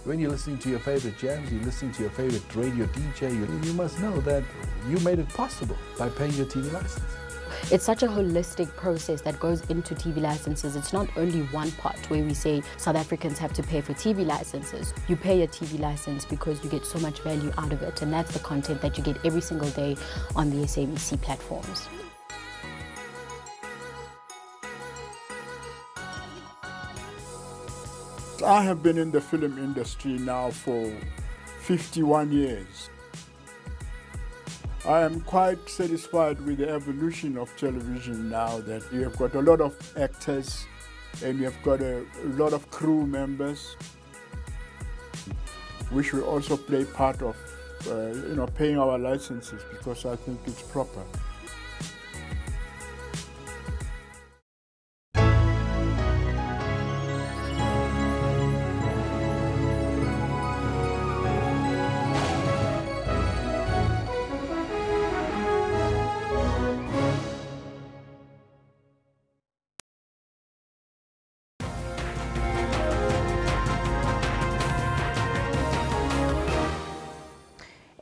When you're listening to your favorite jams, you're listening to your favorite radio DJ, you must know that you made it possible by paying your TV license. It's such a holistic process that goes into TV licenses. It's not only one part where we say South Africans have to pay for TV licenses. You pay a TV license because you get so much value out of it, and that's the content that you get every single day on the SABC platforms. I have been in the film industry now for 51 years. I am quite satisfied with the evolution of television now, that you have got a lot of actors and you have got a lot of crew members, which will also play part of paying our licenses, because I think it's proper.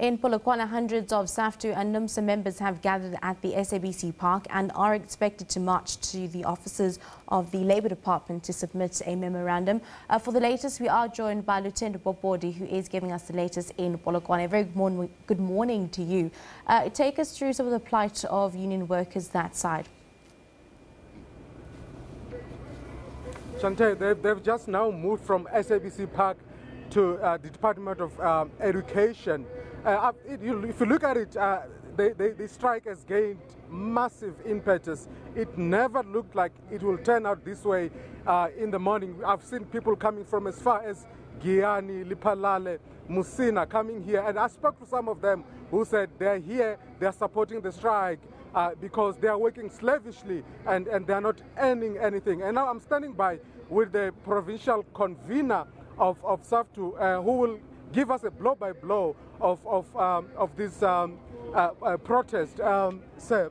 In Polokwane, hundreds of SAFTU and NUMSA members have gathered at the SABC Park and are expected to march to the offices of the Labour Department to submit a memorandum. For the latest, we are joined by Lieutenant Bobodi, who is giving us the latest in Polokwane. Very good morning to you. Take us through some of the plight of union workers that side. Shante, they've just now moved from SABC Park to the Department of Education. If you look at it, the strike has gained massive impetus. It never looked like it will turn out this way in the morning. I've seen people coming from as far as Giyani, Lipalale, Musina coming here, and I spoke to some of them who said they're here, they're supporting the strike because they are working slavishly and they're not earning anything. And now I'm standing by with the provincial convener of SAFTU who will give us a blow-by-blow of this protest. Sir,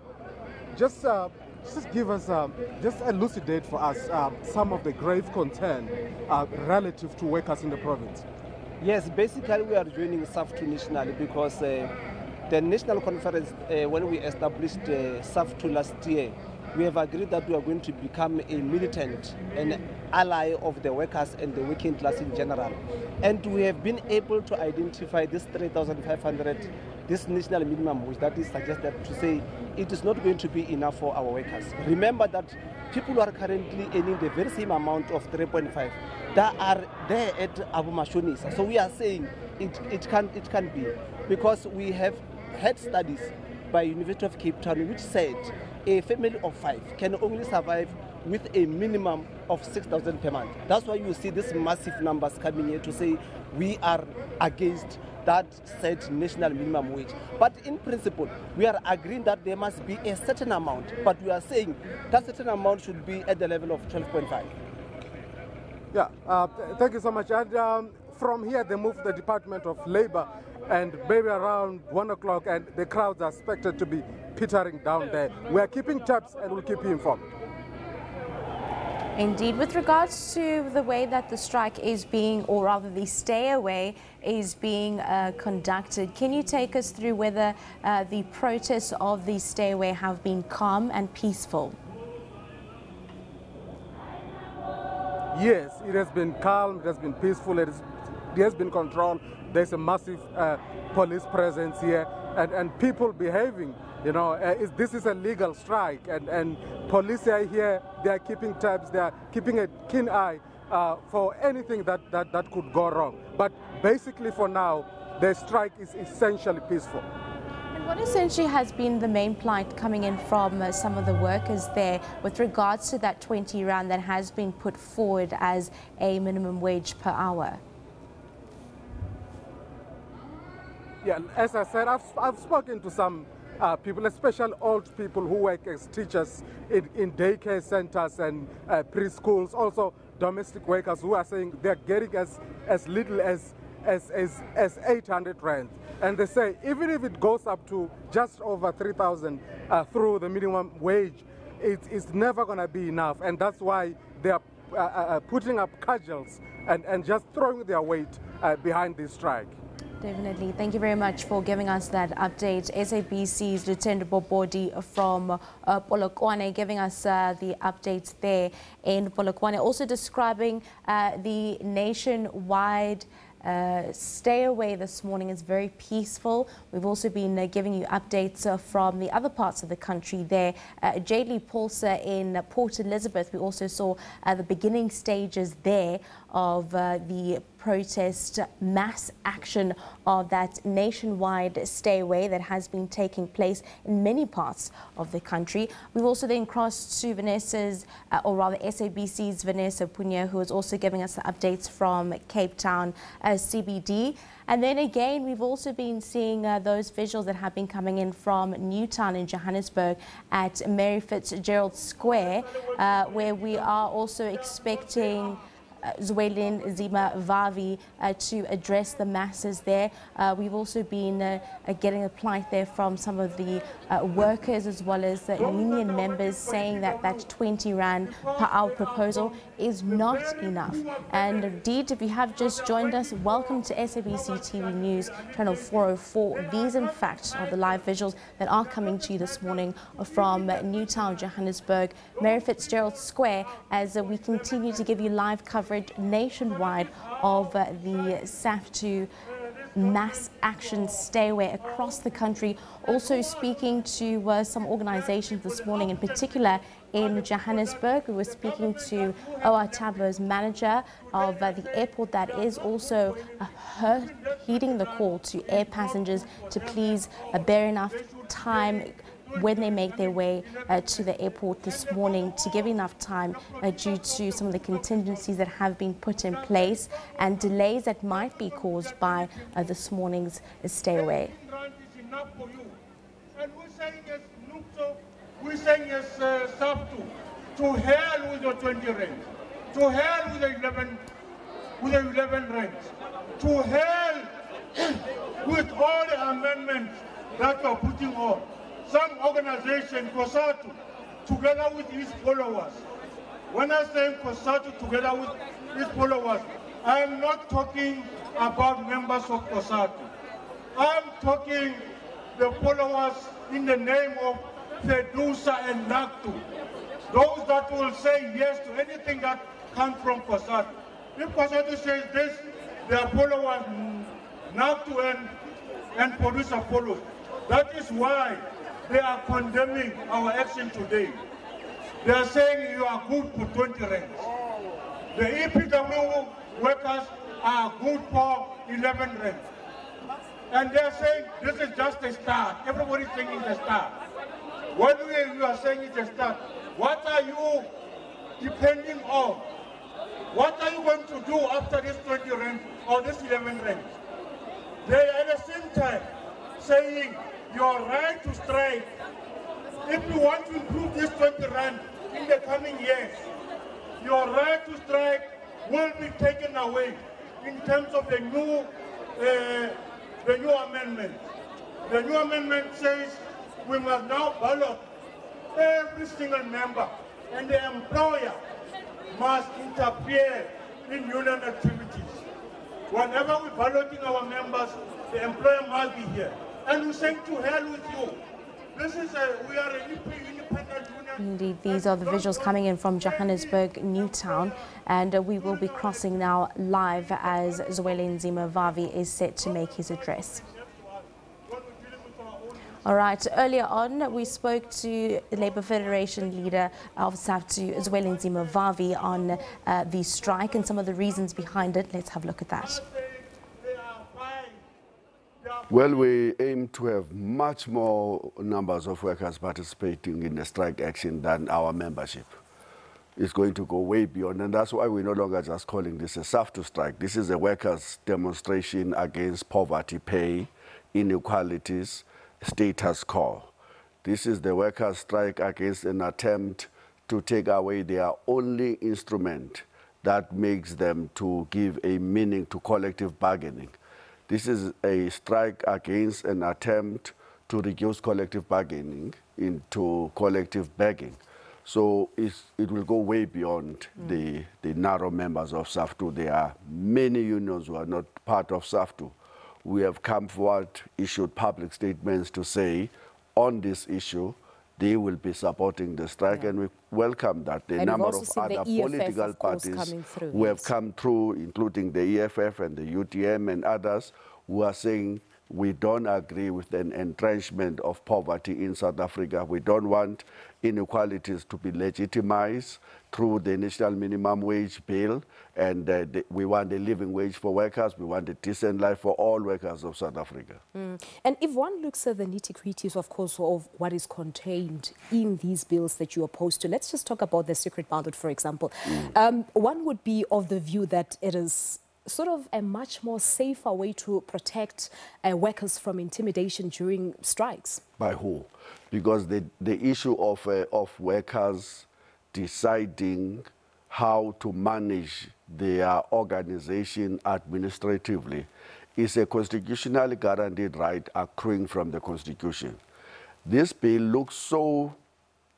just give us, just elucidate for us some of the grave concern relative to workers in the province. Yes, basically we are joining SAFTU nationally because the national conference, when we established SAFTU last year, we have agreed that we are going to become a militant and ally of the workers and the working class in general. And we have been able to identify this 3,500, this national minimum wage that is suggested, to say it is not going to be enough for our workers. Remember that people who are currently earning the very same amount of 3.5 that are there at Abu Mashonisa. So we are saying it can be, because we have had studies by University of Cape Town which said a family of 5 can only survive with a minimum of 6,000 per month. That's why you see these massive numbers coming here to say we are against that said national minimum wage. But in principle, we are agreeing that there must be a certain amount, but we are saying that certain amount should be at the level of 12.5. Yeah, thank you so much. And from here, they move to the Department of Labour, and maybe around 1 o'clock, and the crowds are expected to be petering down there. We are keeping tabs and we'll keep you informed. Indeed. With regards to the way that the strike is being, or rather the stay away is being conducted, can you take us through whether the protests of the stay away have been calm and peaceful? Yes, it has been calm, it has been peaceful, it has been controlled. There's a massive police presence here and people behaving. You know, this is a legal strike, and police are here, they are keeping tabs, they are keeping a keen eye for anything that could go wrong. But basically for now, the strike is essentially peaceful. And what essentially has been the main plight coming in from some of the workers there with regards to that 20 rand that has been put forward as a minimum wage per hour? Yeah, as I said, I've spoken to some people, especially old people who work as teachers in daycare centers and preschools, also domestic workers who are saying they're getting as little as 800 rand. And they say even if it goes up to just over 3,000 through the minimum wage, it's never going to be enough. And that's why they are putting up cudgels and just throwing their weight behind this strike. Definitely. Thank you very much for giving us that update. SABC's Lieutenant Bobodi from Polokwane giving us the updates there in Polokwane. Also describing the nationwide stay away this morning is very peaceful. We've also been giving you updates from the other parts of the country there. Jadely Paulsa in Port Elizabeth, we also saw the beginning stages there of the protest mass action of that nationwide stay away that has been taking place in many parts of the country. We've also then crossed to Vanessa's, or rather SABC's Vanessa Punya, who is also giving us the updates from Cape Town CBD. And then again, we've also been seeing those visuals that have been coming in from Newtown in Johannesburg at Mary Fitzgerald Square, where we are also expecting Zwelin Zima Vavi to address the masses there. We've also been getting a plight there from some of the workers as well as the union members saying that that 20 Rand per hour proposal is not enough. And indeed, if you have just joined us, welcome to SABC TV News, channel 404. These, in fact, are the live visuals that are coming to you this morning from Newtown, Johannesburg, Mary Fitzgerald Square, as we continue to give you live coverage nationwide of the SAFTU mass action stay away across the country. Also speaking to some organizations this morning, in particular in Johannesburg. We were speaking to OR Tambo's manager of the airport that is also heeding the call to air passengers to please bear enough time when they make their way to the airport this morning, to give enough time due to some of the contingencies that have been put in place and delays that might be caused by this morning's stay away. We're saying yes, SAFTU. To hell with your 20 rand. To hell with the 11 rand. To hell with all the amendments that you're putting on. Some organization, Cosatu, together with his followers. When I say Cosatu together with his followers, I am not talking about members of Cosatu. I'm talking the followers in the name of Fedusa and Naktu. Those that will say yes to anything that comes from Cosatu. If Cosatu says this, their followers, Naktu and Fedusa follow. That is why they are condemning our action today. They are saying you are good for 20 rands. The EPW workers are good for 11 rands. And they are saying this is just a start. Everybody is saying it's a start. What you are saying is a start. What are you depending on? What are you going to do after this 20 rand or this 11 rand? They are at the same time saying your right to strike, if you want to improve this 20 rand in the coming years, your right to strike will be taken away in terms of the new amendment. The new amendment says we must now ballot every single member, and the employer must interfere in union activities. Whenever we're balloting our members, the employer must be here. And we say to hell with you. This is we are an independent union. Indeed, these are the visuals coming in from Johannesburg, Newtown, and we will be crossing now live as Zwelin Zima Vavi is set to make his address. All right, earlier on we spoke to the Labour Federation leader of SAFTU, Zwelin Zima Vavi, on the strike and some of the reasons behind it. Let's have a look at that. Well, we aim to have much more numbers of workers participating in the strike action than our membership. It's going to go way beyond, and that's why we're no longer just calling this a SAFTU strike. This is a workers' demonstration against poverty, pay, inequalities, status quo. This is the workers' strike against an attempt to take away their only instrument that makes them to give a meaning to collective bargaining. This is a strike against an attempt to reduce collective bargaining into collective begging. So it will go way beyond the narrow members of SAFTU. There are many unions who are not part of SAFTU. We have come forward, issued public statements to say on this issue, they will be supporting the strike, and we welcome that. The number of other political parties who have come through, including the EFF and the UTM and others, who are saying we don't agree with an entrenchment of poverty in South Africa. We don't want inequalities to be legitimized through the national minimum wage bill, and we want a living wage for workers. We want a decent life for all workers of South Africa. And if one looks at the nitty-gritties, of course, of what is contained in these bills that you oppose to, let's just talk about the secret ballot, for example. One would be of the view that it is sort of a much more safer way to protect workers from intimidation during strikes. By who? Because the issue of workers deciding how to manage their organization administratively is a constitutionally guaranteed right accruing from the Constitution. This bill looks so,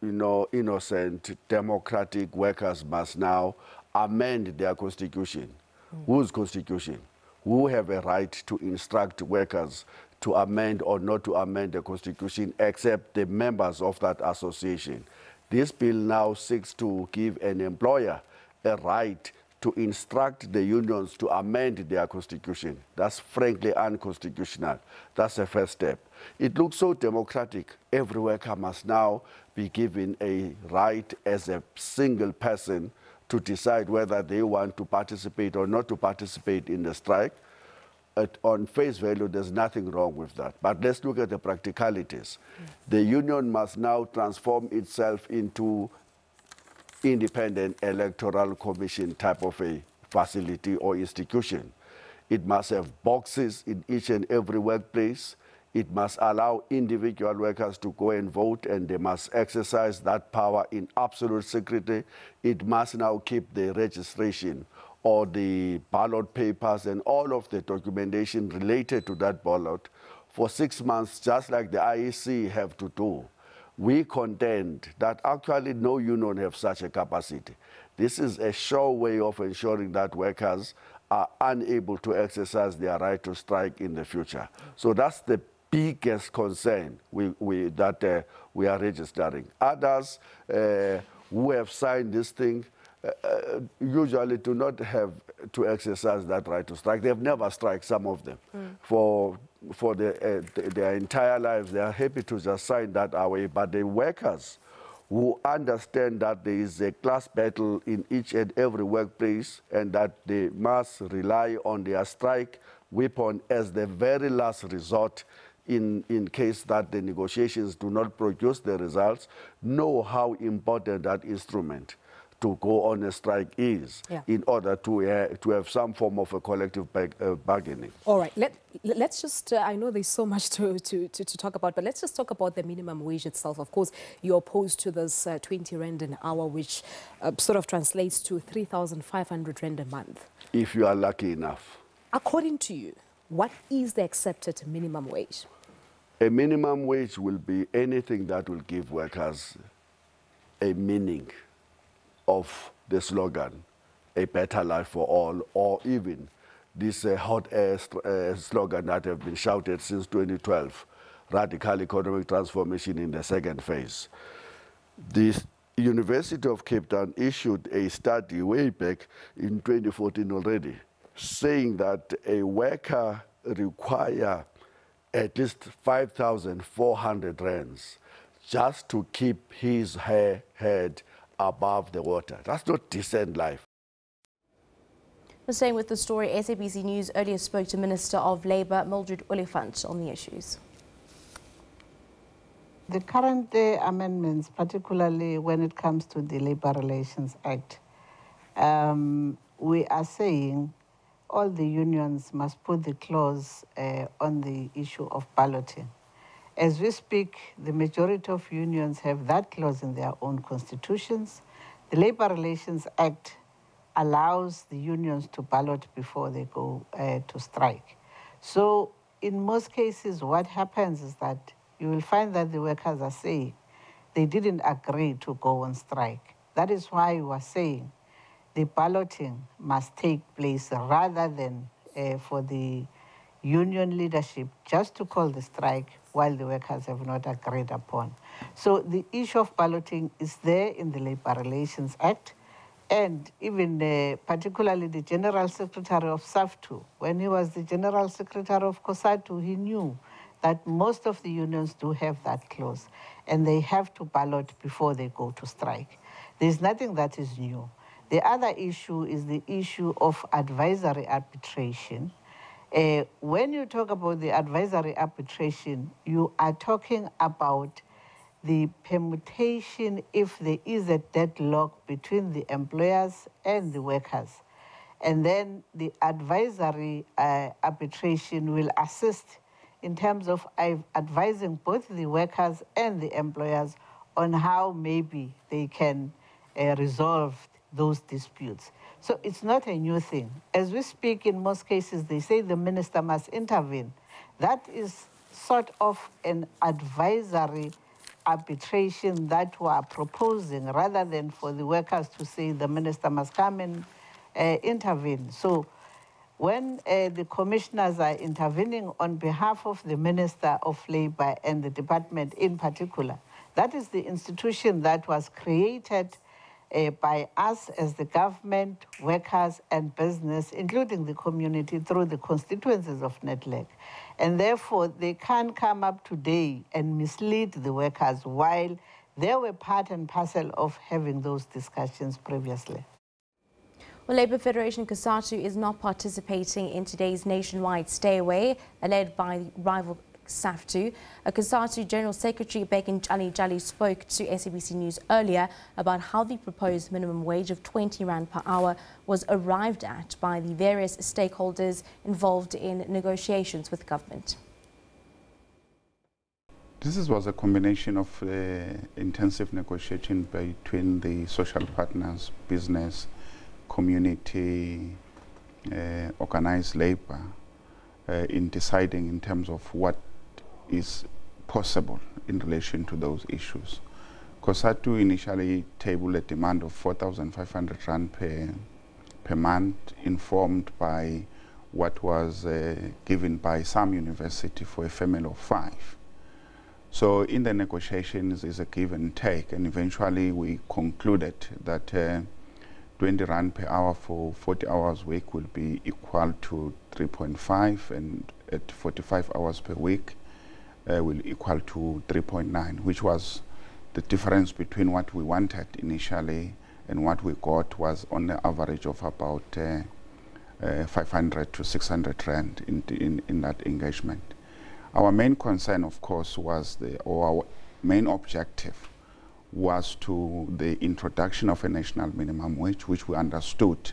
innocent. Democratic workers must now amend their constitution. Whose constitution? Who have a right to instruct workers to amend or not to amend the constitution except the members of that association? This bill now seeks to give an employer a right to instruct the unions to amend their constitution. That's frankly unconstitutional. That's the first step. It looks so democratic. Every worker must now be given a right as a single person to decide whether they want to participate or not to participate in the strike. On face value, there's nothing wrong with that. But let's look at the practicalities. The union must now transform itself into independent electoral commission type of a facility or institution. It must have boxes in each and every workplace. It must allow individual workers to go and vote, and they must exercise that power in absolute secrecy. It must now keep the registration or the ballot papers and all of the documentation related to that ballot for 6 months, just like the IEC have to do. We contend that actually no union have such a capacity. This is a sure way of ensuring that workers are unable to exercise their right to strike in the future. So that's the biggest concern we are registering. Others who have signed this thing usually do not have to exercise that right to strike. They've never struck, some of them. For their entire lives, they are happy to just sign that away. But the workers who understand that there is a class battle in each and every workplace and that they must rely on their strike weapon as the very last resort in case that the negotiations do not produce the results, know how important that instrument to go on a strike is in order to have some form of a collective bargaining. All right, let's just, I know there's so much to talk about, but let's just talk about the minimum wage itself. Of course, you're opposed to this 20 rand an hour, which sort of translates to 3,500 rand a month. If you are lucky enough. According to you, what is the accepted minimum wage? A minimum wage will be anything that will give workers a meaning of the slogan, a better life for all, or even this hot air slogan that have been shouted since 2012, radical economic transformation in the second phase. The University of Cape Town issued a study way back in 2014 already, saying that a worker requires at least 5,400 rands just to keep his head above the water. That's not decent life. Staying with the story, SABC News earlier spoke to Minister of Labour Mildred Oliphant on the issues. The current amendments, particularly when it comes to the Labour Relations Act, we are saying all the unions must put the clause on the issue of balloting. As we speak, the majority of unions have that clause in their own constitutions. The Labour Relations Act allows the unions to ballot before they go to strike. So in most cases, what happens is that you will find that the workers are saying they didn't agree to go on strike. That is why we are saying the balloting must take place rather than for the union leadership just to call the strike while the workers have not agreed upon. So the issue of balloting is there in the Labour Relations Act, and even particularly the General Secretary of SAFTU, when he was the General Secretary of Cosatu, he knew that most of the unions do have that clause, and they have to ballot before they go to strike. There's nothing that is new. The other issue is the issue of advisory arbitration. When you talk about the advisory arbitration, you are talking about the permutation if there is a deadlock between the employers and the workers. And then the advisory arbitration will assist in terms of advising both the workers and the employers on how maybe they can resolve those disputes. So it's not a new thing. As we speak, in most cases, they say the minister must intervene. That is sort of an advisory arbitration that we are proposing, rather than for the workers to say the minister must come and intervene. So when the commissioners are intervening on behalf of the Minister of Labour and the department in particular, that is the institution that was created by us as the government, workers and business, including the community, through the constituencies of NETLEC. And therefore, they can't come up today and mislead the workers while they were part and parcel of having those discussions previously. Well, Labour Federation Cosatu is not participating in today's nationwide stay-away led by rival SAFTU. Cosatu General Secretary Bekin Jali spoke to SABC News earlier about how the proposed minimum wage of 20 Rand per hour was arrived at by the various stakeholders involved in negotiations with government. This was a combination of intensive negotiation between the social partners, business, community, organized labor, in deciding in terms of what is possible in relation to those issues. Cosatu initially tabled a demand of 4,500 Rand per month, informed by what was given by some university for a family of 5. So in the negotiations is a give and take, and eventually we concluded that 20 Rand per hour for 40 hours a week will be equal to 3.5, and at 45 hours per week will equal to 3.9, which was the difference between what we wanted initially and what we got was on the average of about 500 to 600 Rand in that engagement. Our main concern, of course, was our main objective was to the introduction of a national minimum wage, which we understood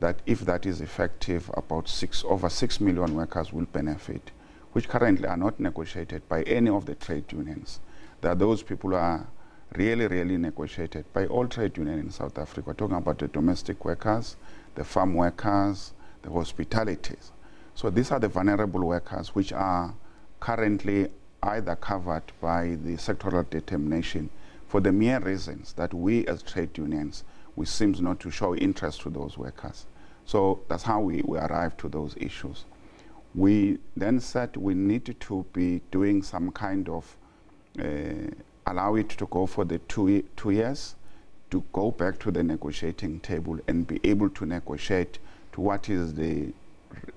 that if that is effective, about over 6 million workers will benefit, which currently are not negotiated by any of the trade unions. That those people are really negotiated by all trade unions in South Africa. We're talking about the domestic workers, the farm workers, the hospitalities. So these are the vulnerable workers which are currently either covered by the sectoral determination for the mere reasons that we as trade unions, we seem not to show interest to those workers. So that's how we arrived to those issues. We then said we needed to be doing some kind of, allow it to go for the 2 years, to go back to the negotiating table and be able to negotiate to what is the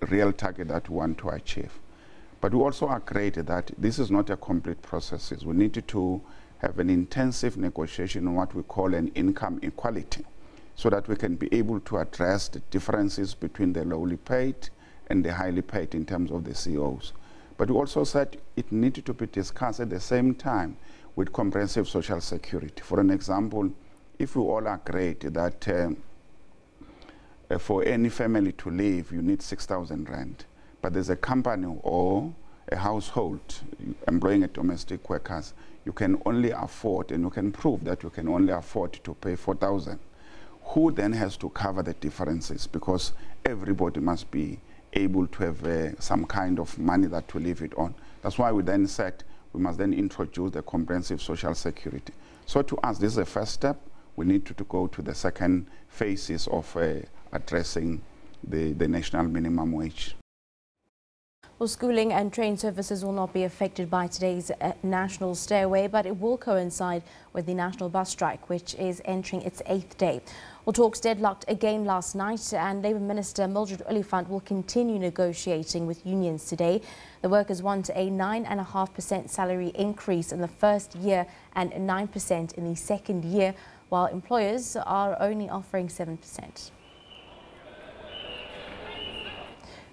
real target that we want to achieve. But we also agreed that this is not a complete process. We needed to have an intensive negotiation on what we call an income equality, so that we can be able to address the differences between the lowly paid and the highly paid in terms of the COs. But we also said it needed to be discussed at the same time with comprehensive social security. For an example, if we all agreed that for any family to live, you need 6,000 Rand, but there's a company or a household employing a domestic workers, you can only afford, and you can prove that you can only afford to pay 4,000. Who then has to cover the differences? Because everybody must be able to have some kind of money that to live it on. That's why we then said we must then introduce the comprehensive social security. So to us, this is the first step. We need to go to the second phases of addressing the national minimum wage. Well, schooling and train services will not be affected by today's national stay-away, but it will coincide with the national bus strike, which is entering its 8th day. Well, talks deadlocked again last night, and Labour Minister Mildred Oliphant will continue negotiating with unions today. The workers want a 9.5% salary increase in the first year and 9% in the second year, while employers are only offering 7%.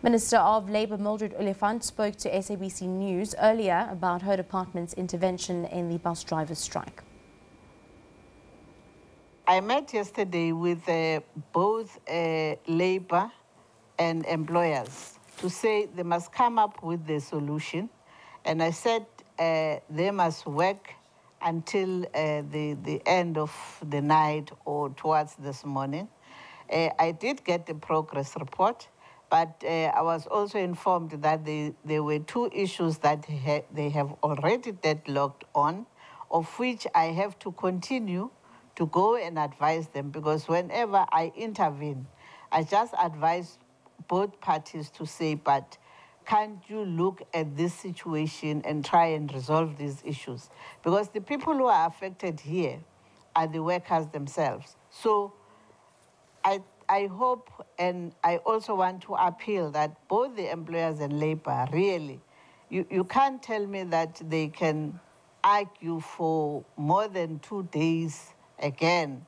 Minister of Labour Mildred Oliphant spoke to SABC News earlier about her department's intervention in the bus drivers' strike. I met yesterday with both Labour and employers to say they must come up with the solution. And I said they must work until the end of the night or towards this morning. I did get the progress report, but I was also informed that there were 2 issues that they have already deadlocked on, of which I have to continue to go and advise them, because whenever I intervene, I just advise both parties to say, but can't you look at this situation and try and resolve these issues? Because the people who are affected here are the workers themselves. So I hope, and I also want to appeal that both the employers and labor, really, you can't tell me that they can argue for more than 2 days again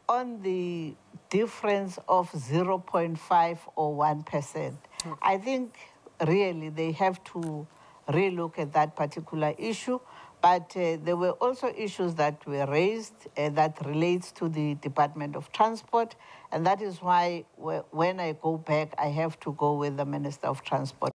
on the difference of 0.5 or 1%. I think really they have to relook at that particular issue. But there were also issues that were raised that relates to the Department of Transport, and that is why when I go back, I have to go with the Minister of Transport.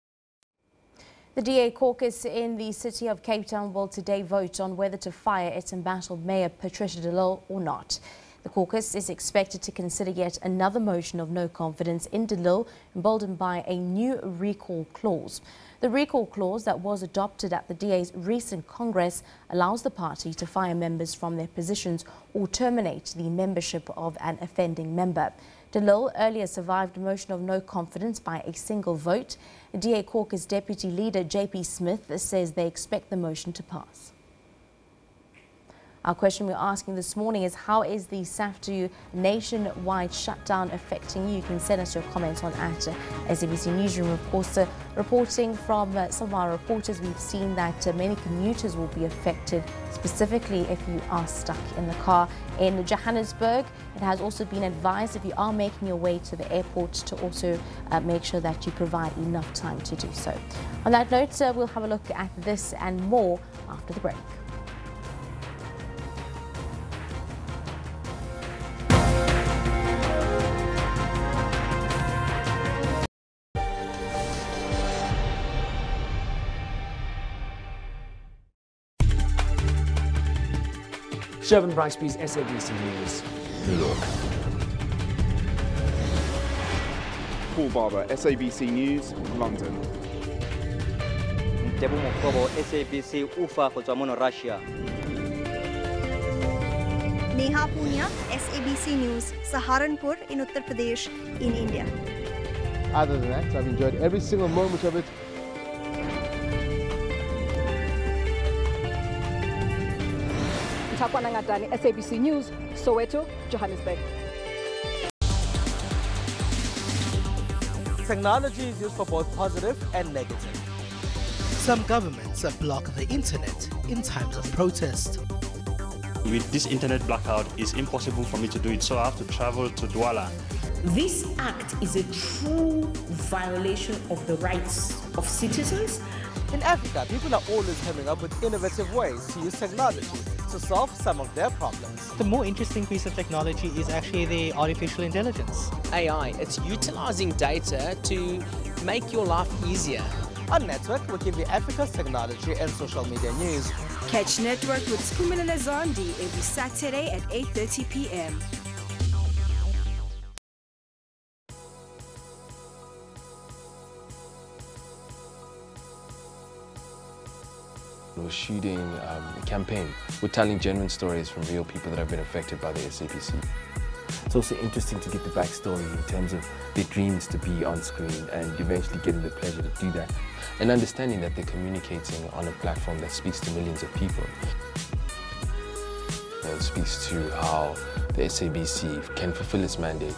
The DA caucus in the city of Cape Town will today vote on whether to fire its embattled mayor, Patricia de Lille, or not. The caucus is expected to consider yet another motion of no confidence in de Lille, emboldened by a new recall clause. The recall clause that was adopted at the DA's recent Congress allows the party to fire members from their positions or terminate the membership of an offending member. De Lille earlier survived a motion of no confidence by a single vote. The DA caucus deputy leader JP Smith says they expect the motion to pass. Our question we're asking this morning is, how is the SAFTU nationwide shutdown affecting you? You can send us your comments on at SABC Newsroom. Of course, reporting from some of our reporters, we've seen that many commuters will be affected, specifically if you are stuck in the car. In Johannesburg, it has also been advised if you are making your way to the airport to also make sure that you provide enough time to do so. On that note, we'll have a look at this and more after the break. Shervin Brightsby's SABC News, New York. Paul Barber, SABC News, London. Tebo Mokobo, SABC Ufa for Russia. Neha Punya, SABC News, Saharanpur in Uttar Pradesh in India. Other than that, I've enjoyed every single moment of it. Takwanangatani, SABC News, Soweto, Johannesburg. Technology is used for both positive and negative. Some governments block the internet in times of protest. With this internet blackout, it's impossible for me to do it, so I have to travel to Douala. This act is a true violation of the rights of citizens. In Africa, people are always coming up with innovative ways to use technology to solve some of their problems. The more interesting piece of technology is actually the artificial intelligence. AI, it's utilizing data to make your life easier. On Network, we give you Africa's technology and social media news. Catch Network with Skuminala Zondi every Saturday at 8:30 p.m. We're shooting a campaign. We're telling genuine stories from real people that have been affected by the SABC. It's also interesting to get the backstory in terms of their dreams to be on screen and eventually getting the pleasure to do that. And understanding that they're communicating on a platform that speaks to millions of people. It speaks to how the SABC can fulfill its mandate.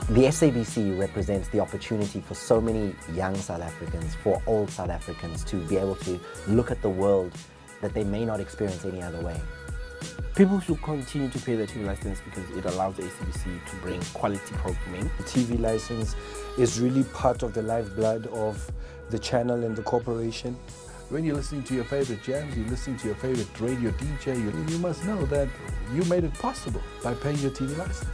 The SABC represents the opportunity for so many young South Africans, for old South Africans, to be able to look at the world that they may not experience any other way. People should continue to pay their TV license because it allows the SABC to bring quality programming. The TV license is really part of the lifeblood of the channel and the corporation. When you're listening to your favorite jams, you're listening to your favorite radio DJ, you must know that you made it possible by paying your TV license.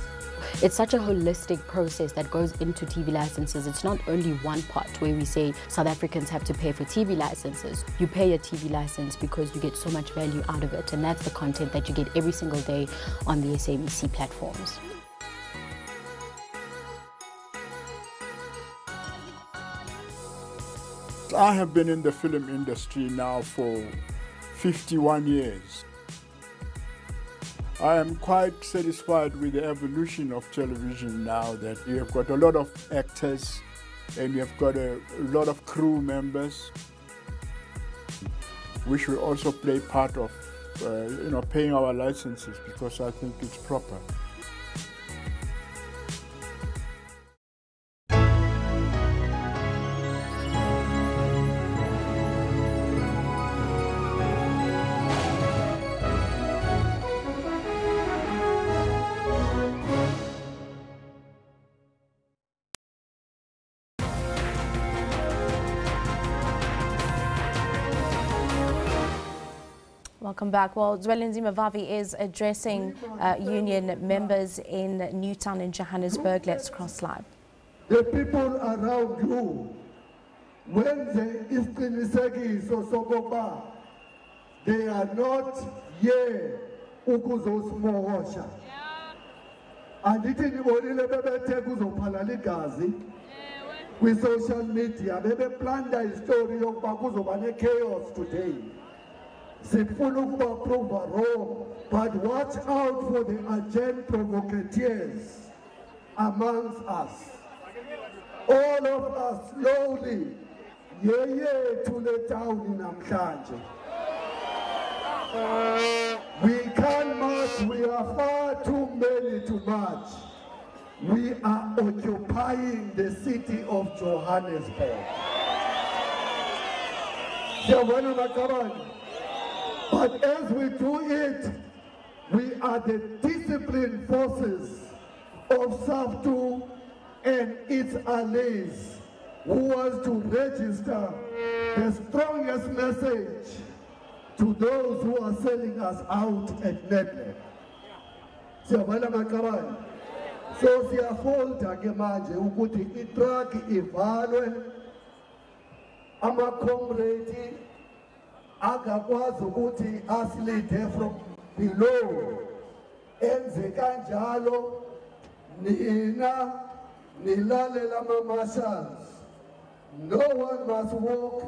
it's such a holistic process that goes into TV licenses. It's not only one part where we say South Africans have to pay for TV licenses. You pay a TV license because you get so much value out of it, and that's the content that you get every single day on the SABC platforms. I have been in the film industry now for 51 years. I am quite satisfied with the evolution of television now, that you have got a lot of actors and you have got a lot of crew members, which will also play part of paying our licenses, because I think it's proper. Welcome back. Well, Zwelinzima Vavi is addressing union members in Newtown in Johannesburg. Let's cross live. The people around you, when they they are not here ukuzosimohosha. Andithi nibonile bebethe kuzophala ligazi kwi social media bebeplanda istory yokuba kuzoba ne-chaos today. Sifuna ukuba prove wrong, but watch out for the agent provocateurs amongst us. All of us slowly, to the town in namhlanje. We can't march, we are far too many to march. We are occupying the city of Johannesburg. But as we do it, we are the disciplined forces of SABC and its allies who wants to register the strongest message to those who are selling us out at Netlet. So siyafolda ke manje ukuthi i-truck ivalwe, ama-comrade akakwazi ukuthi asilide from below. Enze kanjalo nina nilalela ama-marshals. No one must walk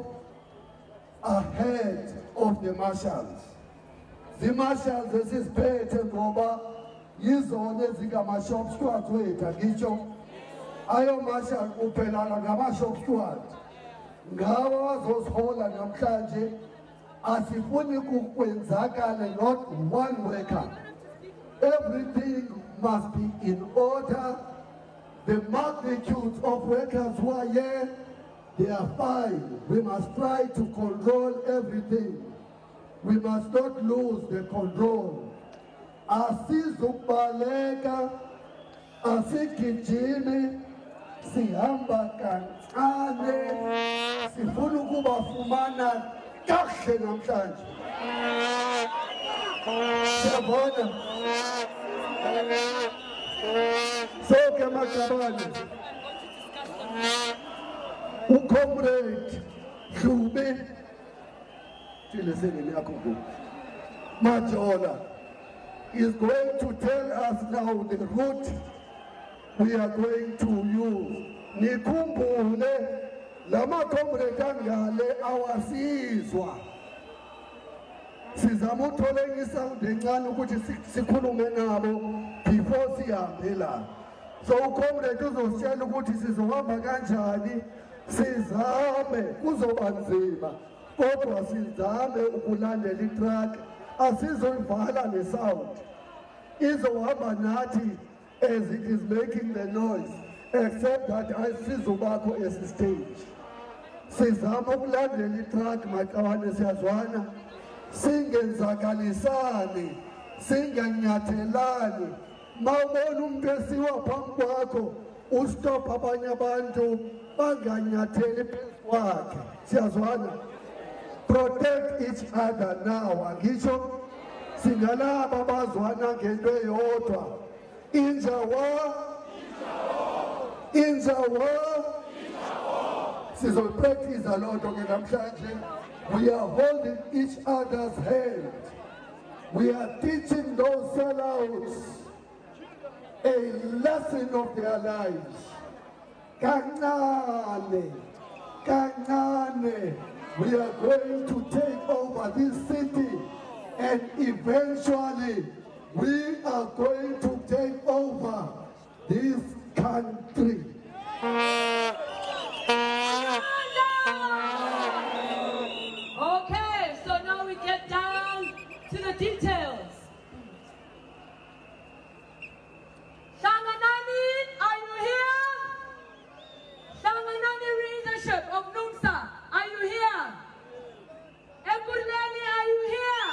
ahead of the marshals. The marshals esiziphethe ngoba yizona ezingama-shop squad wethu ngisho. Ayo marshal uphelana ngama-shop squad. Ngawo azosihola namhlanje. Asifuni kukwenzakala not one worker. Everything must be in order. The magnitude of workers who are here, they are fine. We must try to control everything. We must not lose the control. Asizubaleka, asigijimi, sihamba kancane, sifuna ukubafumana kahle namhlanje. Siyabona. Sonke amaqabane. Ucomrade Dlube Majola is going to tell us now the route we are going to use. Nikumbule lama comrade angale awasizwa. Sizamuthola ngisound encane ukuthi sikhulume nabo before sihambela. So ucomrade uzositshela ukuthi sizohamba kanjani. Sizame kuzoba nzima kodwa sizame ukulandela i-track, asizoyivala ne-sound, izohamba nathi as it is making the noise, except that asizobakho esi-stage. Sizame ukulandela i-track maqabane, siyazwana, singenzakalisani, singanyathelani. Mawubona umuntu esiwa phambi kwakho ustop abanye abantu banganyatheli phezu kwakhe. Siyazwana, protect each other now. Angisho singalaba abazwana ngento eyodwa, Sizopractice a lot of namhlanje. We are holding each other's hand. We are teaching those sellouts a lesson of their lives. Kancane, kancane. We are going to take over this city, and eventually we are going to take over this country. Okay, so now we get down to the details. Shanganani, are you here? Shanganani leadership of NUMSA, are you here? Ekurleni, are you here?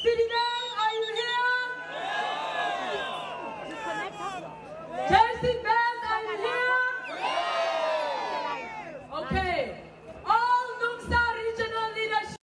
Sidiben, are you here? Jersey Band, are you here? Okay, all NUMSA regional leadership.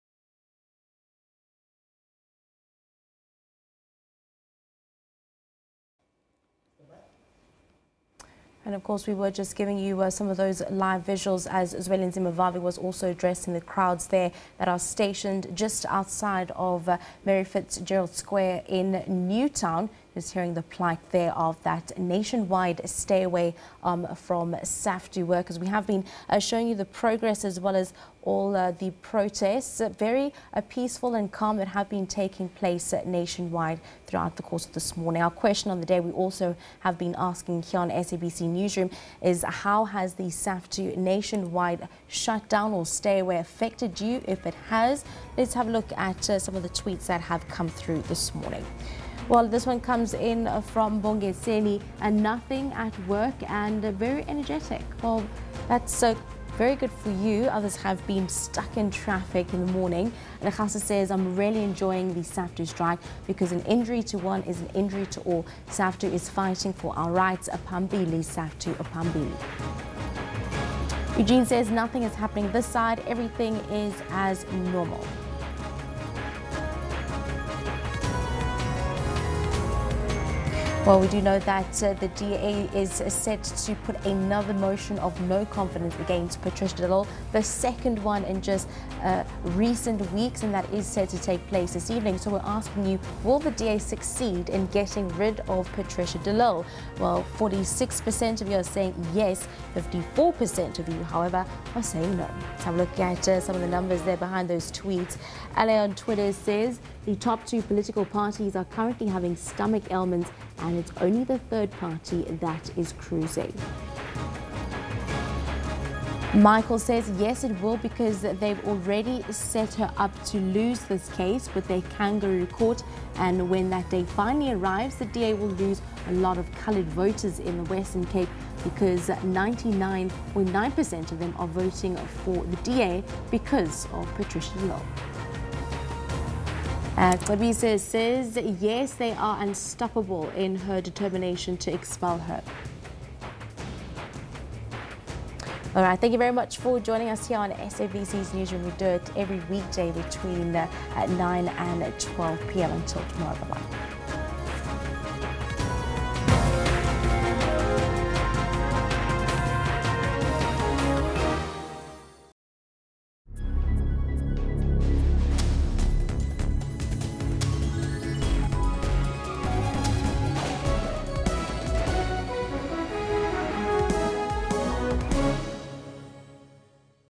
And of course, we were just giving you some of those live visuals as Zwelin Zimbabwe was also addressing the crowds there that are stationed just outside of Mary Fitzgerald Square in Newtown. Just hearing the plight there of that nationwide stay away from SAFTU workers. We have been showing you the progress as well as all the protests, very peaceful and calm, that have been taking place nationwide throughout the course of this morning. Our question of the day we also have been asking here on SABC Newsroom is, how has the SAFTU nationwide shutdown or stay away affected you? If it has, let's have a look at some of the tweets that have come through this morning. Well, this one comes in from Bongeseni, and nothing at work and very energetic. Well, that's very good for you. Others have been stuck in traffic in the morning. And Khasa says, I'm really enjoying the SAFTU strike because an injury to one is an injury to all. SAFTU is fighting for our rights. Apambili, SAFTU, apambili. Eugene says, nothing is happening this side. Everything is as normal. Well, we do know that the DA is set to put another motion of no confidence against Patricia de Lille, the second one in just recent weeks, and that is set to take place this evening. So we're asking you, will the DA succeed in getting rid of Patricia de Lille? Well, 46% of you are saying yes, 54% of you, however, are saying no. Let's have a look at some of the numbers there behind those tweets. Ale on Twitter says, the top two political parties are currently having stomach ailments, and it's only the third party that is cruising. Michael says yes, it will, because they've already set her up to lose this case with their kangaroo court, and when that day finally arrives, the DA will lose a lot of coloured voters in the Western Cape, because 99.9% of them are voting for the DA because of Patricia de Lille. Kobisa says yes, they are unstoppable in her determination to expel her. All right, thank you very much for joining us here on SABC's Newsroom. We do it every weekday between 9 and 12 p.m. until tomorrow. Bye-bye.